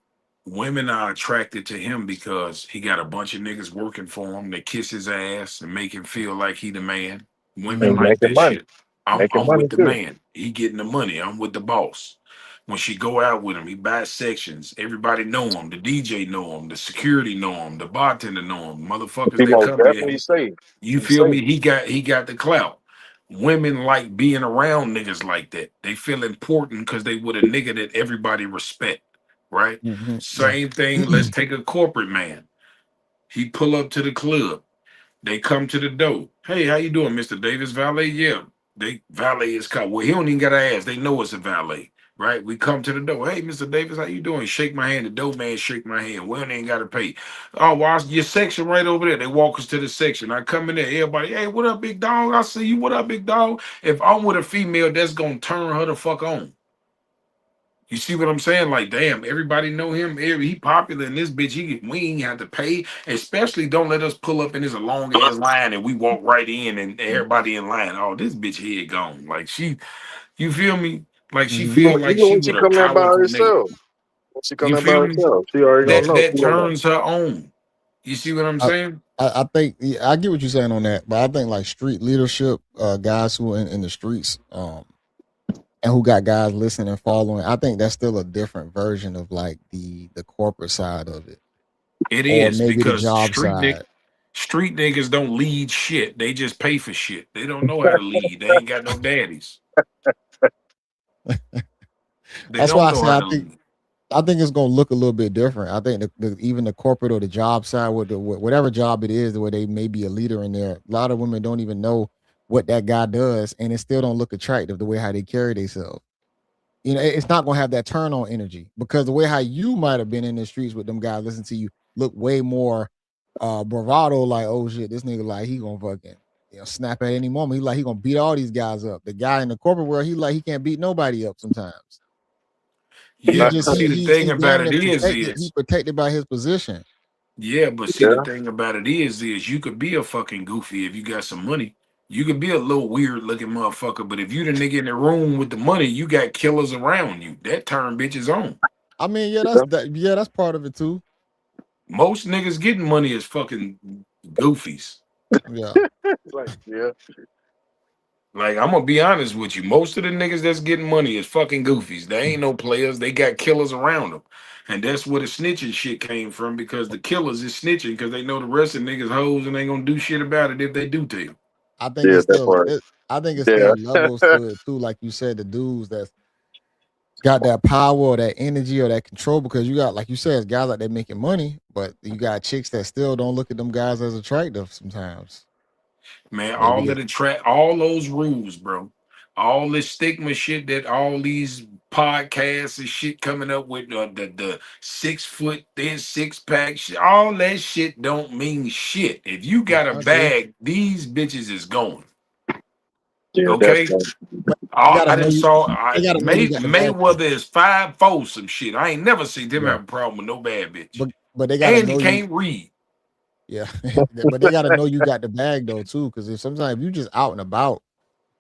Women are attracted to him because he got a bunch of niggas working for him that kiss his ass and make him feel like he the man. Women And Hmm. like making that money. shit. I'm Making I'm money with the too. man. He getting the money. I'm with the boss. When she go out with him, he buys sections. Everybody know him. The DJ know him. The security know him. The bartender know him. Motherfuckers He that most come definitely there. safe. You He's feel safe. me? He got the clout. Women like being around niggas like that. They feel important because they with a nigga that everybody respect, right? Hmm. Yeah. Same thing. Let's take a corporate man. He pull up to the club. They come to the door. Hey, how you doing, Mr. Davis? Valet? Yeah. They valet is called. Well, he don't even gotta ask. They know it's a valet, right? We come to the door. Hey, Mr. Davis, how you doing? Shake my hand. The door man shake my hand. We don't even gotta pay. Oh, well, your section right over there. They walk us to the section. I come in there. Everybody, hey, what up, big dog? I see you. What up, big dog? If I'm with a female, that's gonna turn her the fuck on. You see what I'm saying? Like, damn, everybody know him. He popular in this bitch. We ain't have to pay. Especially don't let us pull up in this long ass line and we walk right in and everybody in line. Oh, this bitch head gone. Like you feel me? Like she Hmm. feel like Even she when she with a come in by powerful nigga. herself. When she come You in by feel me? herself, she already gonna That know that she on that. turns her on. You see what I'm I, saying? I think, yeah, I get what you're saying on that, but I think like street leadership, guys who are in the streets, and who got guys listening and following. I think that's still a different version of like the corporate side of it, It or is maybe the because job side. street niggas don't lead shit. They just pay for shit. They don't know how to lead. They ain't got no daddies. They That's don't why I know say how I to think lead. I think it's gonna look a little bit different. I think even the corporate or the job side, with whatever job it is, where they may be a leader in there, a lot of women don't even know what that guy does, and it still don't look attractive the way how they carry themselves. It's not gonna have that turn on energy because the way how you might have been in the streets with them guys listen to you look way more bravado, like, oh shit, this nigga like he gonna fucking snap at any moment. He gonna beat all these guys up. The guy in the corporate world, he can't beat nobody up sometimes. He Yeah, Not but just see the thing he about damn it near protected. He is protected by his position. yeah, but see the yeah. thing about it is you could be a fucking goofy if you got some money. You could be a little weird looking motherfucker, but if you the nigga in the room with the money, you got killers around you. That turn bitches on. I mean, yeah, Yeah. that's part of it too. Most niggas getting money is fucking goofies. Yeah. Like, yeah, Like I'm gonna be honest with you, most of the niggas that's getting money is fucking goofies. They ain't no players. They got killers around them, and that's where the snitching shit came from. Because the killers is snitching because they know the rest of niggas hoes and ain't gonna do shit about it if they do to you. I think yeah, it's that still part. I think it's Yeah, still levels to it too. Like you said, the dudes that's got that power or that energy or that control because you got, like you said, guys like they making money, but you got chicks that still don't look at them guys as attractive sometimes. Man, Maybe all of they the track, all those rules, bro. All this stigma shit that all these podcasts and shit coming up with the 6 foot thin six pack shit, all that shit don't mean shit. If you yeah, got a I agree. bag, these bitches is going. yeah, that's Okay, right. But they gotta I know didn't you saw they I gotta know you got the bag though. Mayweather is 5'4" some shit. I ain't never seen them Yeah. have a problem with no bad bitch, But they gotta and he know you. can't read. Yeah. But they gotta know you got the bag though too. Cause if sometimes if you just out and about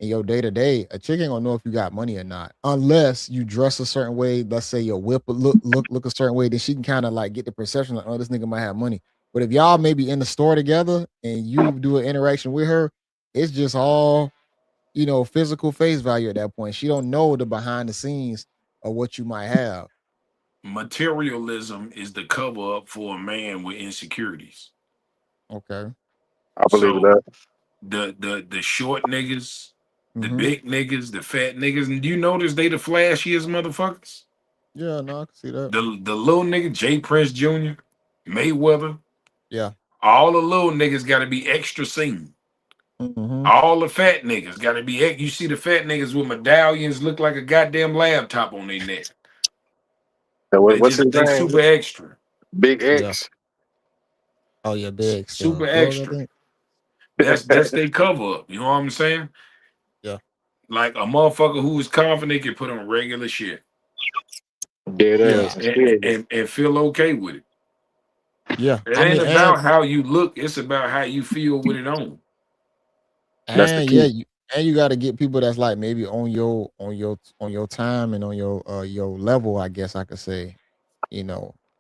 in your day to day, a chick ain't gonna know if you got money or not. Unless you dress a certain way, let's say your whip will look a certain way, then she can kind of like get the perception like, oh, this nigga might have money. But if y'all maybe in the store together and you do an interaction with her, it's just all, physical face value at that point. She don't know the behind the scenes of what you might have. Materialism is the cover up for a man with insecurities. Okay. I believe So that. the short niggas, the Mm-hmm. big niggas, the fat niggas, and do you notice they the flashiest motherfuckers? Yeah, no, I can see that. The little nigga, Jay Prince Jr., Mayweather, Yeah. all the little niggas got to be extra seen. Mm-hmm. All the fat niggas got to be. You see the fat niggas with medallions look like a goddamn laptop on their neck. And what's his They name? super extra, Big Yeah. X. Oh yeah, big super plug, I extra. think. That's they cover up. You know what I'm saying? Yeah. Like a motherfucker who is confident can put on regular shit Dead Yeah. ass. And still, and feel okay with it. Yeah. It I ain't mean, about how you look; it's about how you feel with it on. that's the and yeah, key. you got to get people that's like maybe on your time and on your level, I guess I could say,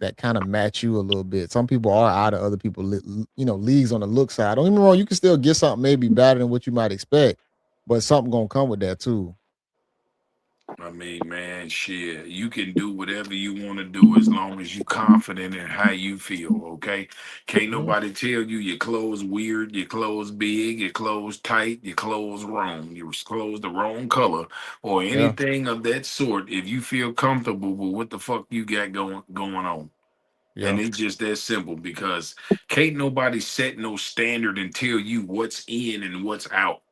that kind of match you a little bit. Some people are out of other people leagues on the look side. Don't get me wrong, you can still get something maybe better than what you might expect, but something gonna come with that too. I mean, man, shit, you can do whatever you want to do as long as you confident in how you feel. Okay, can't Yeah. nobody tell you your clothes weird, your clothes big, your clothes tight, your clothes wrong, your clothes the wrong color, or Yeah. anything of that sort. If you feel comfortable with what the fuck you got going on. And Yeah. it's just that simple because can't nobody set no standard and tell you what's in and what's out.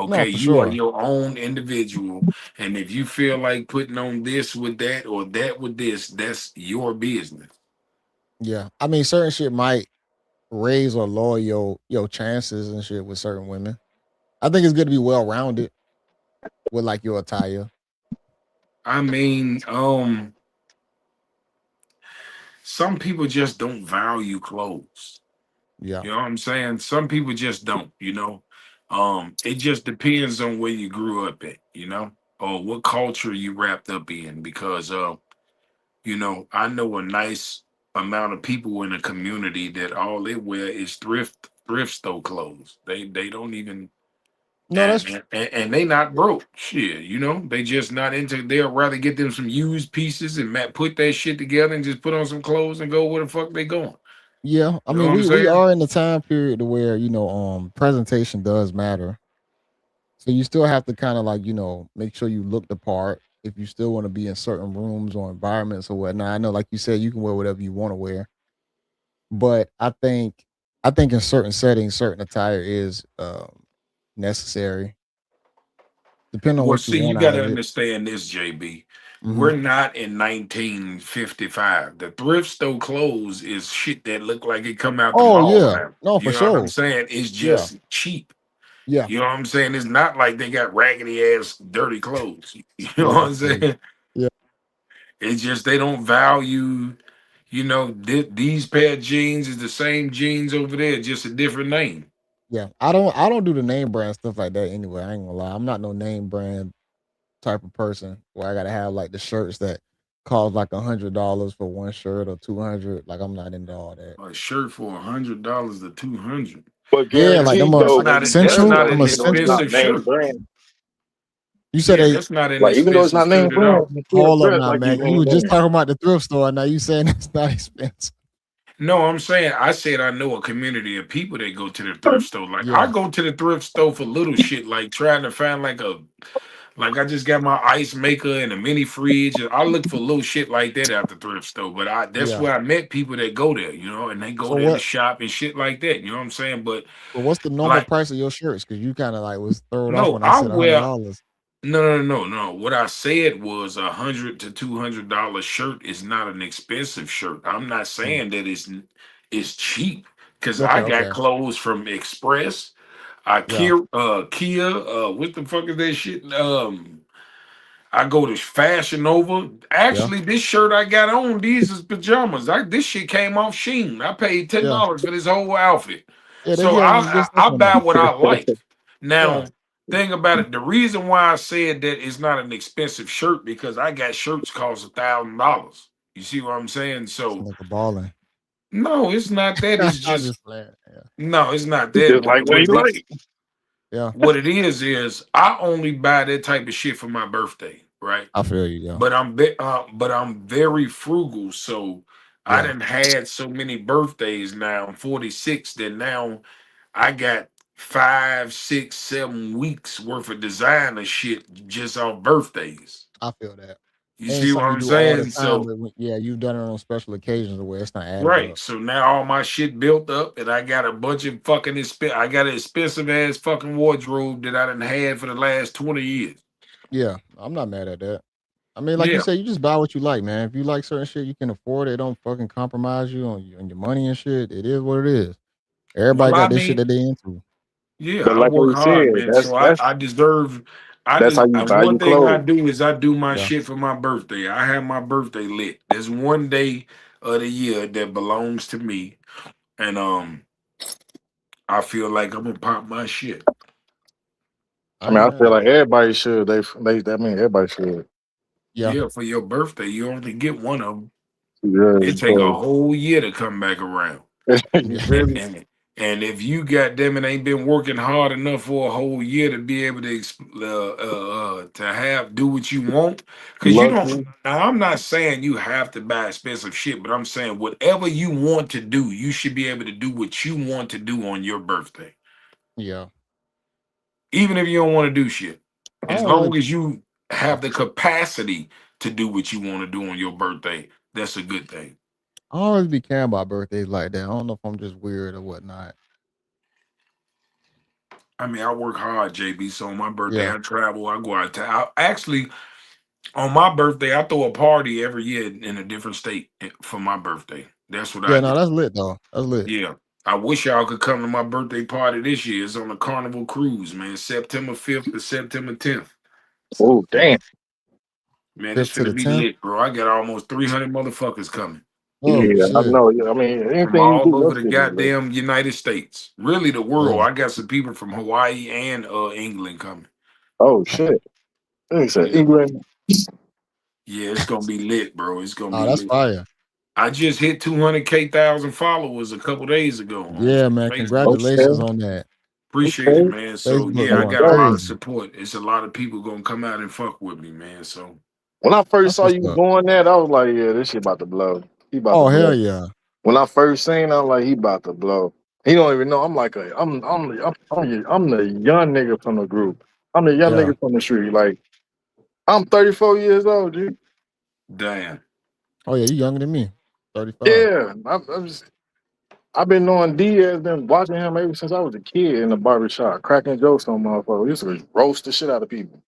No, Okay, for you are sure. your own individual. And if you feel like putting on this with that or that with this, that's your business. Yeah. I mean, certain shit might raise or lower your chances and shit with certain women. I think it's good to be well rounded with like your attire. I mean, some people just don't value clothes. Yeah. You know what I'm saying? Some people just don't. It just depends on where you grew up at, or what culture you wrapped up in. Because I know a nice amount of people in a community that all they wear is thrift store clothes. They don't even No, that's and they not broke. Shit, they just not into. They'll rather get them some used pieces and put that shit together and just put on some clothes and go where the fuck they going. yeah. I You know mean, what I'm we saying? are in the time period to where presentation does matter. So you still have to kind of like make sure you look the part if you still want to be in certain rooms or environments or whatnot. I know, like you said, you can wear whatever you want to wear, but I think in certain settings, certain attire is necessary, depending on Well, what you see, you want got out to of it. understand this, JB. Hmm. We're not in 1955. The thrift store clothes is shit that look like it come out the Oh mall yeah, now. no, You for know what I'm sure. saying? It's Yeah, just cheap. yeah, You know what I'm saying? It's not like they got raggedy ass dirty clothes. You know what yeah, I'm yeah, saying? yeah. It's just they don't value, these pair of jeans is the same jeans over there, just a different name. Yeah, I don't do the name brand stuff like that anyway. I ain't gonna lie. I'm not no name brand type of person where I gotta have like the shirts that cost like $100 for one shirt or 200. Like I'm not into all that. A shirt for $100 to 200. But Yeah, like them guaranteed though, when you That's wear essential, not those, them an even though it's not essential. expensive name shirt. brand, You said Yeah, they that's not an like even though it's expensive not name shirt at brand, all. you still hold up dress now, like you Mac. You name were just brand. talking about the thrift store, and now you saying it's not expensive. No, I'm saying I said I know a community of people that go to the thrift store. Like I Yeah, go to the thrift store for little shit, like trying to find like I just got my ice maker and a mini fridge. And I look for little shit like that at the thrift store. But that's yeah. where I met people that go there, and they go So there to what? shop and shit like that. You know what I'm saying? But So what's the normal like, price of your shirts? Because you kind of like was thrown off no, when I I said wear $100. no. What I said was $100 to $200 shirt is not an expensive shirt. I'm not Mm. saying that it's cheap because Okay, I got okay, clothes from Express, yeah, Kia, what the fuck is that shit? I go to Fashion Nova. yeah, Actually, this shirt I got on, these is pajamas. This shit came off Sheen. I paid ten yeah, dollars for this whole outfit. yeah. They So be having some good stuff I on buy there. what I like. Yeah, Now, thing about it, the reason why I said that it's not an expensive shirt because I got shirts cost $1,000. You see what I'm saying? this So nigga balling. no, it's not that. It's I'm just just playing. Yeah, no, it's not You that. just like what he like. yeah. What it is I only buy that type of shit for my birthday, right? I feel you. Yeah, But I'm very frugal, so I yeah. done had so many birthdays now. I'm 46. That now I got 5, 6, 7 weeks worth of designer shit just off birthdays. I feel that. You Ain't see what something you I'm do all the saying? time, So but yeah, you've done it on special occasions where it's not added right. up. So now all my shit built up, and I got a bunch of fucking I got an expensive ass fucking wardrobe that I done had for the last 20 years. Yeah, I'm not mad at that. I mean, like you Yeah. said, you just buy what you like, man. If you like certain shit, you can afford it. It don't fucking compromise you on your money and shit. It is what it is. Everybody Well, got I this shit mean, that they into. yeah, But I like work we said, hard, man. that's So I, that's I deserve. that's how you buy One your thing I clothes. do is I do my Yeah, shit for my birthday. I have my birthday lit. There's one day of the year that belongs to me, and I feel like I'm gonna pop my shit. I I mean, ain't I mad feel at like that. everybody should. I mean, everybody should. Yeah, Yeah, for your birthday, you only get one of them. Yeah, It take a so whole year to come back around. you yeah, feel me? And if you goddamn it ain't been working hard enough for a whole year to be able to to have do what you want, because you don't. Luxury. Now I'm not saying you have to buy expensive shit, but I'm saying whatever you want to do, you should be able to do what you want to do on your birthday, yeah. even if you don't want to do shit. I As don't really. long as you Yeah, have the capacity to do what you want to do on your birthday, that's a good thing. I don't really be caring about birthdays like that. I don't know if I'm just weird or whatnot. I mean, I work hard, JB. So on my birthday, Yeah, I travel. I go out of town. Actually, on my birthday, I throw a party every year in a different state for my birthday. That's what I yeah. No, do. that's lit though. That's lit. Yeah. I wish y'all could come to my birthday party this year. It's on the Carnival Cruise, man. September 5th to September 10th. Oh damn! Man, it's Fifth to finna the be 10th. lit, bro. I got almost 300 motherfuckers coming Oh Yeah, I shit. know. Yeah, I mean, from anything you all do, your over the shit is lit. goddamn United States. Really, the world. Yeah. I got some people from Hawaii and England coming. Oh shit! He said Yeah. England. Yeah, it's gonna be lit, bro. It's gonna Oh, be that's lit. fire. I just hit 200K thousand followers a couple days ago on Yeah, man. Facebook. Okay, Congratulations on that. appreciate it, okay. man. So Facebook yeah, I Let's going got a go. lot of crazy. support. It's a lot of people gonna come out and fuck with me, man. So When I first That's saw what's you up. doing that, I was like, yeah, this shit about to blow. He about to Oh hell blow. yeah. When I first seen, I'm like, he about to blow. He don't even know. I'm the young nigga from the group. I'm the young Yeah. nigga from the street. Like I'm 34 years old, dude. damn. Oh yeah, you younger than me. 35. Yeah, I've been knowing Diaz, been watching him ever since I was a kid in the barbershop, cracking jokes on motherfuckers. We used to roast the shit out of people.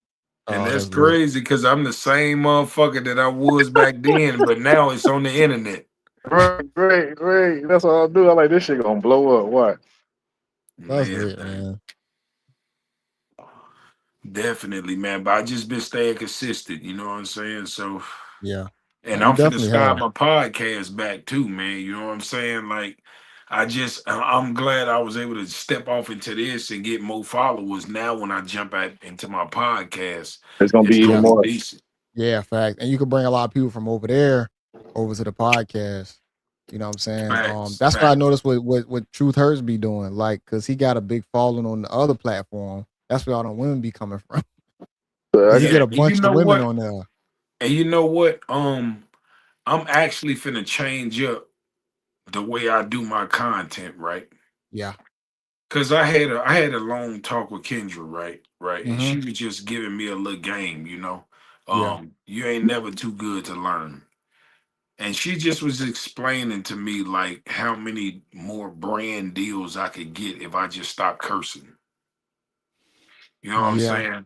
And Oh, that's that's lit. crazy because I'm the same motherfucker that I was back then, but now it's on the internet. Great, great, great. That's what I'll do. I like this shit gonna blow up. What? That's Man, lit, man. definitely, man. But I just been staying consistent, you know what I'm saying? So Yeah. and You I'm finna definitely start have. my podcast back too, man. You know what I'm saying? Like I'm glad I was able to step off into this and get more followers. Now when I jump out into my podcast, It's gonna be it's even gonna Yeah, be more. decent. yeah, fact. And you can bring a lot of people from over there over to the podcast. You know what I'm saying? Facts, That's what I facts. noticed what Truth Hurts be doing, like, cause he got a big following on the other platform. That's where all the women be coming from. So I Cause he got, get Yeah, a and you bunch of know women what? on there. And you know what? I'm actually finna change up the way I do my content, right? Yeah. Cause I had a long talk with Kendra, right? Right. And Mm-hmm. she was just giving me a little game, you know. Yeah. You ain't never too good to learn. And she just was explaining to me like how many more brand deals I could get if I just stop cursing. You know what I'm Yeah. saying?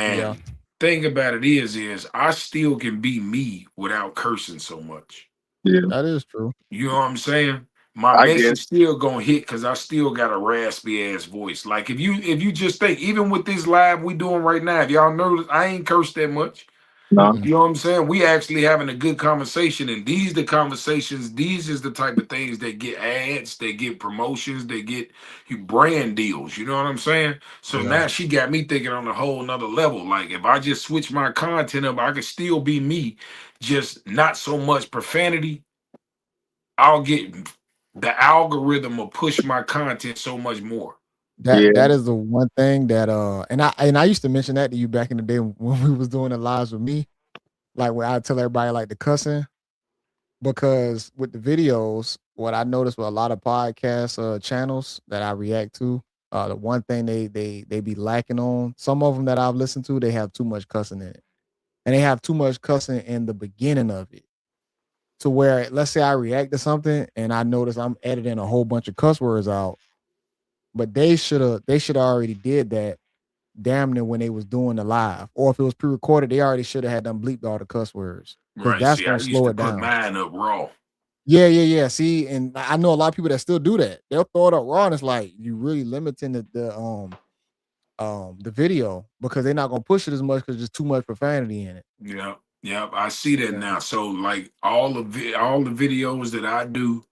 Yeah. And thing about it is I still can be me without cursing so much. yeah, That is true. You know what I'm saying? My I get. message still gonna hit because I still got a raspy ass voice. Like if you just think, even with this live we doing right now, if y'all notice, I ain't cursed that much. No, Mm-mm. You know what I'm saying? We actually having a good conversation, and the conversations. These is the type of things that get ads, they get promotions, they get you brand deals. You know what I'm saying? So Yeah. now she got me thinking on a whole nother level. Like if I just switch my content up, I could still be me, just not so much profanity. I'll get the algorithm will push my content so much more. yeah, That is the one thing that and I used to mention that to you back in the day when we was doing the lives with me. Like where I tell everybody like the cussing. Because with the videos, what I noticed with a lot of podcast channels that I react to, the one thing they be lacking on, some of them that I've listened to, they have too much cussing in it. And they have too much cussing in the beginning of it. To where, let's say I react to something and I notice I'm editing a whole bunch of cuss words out, but they should have already did that damn near when they was doing the live. Or if it was pre-recorded, they already should have had them bleeped all the cuss words. Because Right. that's See, I gonna used slow to it put down. mine up raw. Yeah, yeah, yeah. See, and I know a lot of people that still do that. They'll throw it up raw, and it's like you really limiting the video because they're not gonna push it as much because there's too much profanity in it. Yep. Yep. I see that Yeah, now. So like all the videos that I do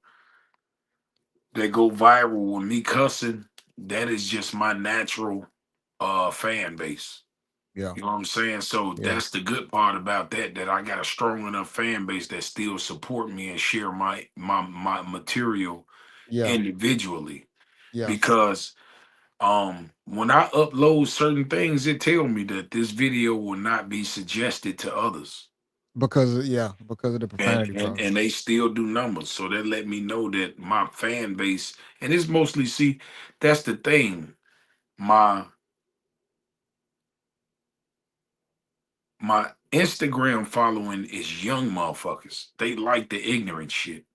that go viral with me cussing, that is just my natural fan base. yeah, You know what I'm saying? So yeah, that's the good part about that, that I got a strong enough fan base that still support me and share my material yeah, individually. yeah. Because when I upload certain things, it tell me that this video will not be suggested to others. Because of the and profanity and part. and they still do numbers, so that let me know that my fan base, and it's mostly, see, that's the thing, my my Instagram following is young motherfuckers. They like the ignorant shit.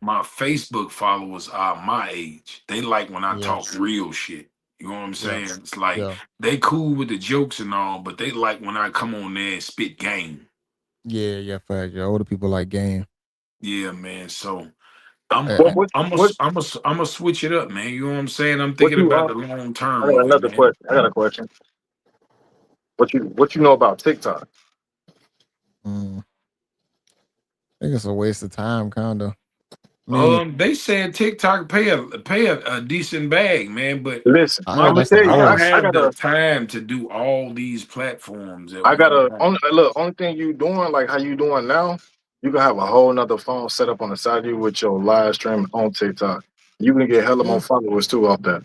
My Facebook followers are my age. They like when I Yeah, talk real shit. You know what I'm yeah, saying? It's like yeah, they cool with the jokes and all, but they like when I come on there and spit game. yeah, yeah. Fact. Yeah, older people like game. Yeah, man. So I'm What I'm And what I'm a, what I'm a, I'm gonna switch it up, man. You know what I'm saying? I'm what thinking you about the long I term got of it, another man. question. I got a question. What you know about TikTok? I think it's a waste of time, kind of. I mean, They said TikTok pay a decent bag, man, but Listen, I my I'm heard gonna that's the I tell you. don't lowest. I have got the a time to do all these platforms at I got one a time. only look. Only thing you doing like how you doing now, you can have a whole nother phone set up on the side of you with your live stream on TikTok. You can get hella more Yeah, followers too off that.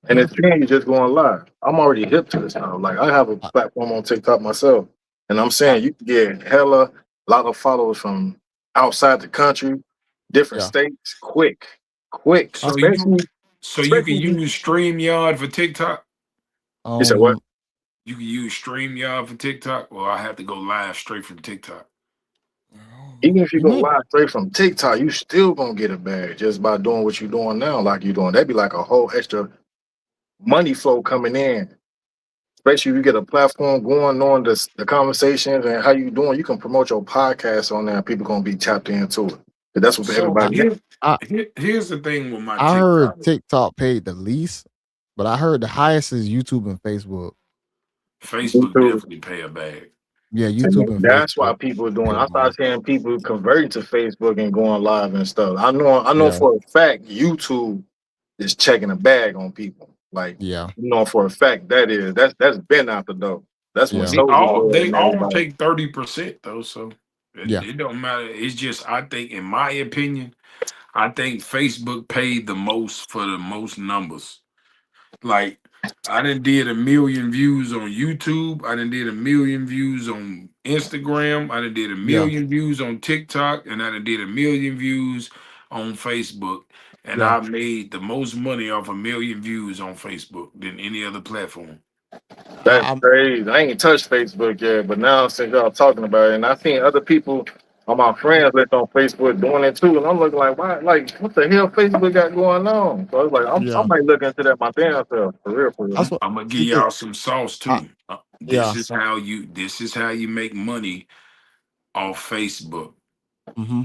And yeah. it's you just going live. I'm already hip to this now. Like I have a I, platform on TikTok myself, and I'm I, saying you can get hella lot of followers from outside the country, different yeah. states, quick, I, So you especially so you can especially. use StreamYard for TikTok. You said what? um, You can use StreamYard for TikTok, or I have to go live straight from TikTok. I don't know. Even if you You go might. live straight from TikTok, you still gonna get a bag just by doing what you're doing now, like you're doing. That'd be like a whole extra money flow coming in. Especially if you get a platform going on the conversations and how you doing, you can promote your podcast on there. And people gonna be tapped into it. 'Cause that's what So I, everybody needs. I, here's the thing with my I heard TikTok. TikTok paid the least, but I heard the highest is YouTube and Facebook. Facebook YouTube. definitely pay a bag. Yeah, To YouTube me, and that's why Facebook people are doing. pay I more. started seeing people converting to Facebook and going live and stuff. I know Yeah, for a fact YouTube is checking a bag on people. Like, yeah, you know, for a fact that's been out the door. That's when yeah, Soldier Boy They and all everybody. take 30% though, so yeah, it don't matter. It's just I think, in my opinion, I think Facebook paid the most for the most numbers. Like, I done did 1 million views on YouTube. I done did 1 million views on Instagram. I done did a yeah, million views on TikTok, and I done did 1 million views on Facebook. And yeah. I made the most money off 1 million views on Facebook than any other platform. That's I'm crazy. I ain't touched Facebook yet, but now since y'all talking about it, and I seen other people on my friends list on Facebook doing it too, and I'm looking like, why? Like, what the hell Facebook got going on? So I was like, I yeah. might look into that my damn self for real, for real. That's what. I'm gonna give See, 'cause y'all some sauce I, too. yeah. This is how you make money off Facebook. Mm-hmm.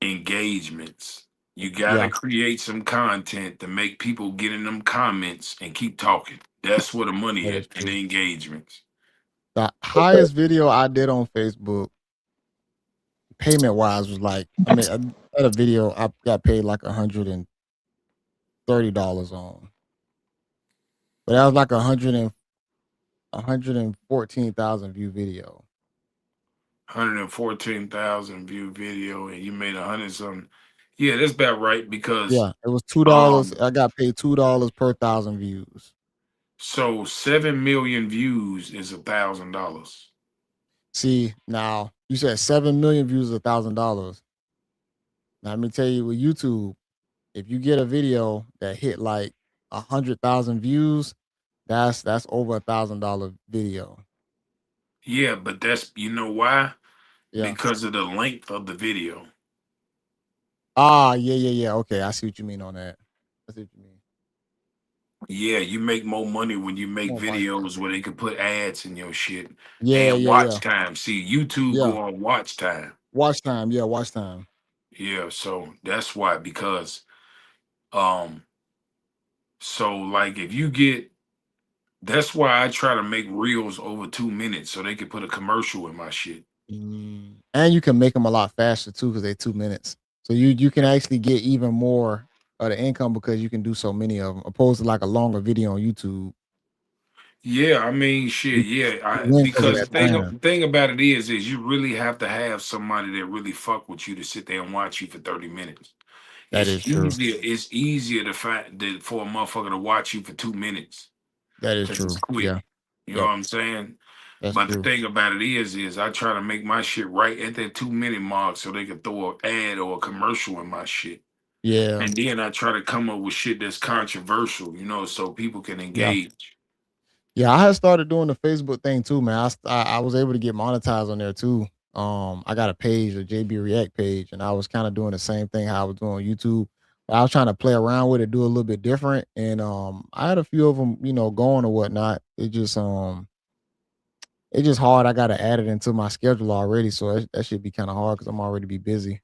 Engagements. You gotta Yeah, create some content to make people get in them comments and keep talking. That's where the money that is at, in true. the engagements. The highest video I did on Facebook, payment wise, was like, I mean, I had a video I got paid like $130 on, but that was like 114,000 view video. 114,000 view video, and you made 100 something. Yeah, that's about right because Yeah, it was $2. um I got paid $2 per thousand views. so 7 million views is $1,000. See, now you said 7 million views, $1,000. Now let me tell you, with YouTube, if you get a video that hit like 100,000 views, that's over $1,000 video. Yeah, but that's, you know why? Yeah. Because of the length of the video. Ah, yeah, yeah, yeah. Okay, I see what you mean on that. I see what you mean. Yeah, you make more money when you Come make on, Mike. videos where they can put ads in your shit Yeah, and yeah, yeah, watch time. See, YouTube yeah. go on watch time. Watch time. Yeah, watch time. Yeah, so that's why, because um so like if you get, that's why I try to make reels over 2 minutes so they can put a commercial in my shit. And you can make them a lot faster too because they're 2 minutes. So you can actually get even more of the income because you can do so many of them, opposed to like a longer video on YouTube. Yeah, I mean, You, shit. Yeah, you win because of because that time. the thing about it is you really have to have somebody that really fuck with you to sit there and watch you for 30 minutes. That is It's true. easier. It's easier to find that for a motherfucker to watch you for 2 minutes That is because it's true. quick. Yeah. You know Yep. what I'm saying? That's But the true. thing about it is I try to make my shit right at that 2 minute mark so they can throw an ad or a commercial in my shit. Yeah. And then I try to come up with shit that's controversial, so people can Yeah. engage. Yeah, I had started doing the Facebook thing too, man. I was able to get monetized on there too. I got a page, a JB React page, and I was kind of doing the same thing how I was doing on YouTube. But I was trying to play around with it, do a little bit different, and I had a few of them, going or whatnot. It's just hard. I got to add it into my schedule already, so that should be kind of hard because I'm already be busy.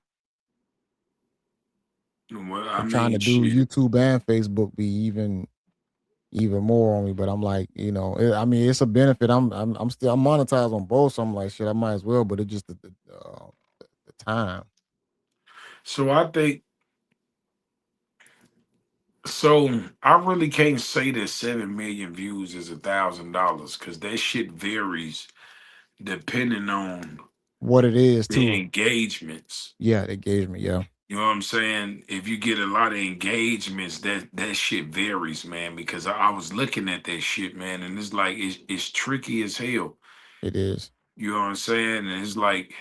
Well, I I'm trying to mean, do shit. YouTube and Facebook be even more on me. But I'm like, I mean, it's a benefit. I'm monetized on both, so I'm like, shit, I might as well. But it's just the time. So I think so. I really can't say that 7 million views is $1,000 because that shit varies depending on What it is the too. engagements. Yeah, the engagement. Yeah, You know what I'm saying? If you get a lot of engagements, that shit varies, man. Because I was looking at that shit, man, and it's like it's tricky as hell. it is. You know what I'm saying? And it's like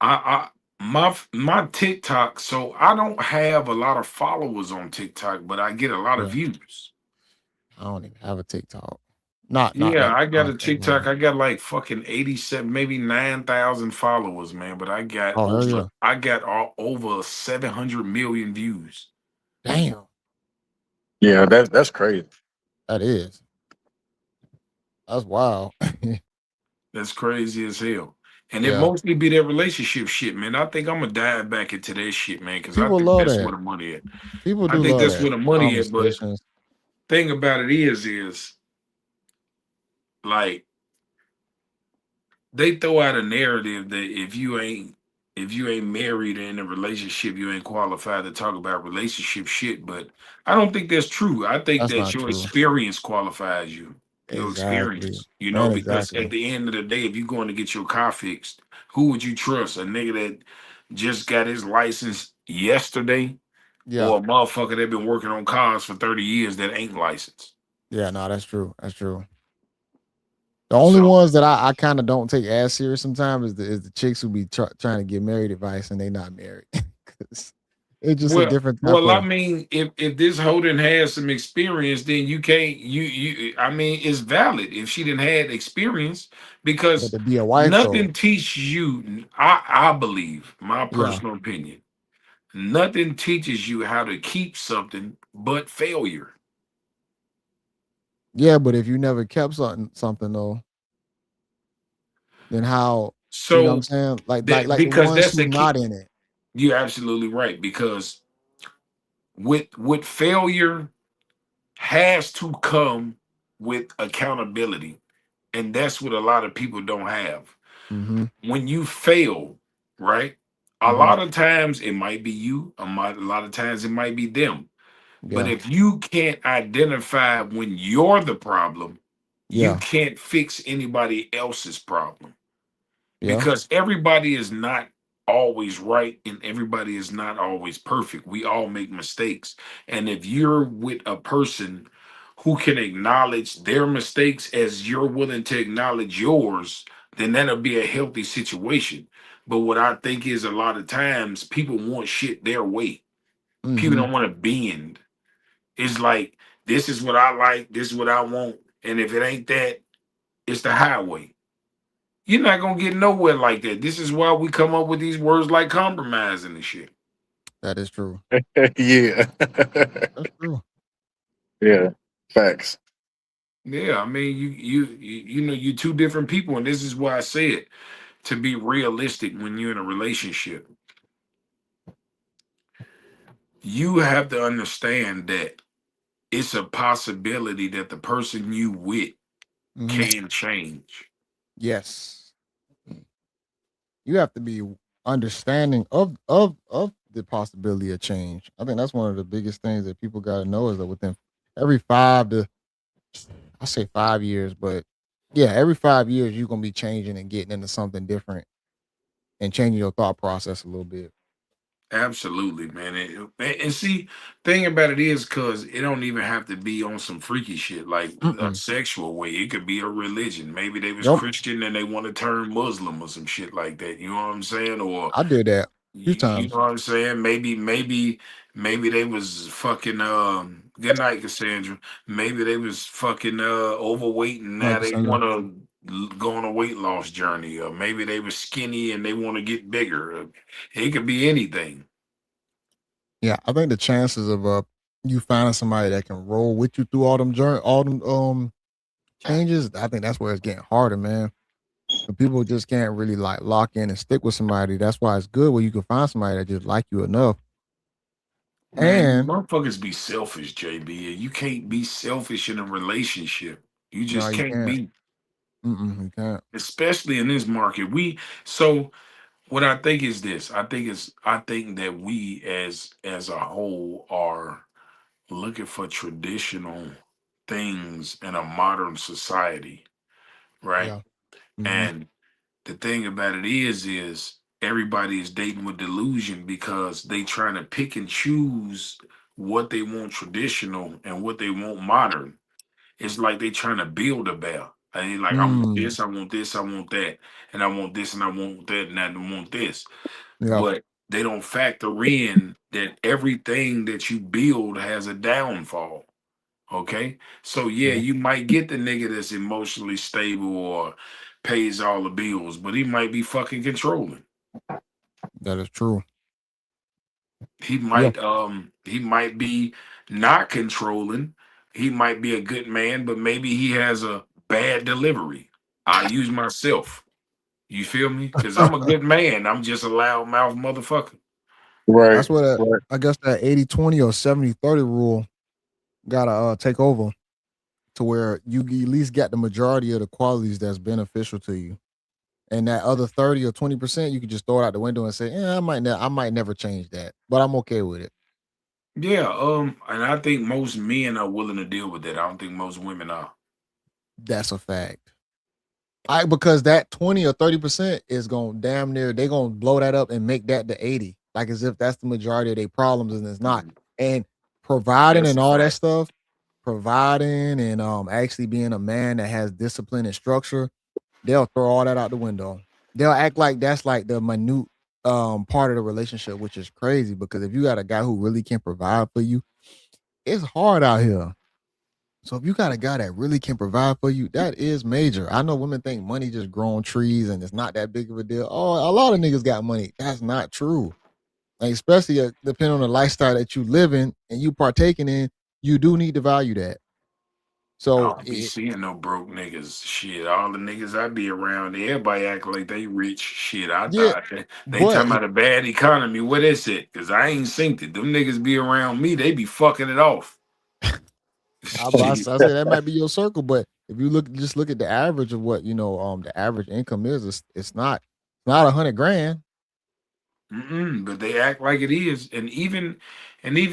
I my TikTok. So I don't have a lot of followers on TikTok, but I get a lot of Yeah, views. I don't even have a TikTok. Not Yeah, that I got a content TikTok. wise. I got like fucking 87, maybe 9,000 followers, man. But Oh hell yeah! I got all over 700 million views. Damn, Yeah, that's crazy. that is. That's wild. That's crazy as hell. And it Yeah, mostly be that relationship shit, man. I think I'm gonna dive back into that shit, man, because I people think love that's where that. the money at. People I do think love that's that where the money at. But conversations. thing about it is like they throw out a narrative that if you ain't married and in a relationship, you ain't qualified to talk about relationship shit. But I don't think that's true. I think That's that not your true. experience qualifies you. Your Exactly. experience, Man, because at exactly. the end of the day, if you're going to get your car fixed, who would you trust? A nigga that just got his license yesterday, Yeah. or a motherfucker that been working on cars for 30 years that ain't licensed? Yeah, no, that's true. That's true. The only So ones that I kind of don't take as serious sometimes is the chicks who be trying to get married advice and they not married. 'Cause it's just a Well, different type well, I of. mean, if this Holden has some experience, then you can't I mean, it's valid if she didn't had experience But because to be a wife though, nothing teaches you. I believe my yeah, personal opinion. Nothing teaches you how to keep something but failure. yeah. But if you never kept something though, then how? You know what I'm So saying? that Like the because ones that's who the key. not in it. You're absolutely right because with failure has to come with accountability, and that's what a lot of people don't have. Mm-hmm. When you fail, right? A Mm-hmm. lot of times it might be you, a lot of times it might be them. But Yeah. if you can't identify when you're the problem, you Yeah. can't fix anybody else's problem Yeah. because everybody is not always right and everybody is not always perfect. We all make mistakes. And if you're with a person who can acknowledge their mistakes as you're willing to acknowledge yours, then that'll be a healthy situation. But what I think is a lot of times people want shit their way. People Mm-hmm. don't want to bend. It's like, this is what I like, this is what I want. And if it ain't that, it's the highway. You're not gonna get nowhere like that. This is why we come up with these words like compromising and shit. That is true. Yeah. That's true. Yeah. Facts. Yeah, I mean, you're two different people, and this is why I said to be realistic when you're in a relationship. You have to understand that it's a possibility that the person you with Mm-hmm. can change. Yes. You have to be understanding of the possibility of change. I think that's one of the biggest things that people got to know is that within every 5 years, but yeah, every 5 years you're gonna be changing and getting into something different and changing your thought process a little bit. Absolutely, man. And see, thing about it is, cause it don't even have to be on some freaky shit like a Mm-mm. sexual way. It could be a religion. Maybe they was Yep, Christian and they want to turn Muslim or some shit like that. You know what I'm saying? Or I did that a few you know times. what I'm saying? Maybe they was fucking good night, Cassandra. Maybe they was fucking overweight and Like now they Cassandra. wanna go on a weight loss journey. Or maybe they was skinny and they want to get bigger. It could be anything. Yeah, I think the chances of you finding somebody that can roll with you through all them changes, I think that's where it's getting harder, man. But people just can't really like lock in and stick with somebody. That's why it's good when you can find somebody that just like you enough. Man, And motherfuckers be selfish, JB. And you can't be selfish in a relationship. You no, just you can't can't. be, You can't. especially in this market. So what I think is this. I think that we as a whole are looking for traditional things in a modern society, right? Yeah. Hmm. And the thing about it is everybody is dating with delusion because they trying to pick and choose what they want traditional and what they want modern. It's like they trying to build a bear. And they like, I want Mm. this, I want this, I want that, and I want this, and I want that, and I don't want this. Yeah. But they don't factor in that everything that you build has a downfall. Okay. So yeah, Yeah. you might get the nigga that's emotionally stable or pays all the bills, but he might be fucking controlling. That is true. Yeah. He might be not controlling. He might be a good man, but maybe he has a bad delivery. I use myself. You feel me? Because I'm a good man. I'm just a loudmouth motherfucker. Right. That's what Right. I guess that 80-20 or 70-30 rule gotta take over to where you at least got the majority of the qualities that's beneficial to you. And that other 30 or 20%, you could just throw it out the window and say, "Yeah, I might never change that, but I'm okay with it." Yeah, and I think most men are willing to deal with that. I don't think most women are. That's a fact. I Because that 20 or 30% is gonna damn near they gonna blow that up and make that the 80. Like as if that's the majority of their problems and it's not. Mhm. And providing That's and a all that fact. stuff, providing and actually being a man that has discipline and structure, they'll throw all that out the window. They'll act like that's like the minute part of the relationship, which is crazy because if you got a guy who really can provide for you, it's hard out here. So if you got a guy that really can provide for you, that is major. I know women think money just grow on trees and it's not that big of a deal. Oh, a lot of niggas got money. That's not true. Like, especially depending on the lifestyle that you live in and you partaking in, you do need to value that. I So don't be seeing no broke niggas. Shit, all the niggas I be around, everybody act like they rich. Shit, I yeah, thought they but talking about a bad economy. What is it? Cause I ain't synced it. Them niggas be around me, they be fucking it off. Shit. I say that might be your circle, but if you look at the average of what the average income is, it's not 100 grand. Mm-mm, but they act like it is, and even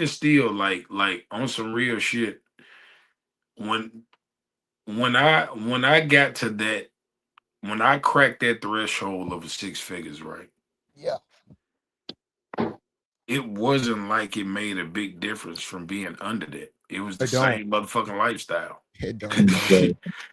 still, like on some real shit. When when I got to that, when I cracked that threshold of six figures, right? Yeah, It wasn't like it made a big difference from being under that. It was the it don't. same motherfucking lifestyle. It don't.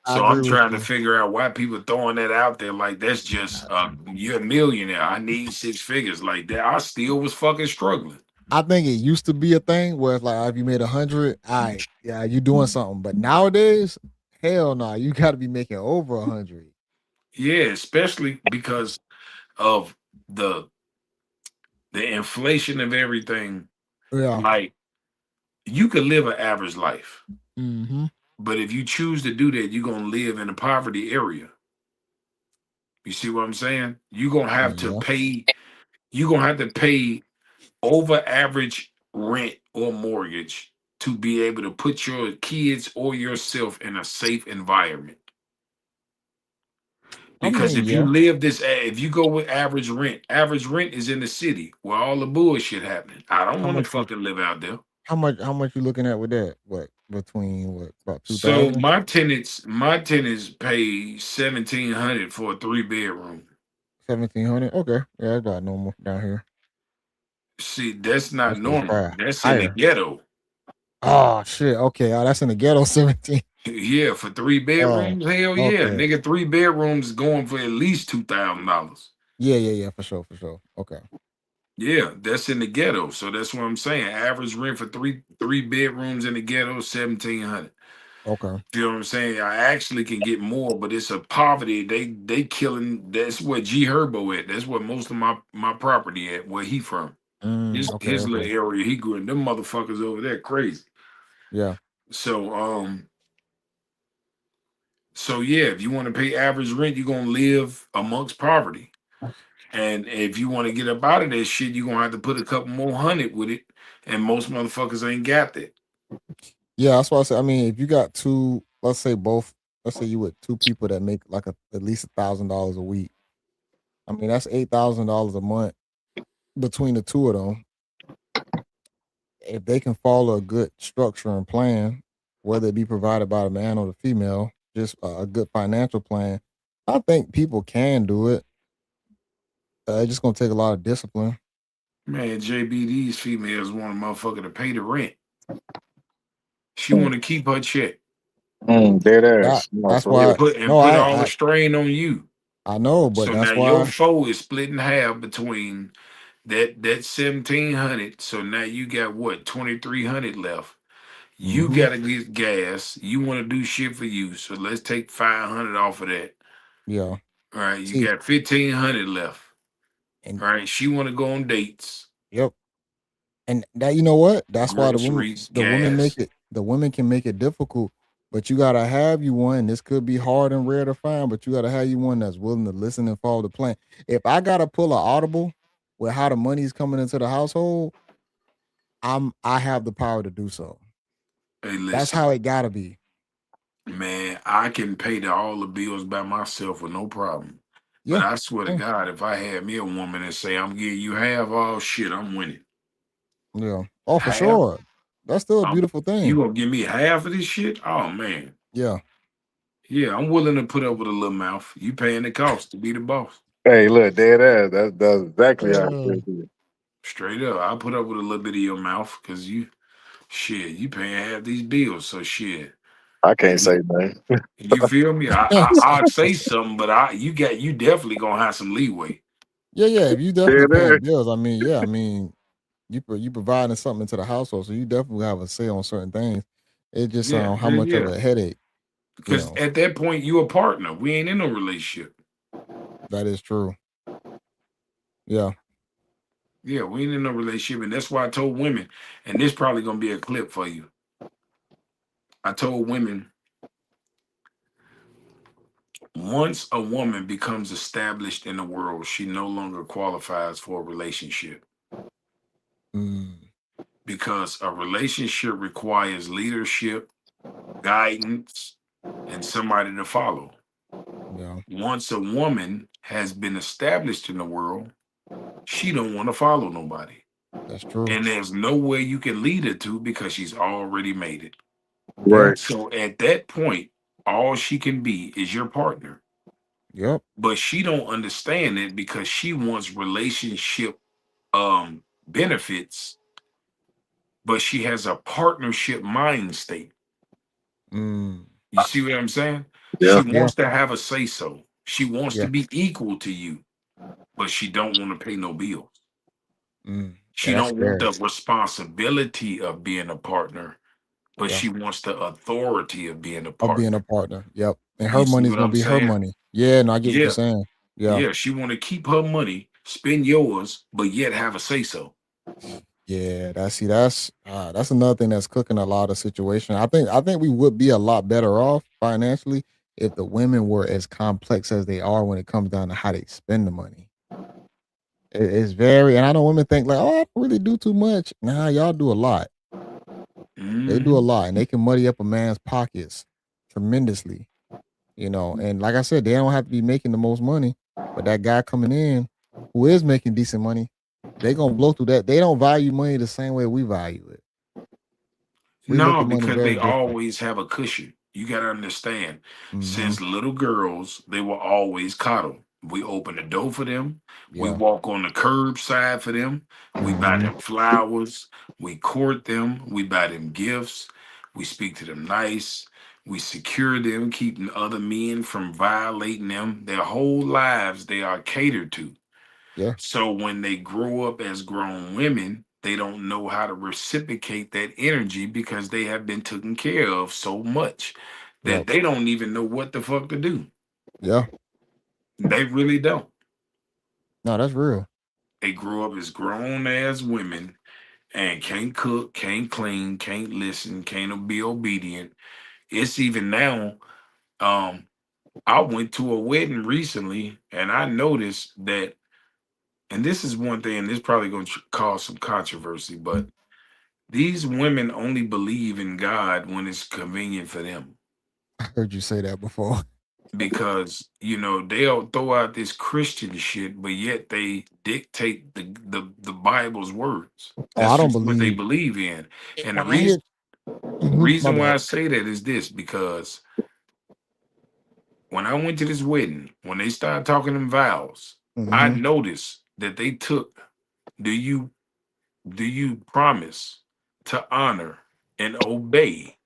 I So agree I'm with trying to you. figure out why people throwing that out there like that's just you're a millionaire. I need six figures like that. I still was fucking struggling. I think it used to be a thing where it's like if you made 100, all right, yeah, you doing something. But nowadays, hell no, you got to be making over 100. Yeah, especially because of the the inflation of everything. Yeah. Like you could live an average life, Mm-hmm. but if you choose to do that, you're gonna live in a poverty area. You see what I'm saying? Yeah. You're gonna have to pay over average rent or mortgage to be able to put your kids or yourself in a safe environment. I Because mean, if you yeah. live if you go with average rent is in the city where all the bullshit happening. I don't How want to much you fucking live out there. how much you looking at with that? What between what about So 2,000? my tenants pay 1,700 for a 3 bedroom. 1,700? Okay. Yeah, that's about normal down here. See, that's not Most of it's normal. probably That's in the higher. ghetto. Oh shit. Okay. Oh, that's in the ghetto 17. Yeah, for three Oh, bedrooms, hell yeah, okay. nigga, 3 bedrooms going for at least $2,000. Yeah, yeah, yeah, for sure, for sure. Okay. Yeah, that's in the ghetto. So that's what I'm saying. Average rent for three bedrooms in the ghetto, 1,700. Okay. You know what I'm saying? I actually can get more, but it's a poverty. They killing. That's where G Herbo at. That's where most of my property at. Where he from? Okay, His little okay. area he grew in. Them motherfuckers over there crazy. Yeah. So so yeah, if you want to pay average rent, you're gonna live amongst poverty. And if you want to get up out of that shit, you're gonna have to put a couple more hundred with it. And most motherfuckers ain't got that. Yeah, that's why I said. I mean, if you got two, let's say you with two people that make like at least $1,000 a week. I mean, that's $8,000 a month between the two of them. If they can follow a good structure and plan, whether it be provided by the man or the female, just a good financial plan, I think people can do it. It's just gonna take a lot of discipline. Man, JB, these females want a motherfucker to pay the rent. She want to keep her check Dead That ass. No, that's for and why. real. put No, put all the I strain on you. I know, but So now that's your why. foe is split in half between that 1,700. So now you got what 2,300 left. You Hmm. gotta get gas. You want to do shit for you. So let's take 500 off of that. Yeah. All right, you See, got 1,500 left. and All right, she want to go on dates, yep. And that you know what? That's why groceries, the women make gas. it the women can make it difficult. But you gotta have you one. This could be hard and rare to find, but you gotta have you one that's willing to listen and follow the plan. If I gotta pull a audible with how the money's coming into the household, I have the power to do so. Hey, That's listen, how it gotta be. man, I can pay all the bills by myself with no problem. But Yeah. I swear to Yeah. God, if I had me a woman and say I'm giving you half, oh shit, I'm winning. Yeah. Oh, for Half? sure. That's still a Um, beautiful you thing. gonna give me half of this shit? Oh man. Yeah. Yeah, I'm willing to put up with a little mouth. You paying the cost to be the boss. Hey, look, dead ass. That's exactly how Uh, it is. Straight up. I'll put up with a little bit of your mouth because you paying half these bills. So shit. I can't You, say nothing. you feel me? I'd say something, but you definitely gonna have some leeway. yeah, yeah. If you definitely Dead paying ass. bills, I mean, yeah, I mean, you providing something into the household, so you definitely have a say on certain things. It just Yeah, how yeah, much of yeah. a headache, you Because know. at that point, you a partner. We ain't in no relationship. That is true. Yeah. Yeah, we ain't in no relationship. And that's why I told women, and this probably gonna be a clip for you. I told women, once a woman becomes established in the world, she no longer qualifies for a relationship Mm, because a relationship requires leadership, guidance, and somebody to follow. yeah, Once a woman has been established in the world, she don't want to follow nobody. that's true. And there's no way you can lead her to because she's already made it. Yeah. Right. So at that point, all she can be is your partner. Yep. But she don't understand it because she wants relationship benefits, but she has a partnership mind state. Mm, You see what I'm saying? She Yeah. yeah. wants to have a say so. She wants to Yeah. be equal to you, but she don't want to pay no bills. Mm. Yeah. She That's don't want scary. the responsibility of being a partner, but Yeah. she wants the authority of being a Of being a partner. partner. Yep. And her You see money's what gonna I'm be her saying? money. Yeah. No, I get what you're Yeah, saying. Yeah. yeah. She want to keep her money, spend yours, but yet have a say so. Yeah. That's another thing that's cooking a lot of situation. I think we would be a lot better off financially if the women were as complex as they are when it comes down to how they spend the money. It's very, and I know women think like, oh, I don't really do too much. Nah, y'all do a lot. They do a Hmm. lot, and they can muddy up a man's pockets tremendously. And like I said, they don't have to be making the most money, but that guy coming in who is making decent money, they gonna blow through that. They don't value money the same way we value it. We look No, at money because very they different. always have a cushion. You got to understand, Hmm. since little girls, they were always coddled. We open the door for them. We Yeah. walk on the curbside for them. We buy Hmm. them flowers. We court them. We buy them gifts. We speak to them nice. We secure them, keeping other men from violating them. Their whole lives, they are catered to. Yeah. So when they grow up as grown women, they don't know how to reciprocate that energy because they have been taken care of so much that Yep. they don't even know what the fuck to do. Yeah. They really don't. No, that's real. They grow up as grown as women and can't cook, can't clean, can't listen, can't be obedient. It's even now. Um, I went to a wedding recently and I noticed that, and this is one thing, this probably going to cause some controversy, but these women only believe in God when it's convenient for them I heard you say that before. because they'll throw out this Christian shit, but yet they dictate the Bible's words. Oh, That's I don't just what they believe believe in. it. And the When I hear, reason my reason why bad. I say that is this because when I went to this wedding, when they started talking in vows, I Hmm. noticed that they took, do you promise to honor and obey?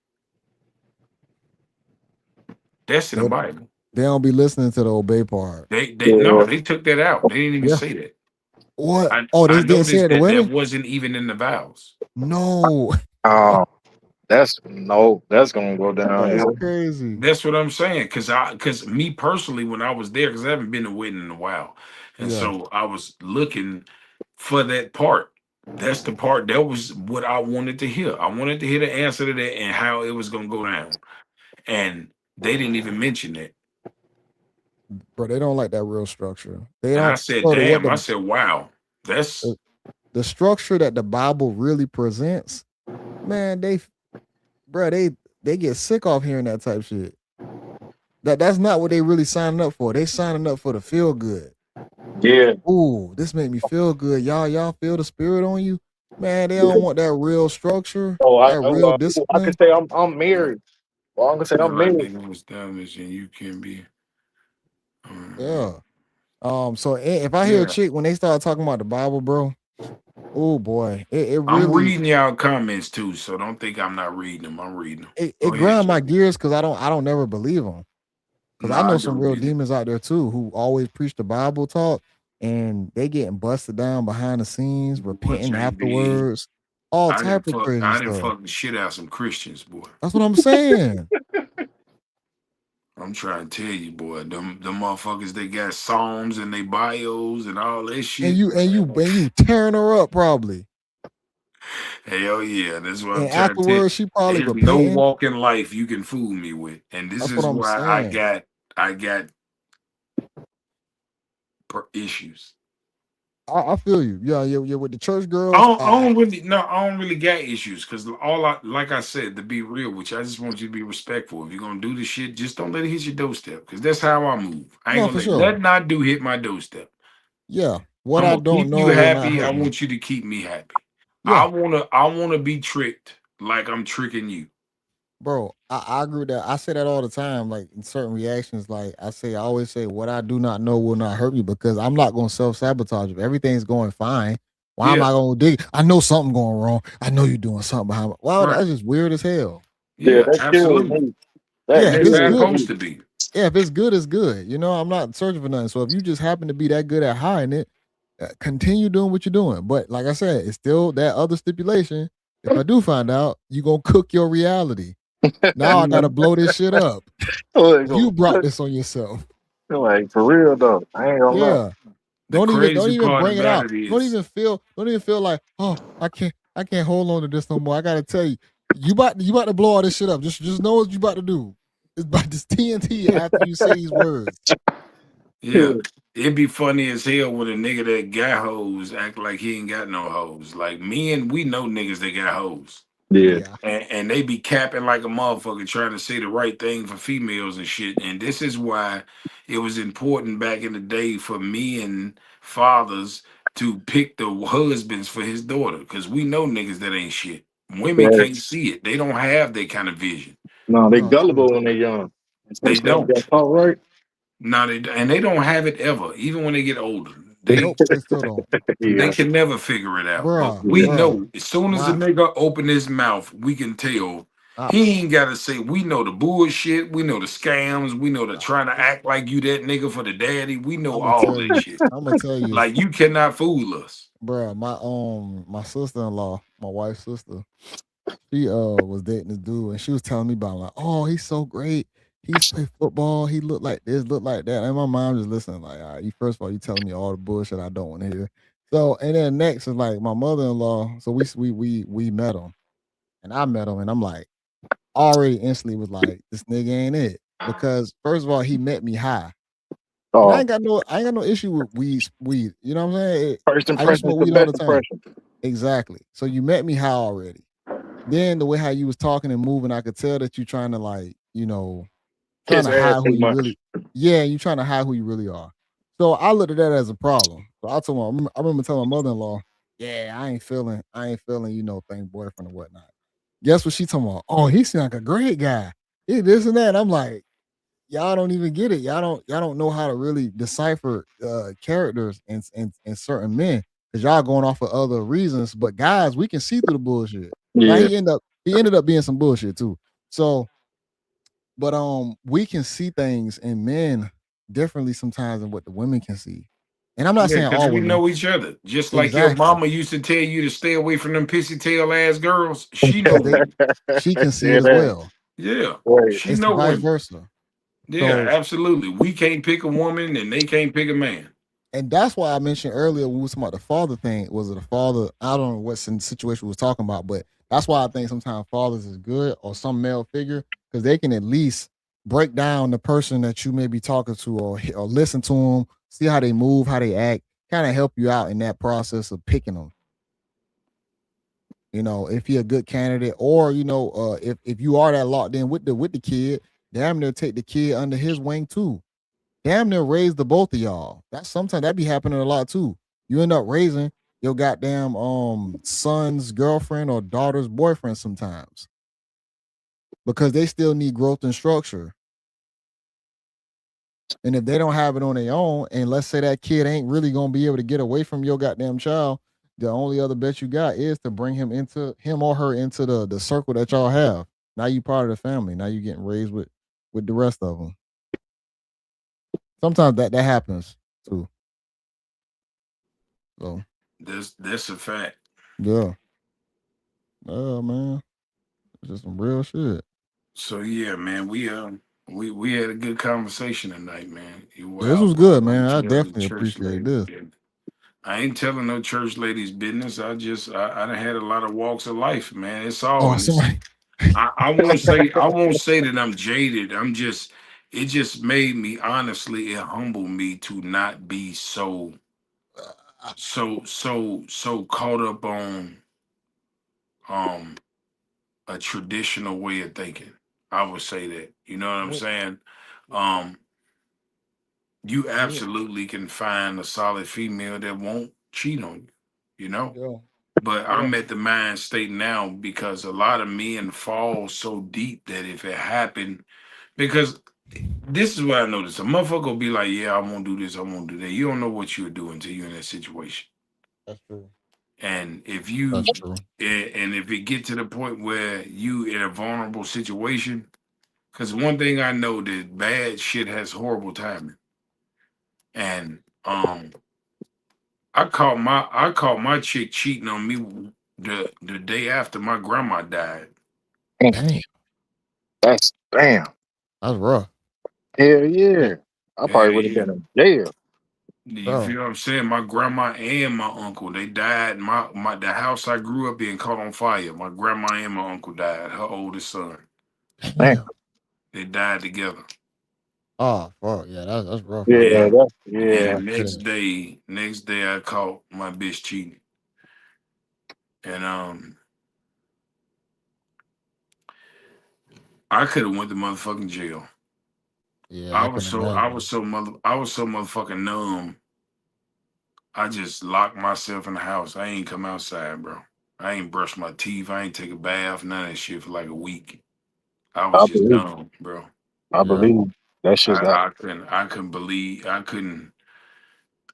That's in the They Bible. they don't be listening to the obey part. They no, Yeah. they took that out. They didn't even Yeah. say that. What? I Oh, I they didn't say noticed it to that that women? wasn't even in the vows. No. Oh, that's no. That's gonna go That's downhill. crazy. That's what I'm saying. Cause me personally, when I was there, because I haven't been to a wedding in a while, and Yeah. so I was looking for that part. That's the part that was what I wanted to hear. I wanted to hear the answer to that and how it was gonna go down. And they didn't even mention that. Bro, they don't like that real structure. They And I don't, said, bro, damn, I said, wow, that's the structure that the Bible really presents, man, bro, they get sick off hearing that type shit. That's not what they really signing up for. They signing up for the feel good. Yeah. Ooh, this made me feel good. Y'all feel the spirit on you? Man, they don't want that real structure, Oh, that real I can discipline. say I'm Yeah. married. Well, I can say Feel I'm like married. they gonna establish and you can be. Um, Yeah. So if I hear a yeah. chick when they start talking about the Bible, bro, oh boy, it I'm really reading y'all comments too, so don't think I'm not reading them. I'm reading them. it Go ahead, grind my Joey. gears because I don't never believe them. Because No, I I know some don't real get it. demons out there too who always preach the Bible talk and they getting busted down behind the scenes, Boy, repenting JB, afterwards, all type of crazy I didn't stuff. fuck the shit out some Christians, boy. That's what I'm saying. I'm trying to tell you, boy, them motherfuckers they got songs and they bios and all that And shit, you and you man. and you tearing her up probably. Hell yeah, that's what I'm And trying to tell you. afterwards she probably There's no repenting. walk in life you can fool me with, and this That's what is I'm why saying. I got issues. I feel you. Yeah. With the church girls, I don't really no, I don't really got issues because all I like I said to be real, which I just want you to be respectful. If you're gonna do this shit, just don't let it hit your doorstep because that's how I move. I ain't no, gonna for let sure. nothing I do hit my doorstep. Yeah. What I'm I gonna don't keep you know will not happy. I hurt me. want you to keep me happy. Yeah. I wanna be tricked like I'm tricking you. Bro, I agree with that. I say that all the time, like in certain reactions. Like I always say, what I do not know will not hurt me because I'm not gonna self-sabotage. If everything's going fine, why am Yeah, I gonna dig? I know something going wrong. I know you're doing something behind my wow, right. that's just weird as hell. Yeah, Yeah, that kills absolutely. me. Yeah, That And if that's it's how it's kills good, supposed me. to be. yeah, if it's good, it's good. I'm not searching for nothing. So if you just happen to be that good at hiding it, continue doing what you're doing. But like I said, it's still that other stipulation. If I do find out, you gonna cook your reality. Now I gotta blow this shit up. Like, You brought this on yourself. like, for real though, I ain't gonna lie. Yeah. The Don't crazy even part bring it about out. it is, Don't even feel like, oh, I can't hold on to this no more. I gotta tell you, you about to blow all this shit up. Just know what you about to do. It's about this TNT after you say these words. yeah, it'd be funny as hell when a nigga that got hoes act like he ain't got no hoes. Like me and we know niggas that got hoes. Yeah, Yeah. And they be capping like a motherfucker trying to say the right thing for females and shit. And this is why it was important back in the day for me and fathers to pick the husbands for his daughter. Cause we know niggas that ain't shit. Women yeah. can't see it. They don't have that kind of vision. No, they No, true. gullible when they young, They especially when they don't. got caught right. No, and they don't have it ever, even when they get older. Nope, they still don't. They Yeah, can never figure it out. But Bruh, we yeah. bruh. know as soon as the My nigga open his mouth, we can tell I, he ain't gotta say we know the bullshit, we know the scams, we know the trying to act like you that nigga for the daddy. We know I'm gonna all tell that you. shit. I'm gonna tell you, Like you cannot fool us. bruh, my sister-in-law, my wife's sister, she was dating this dude and she was telling me about like, oh, he's so great. He's played football. He looked like this, looked like that. And my mom just listening, like, all right, you first of all, you telling me all the bullshit I don't want to hear. So and then next is like my mother-in-law. So we met him and I met him and I'm like, already instantly was like, this nigga ain't it. Because first of all, he met me high. And Oh, I ain't got no issue with weed. You know what I'm saying? first I used to impression is smoke the weed all best the time. impression. Exactly. So you met me high already. Then the way how you was talking and moving, I could tell that you trying to like, trying Kiss to ass hide who too you much. really, yeah, you trying to hide who you really are. So I looked at that as a problem. So I told I remember telling my mother-in-law, yeah, I ain't feeling, thing boyfriend or whatnot. Guess what she talking about? Oh, he seemed like a great guy. He this and that. I'm like, y'all don't even get it. Y'all don't know how to really decipher characters and certain men because y'all going off for other reasons. But guys, we can see through the bullshit. Now Yeah, he ended up being some bullshit too. So, but we can see things in men differently sometimes than what the women can see. And I'm not Yeah, saying because all we women. know each other. Just like your Exactly. mama used to tell you to stay away from them pissy tail ass girls. She know Because they women. she can see it yeah, as that. well. Yeah. Right. She It's the know vice women. versa. Yeah, So absolutely. We can't pick a woman and they can't pick a man. and that's why I mentioned earlier when we was talking about the father thing. Was it a father? I don't know what situation we was talking about, but that's why I think sometimes fathers is good or some male figure because they can at least break down the person that you may be talking to or listen to them, see how they move, how they act, kind of help you out in that process of picking them. If you're a good candidate, or if you are that locked in with the kid, damn near take the kid under his wing too. Damn near raise the both of y'all. That's sometimes that be happening a lot too. You end up raising your goddamn son's girlfriend or daughter's boyfriend sometimes because they still need growth and structure. And if they don't have it on their own, and let's say that kid ain't really gonna be able to get away from your goddamn child, the only other bet you got is to bring him or her into the circle that y'all have. Now you part of the family. Now you getting raised with the rest of them. Sometimes that happens too. So That's a fact. yeah, man, it's just some real shit. So yeah, man, we had a good conversation tonight, man. You Yeah, this wow, was boy, good, like man. I you the definitely church appreciate lady. this. I ain't telling no church ladies business. I done had a lot of walks of life, man. It's all Oh, in this. somebody. I won't say that I'm jaded. I'm just it just made me honestly it humbled me to not be so caught up on um a traditional way of thinking. I would say that. You know what I'm Yeah, saying? Um you yeah, absolutely can find a solid female that won't cheat on you, you know? yeah, But yeah. I'm at the mind state now because a lot of men fall so deep that if it happened, because this is what I noticed. A motherfucker will be like, yeah, I won't do this, I won't do that. You don't know what you're doing until you're in that situation. That's true. And if That's you true. and if it get to the point where you in a vulnerable situation, because one thing I know that bad shit has horrible timing. And I caught my chick cheating on me the day after my grandma died. Damn, That's damn. that's rough. Hell yeah. I Yeah, probably would have been in jail. you Bro, feel what I'm saying? My grandma and my uncle, they died. My the house I grew up in caught on fire. My grandma and my uncle died. Her oldest son. Man. damn. They died together. Oh, fuck. Yeah, that's rough right Yeah, there. And that's and yeah. next day I caught my bitch cheating. And I could have went to motherfucking jail. Yeah, I can imagine. I was so motherfucking numb. I just locked myself in the house. I ain't come outside, bro. I ain't brushed my teeth. I ain't take a bath. None of that shit for like a week. I was I just believe. numb, bro. I Yeah, believe that shit's that. I couldn't believe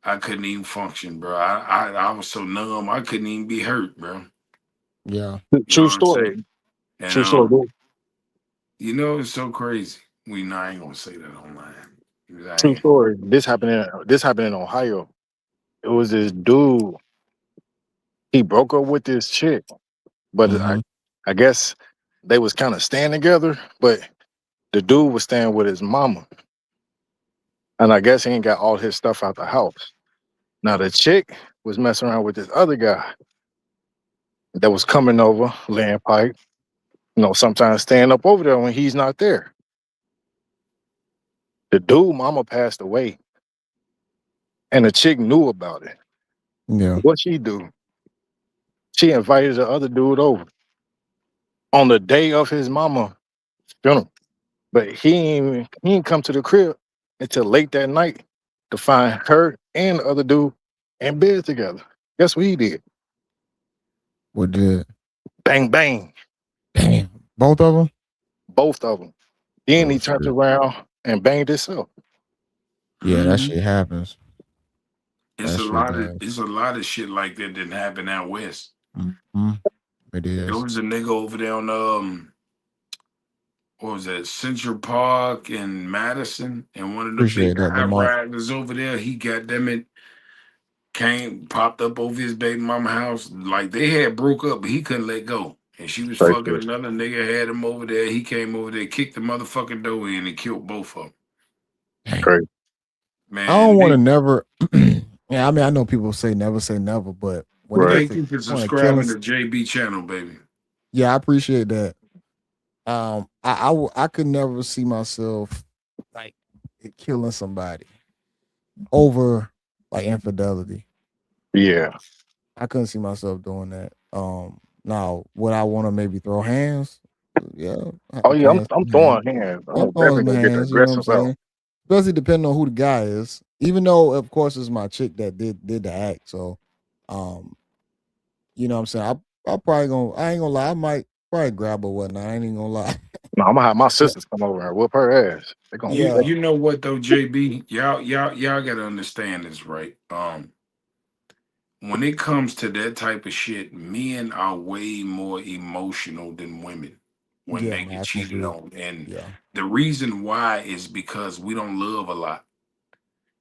I couldn't even function, bro. I was so numb I couldn't even be hurt, bro. yeah, You know True what I'm saying? story. And True story. you know it's so crazy. We not I ain't gonna say that online. 'Cause I True ain't. story. This happened in Ohio. It was this dude. He broke up with this chick, but hmm I guess they was kind of staying together. But the dude was staying with his mama, and I guess he ain't got all his stuff out the house. Now the chick was messing around with this other guy that was coming over, laying pipe. Sometimes staying up over there when he's not there. The dude mama passed away, and the chick knew about it. yeah. What she do? She invited the other dude over on the day of his mama funeral. But he ain't come to the crib until late that night to find her and the other dude in bed together. Guess what he did? What did? Bang bang, Damn, both of them. both of them. Then Oh he turned shit. around and banged himself. Yeah, that Mhm. shit happens. It's That a shit lot of does. it's a lot of shit like that didn't happen out west. hmm It There is. was a nigga over there on what was that, Central Park in Madison, and one of the big Appreciate that, high Lamont. riders over there, he got them it came popped up over his baby mama house. Like they had broke up, but he couldn't let go. And she was Right fucking there. another nigga, had him over there. He came over there, kicked the motherfucking door in and killed both of them. Damn. Crazy. I don't Man, want to never. Yeah, I mean, I know people say never, but when it Right. gets thank to you for point of killing, subscribing to JB channel, baby. yeah, I appreciate that. I could never see myself like killing somebody over like infidelity. Yeah. I couldn't see myself doing that. Now would I want to maybe throw hands? Yeah, Oh yeah, hands, I'm some hands. throwing hands. I'm I'm throwing definitely some gonna get the hands. You know what I'm aggressive out. saying? Especially depending on who the guy is. Even though, of course, it's my chick that did the act. So, um, you know what I'm saying? I probably gonna. I ain't gonna lie. I might probably grab her whatnot. I ain't even gonna lie. No, I'm gonna have my But sisters come over and whoop her ass. They gonna You yeah, flip. you know what though, JB? Y'all gotta understand this, right? When it comes to that type of shit, men are way more emotional than women when yeah, they man, get I can cheated agree. on. And Yeah, the reason why is because we don't love a lot.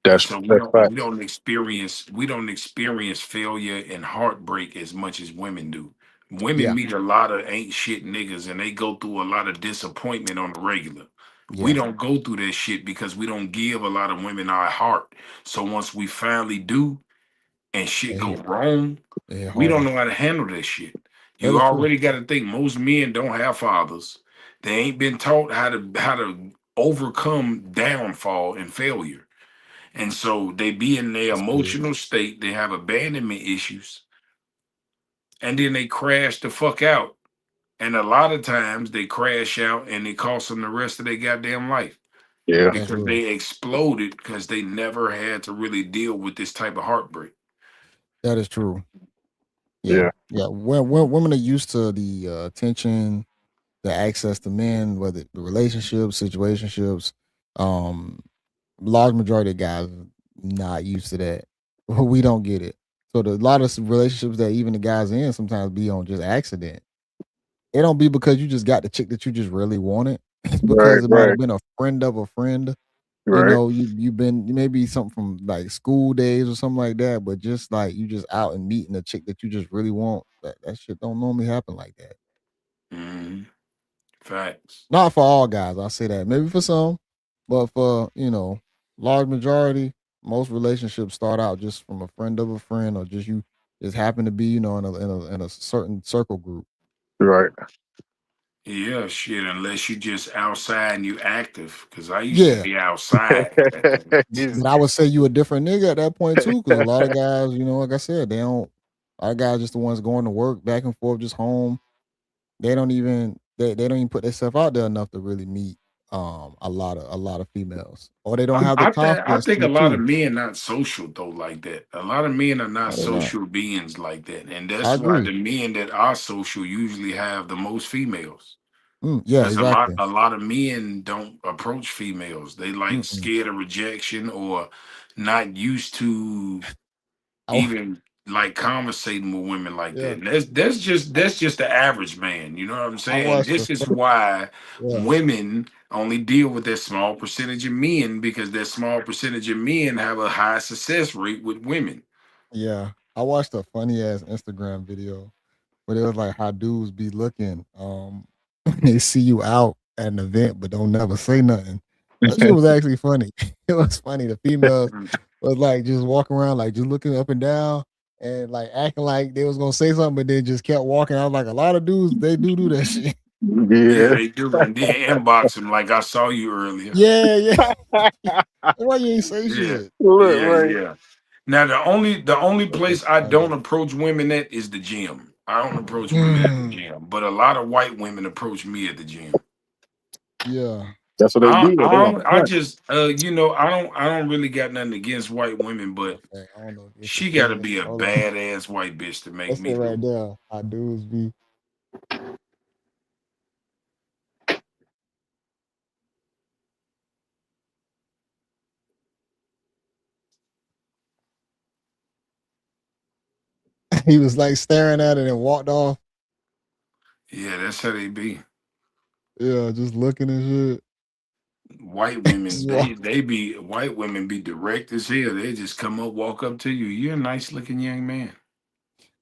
And That's so we that's don't we facts. don't experience we don't experience failure and heartbreak as much as women do. Women yeah, meet a lot of ain't shit niggas and they go through a lot of disappointment on the regular. We yeah. don't go through that shit because we don't give a lot of women our heart. So once we finally do and shit It go hit, wrong, it hit we don't harder. know how to handle that shit. That You is true. already got to think most men don't have fathers. They ain't been taught how to overcome downfall and failure. And so they be in their That's big. emotional state, they have abandonment issues, and then they crash the fuck out. And a lot of times they crash out and it costs them the rest of their goddamn life Yeah, That's because real. they exploded because they never had to really deal with this type of heartbreak. That is true. Yeah, yeah, yeah. When women are used to the attention, the access to men, whether the relationships, situationships, um, large majority of guys are not used to that. We don't get it. So the a lot of relationships that even the guys in sometimes be on just accident. It don't be because you just got the chick that you just really wanted. It's right, because it might right, have been a friend of a friend. You right. know, you've been you maybe something from like school days or something like that, but just like you just out and meeting a chick that you just really want. That shit don't normally happen like that. Mhm. Facts. Not for all guys, I'll say that. Maybe for some, but for, large majority, most relationships start out just from a friend of a friend or just you just happen to be, in a certain circle group. Right. Yeah, shit, unless you just outside and you active. Cause I used to Yeah. be outside. He's- But I would say you a different nigga at that point too, because a lot of guys, like I said, they don't a lot of guys just the ones going to work back and forth, just home. They don't even put themselves out there enough to really meet a lot of females. Or they don't have the I confidence think a to lot of too. men not social though like that. A lot of men are not No, they're not. social beings like that, and I that's why agree. the men that are social usually have the most females. Yeah, Because a lot exactly. a lot of men don't approach females. They like Mm-mm. scared of rejection or not used to I wa even like conversating with women like that. yeah, And that's just the average man. You know what I'm I saying? And watched the this is first why yeah, women only deal with that small percentage of men because that small percentage of men have a high success rate with women. yeah. I watched a funny ass Instagram video. But it was like how dudes be looking. They see you out at an event, but don't never say nothing. That shit was actually funny. It was funny. The females Mm. was like just walking around, like just looking up and down, and like acting like they was gonna say something, but then just kept walking. I was like, a lot of dudes they do that shit. Yeah, yeah. they do. And then inbox him like I saw you earlier. Yeah, yeah. Why you ain't say Yeah, shit? Look, yeah, right. yeah. Now the only That shit place I funny. don't approach women at is the gym. I don't approach women at the Mm, gym, but a lot of white women approach me at the gym. yeah. That's what they I be. They I on don't, I front. just I don't really got nothing against white women, Matter but of fact, I don't know if it's the she got to female. be a Hold on. badass white bitch to make That's it me right do. there. How dudes be. He was like staring at it and walked off. Yeah, that's how they be. Yeah, just looking and shit. White women, Just they walk. they be white women be direct as hell. They just come up, walk up to you. You're a nice looking young man.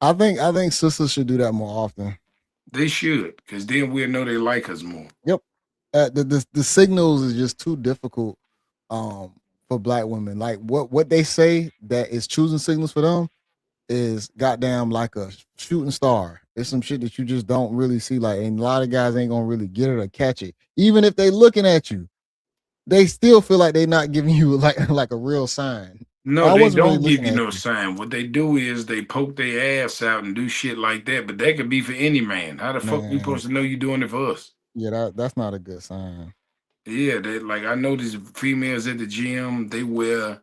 I think sisters should do that more often. They should, because then we'll know they like us more. Yep. The signals is just too difficult um for black women. Like what they say that is choosing signals for them is goddamn like a shooting star. It's some shit that you just don't really see. Like, and a lot of guys ain't gonna really get it or catch it. Even if they looking at you, they still feel like they not giving you like a real sign. No, I they wasn't really don't give looking you at no you. sign. What they do is they poke their ass out and do shit like that. But that could be for any man. How the fuck we Man, supposed to know you doing it for us? Yeah, that's not a good sign. Yeah, they like I know these females at the gym, they wear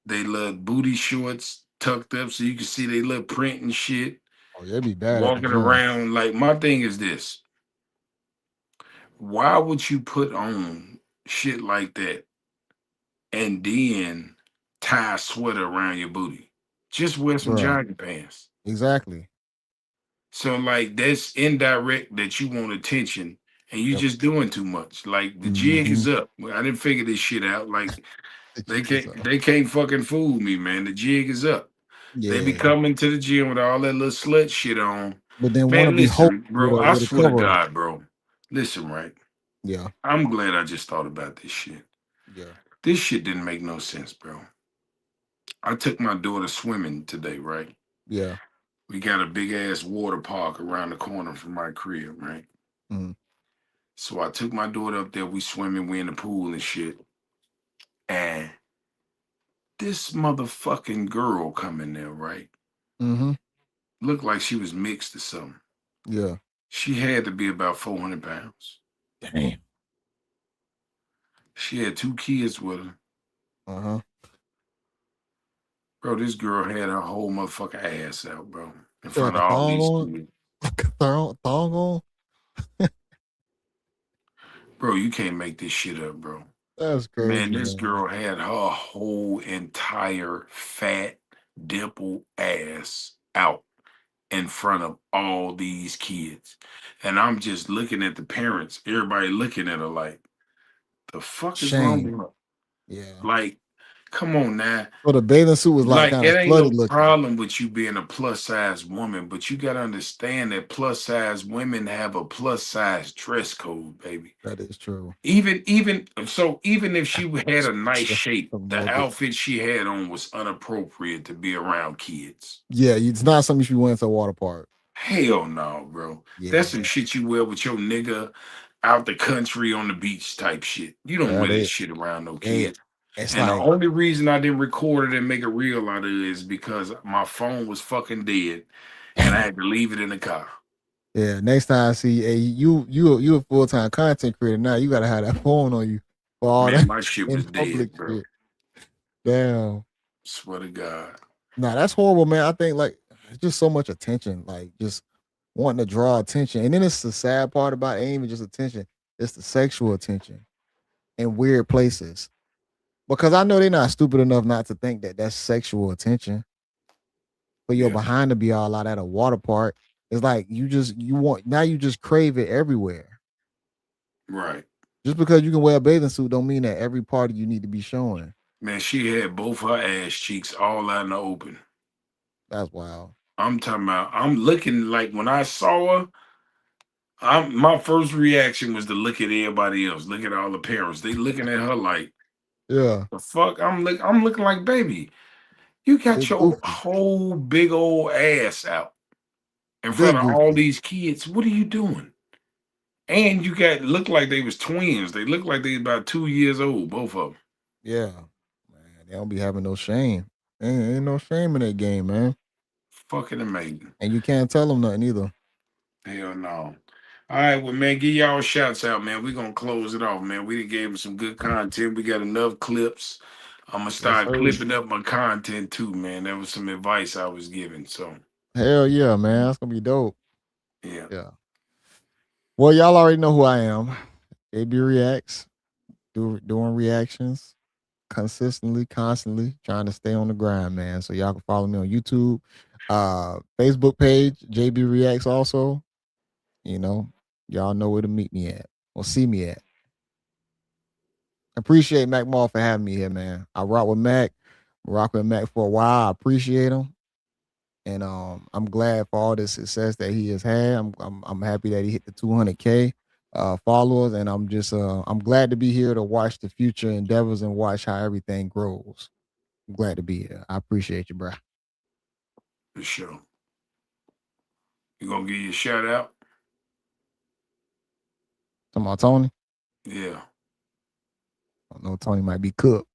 they little booty shorts tucked up so you can see they little print and shit. Oh, yeah, it'd be bad at the Walking gym. around. Like my thing is this. Why would you put on shit like that and then tie a sweater around your booty? Just wear some Bruh. jogging pants. Exactly. So like that's indirect that you want attention and you Yep. just doing too much. Like the jig Mm-hmm. is up. Well, I didn't figure this shit out. Like The they jig is can't up. they can't fucking fool me, man. The jig is up. They be Yeah. coming to the gym with all that little slut shit on. But then want to Man, be holy listen, bro. I with a swear to cover up. God, bro. Listen, right? Yeah. I'm glad I just thought about this shit. Yeah. This shit didn't make no sense, bro. I took my daughter swimming today, right? Yeah. We got a big ass water park around the corner from my crib, right? Mm-hmm. So I took my daughter up there. We swimming, we in the pool and shit. And this motherfucking girl come in there, right? Mm-hmm. Looked like she was mixed or something. Yeah. She had to be about 400 pounds. Damn. She had two kids with her. Uh-huh. Bro, this girl had her whole motherfucking ass out, bro, in She had front a of all thong these on. kids. Like a thong on. Bro, you can't make this shit up, bro. That's Man, crazy, this man. girl had her whole entire fat dimple ass out in front of all these kids. And I'm just looking at the parents, everybody looking at her like, the fuck is wrong Shame. with her? Yeah. Like, come on now. So the bathing suit was like Like, kind it of ain't slutty no looking. problem with you being a plus size woman, but you got to understand that plus size women have a plus size dress code, baby. That is true. Even if she had a nice shape, Some the more good. outfit she had on was inappropriate to be around kids. Yeah, it's not something you should went to a water park. Hell no, bro. That's some Yeah. shit you wear with your nigga out the country on the beach type shit. You don't Yeah, wear that shit around no they kids. it's And the like only reason I didn't record it and make a reel out of it is because my phone was fucking dead and I had to leave it in the car. yeah, next time I see hey, you a full-time content creator now. You gotta have that phone on you for all Man, that my shit in was public dead, bro. shit. Damn. Swear to God. Nah, that's horrible, man. I think like it's just so much attention, like just wanting to draw attention. And then it's the sad part about it ain't even just attention, it's the sexual attention in weird places. Because I know they're not stupid enough not to think that that's sexual attention for your Yeah, behind to be all out at a water park. It's like you want now you just crave it everywhere. right. Just because you can wear a bathing suit don't mean that every part you need to be showing. Man, she had both her ass cheeks all out in the open. That's wild. I'm talking about, I'm looking like when I saw her, my first reaction was to look at everybody else, look at all the parents. They looking at her like, Yeah. the fuck? I'm looking like, baby, you got Big your goofy. whole big old ass out in front Big of all goofy. these kids. What are you doing? And you got look like they was twins. They look like they about 2 years old, both of them. Yeah. Man, they don't be having no shame. Ain't no shame in that game, man. Fucking amazing. And you can't tell them nothing either. Hell no. All right, well, man, give y'all shouts out, man. We're gonna close it off, man. We done gave them some good content. We got enough clips. I'm gonna Yes, start sir. clipping up my content too, man. That was some advice I was given. So Hell yeah, man. That's gonna be dope. yeah, Yeah. Well, y'all already know who I am. AB Reacts, doing reactions consistently, constantly, trying to stay on the grind, man. So y'all can follow me on YouTube, Facebook page, JB Reacts also. You know, y'all know where to meet me at or see me at. Appreciate MacMaal for having me here, man. I rock with Mac, rock with Mac for a while. I appreciate him. And I'm glad for all the success that he has had. I'm happy that he hit the 200K followers, and I'm glad to be here to watch the future endeavors and watch how everything grows. I'm glad to be here. I appreciate you, bro. for sure. You gonna give you a shout out? Talking about Tony. Yeah. I know Tony might be cooked.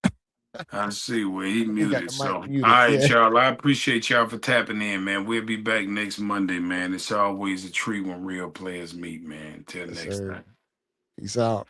I see where he He got muted. the So, mic all muted. right, Yeah. y'all. I appreciate y'all for tapping in, man. We'll be back next Monday, man. It's always a treat when real players meet, man. Till Yes, next sir. time. Peace out.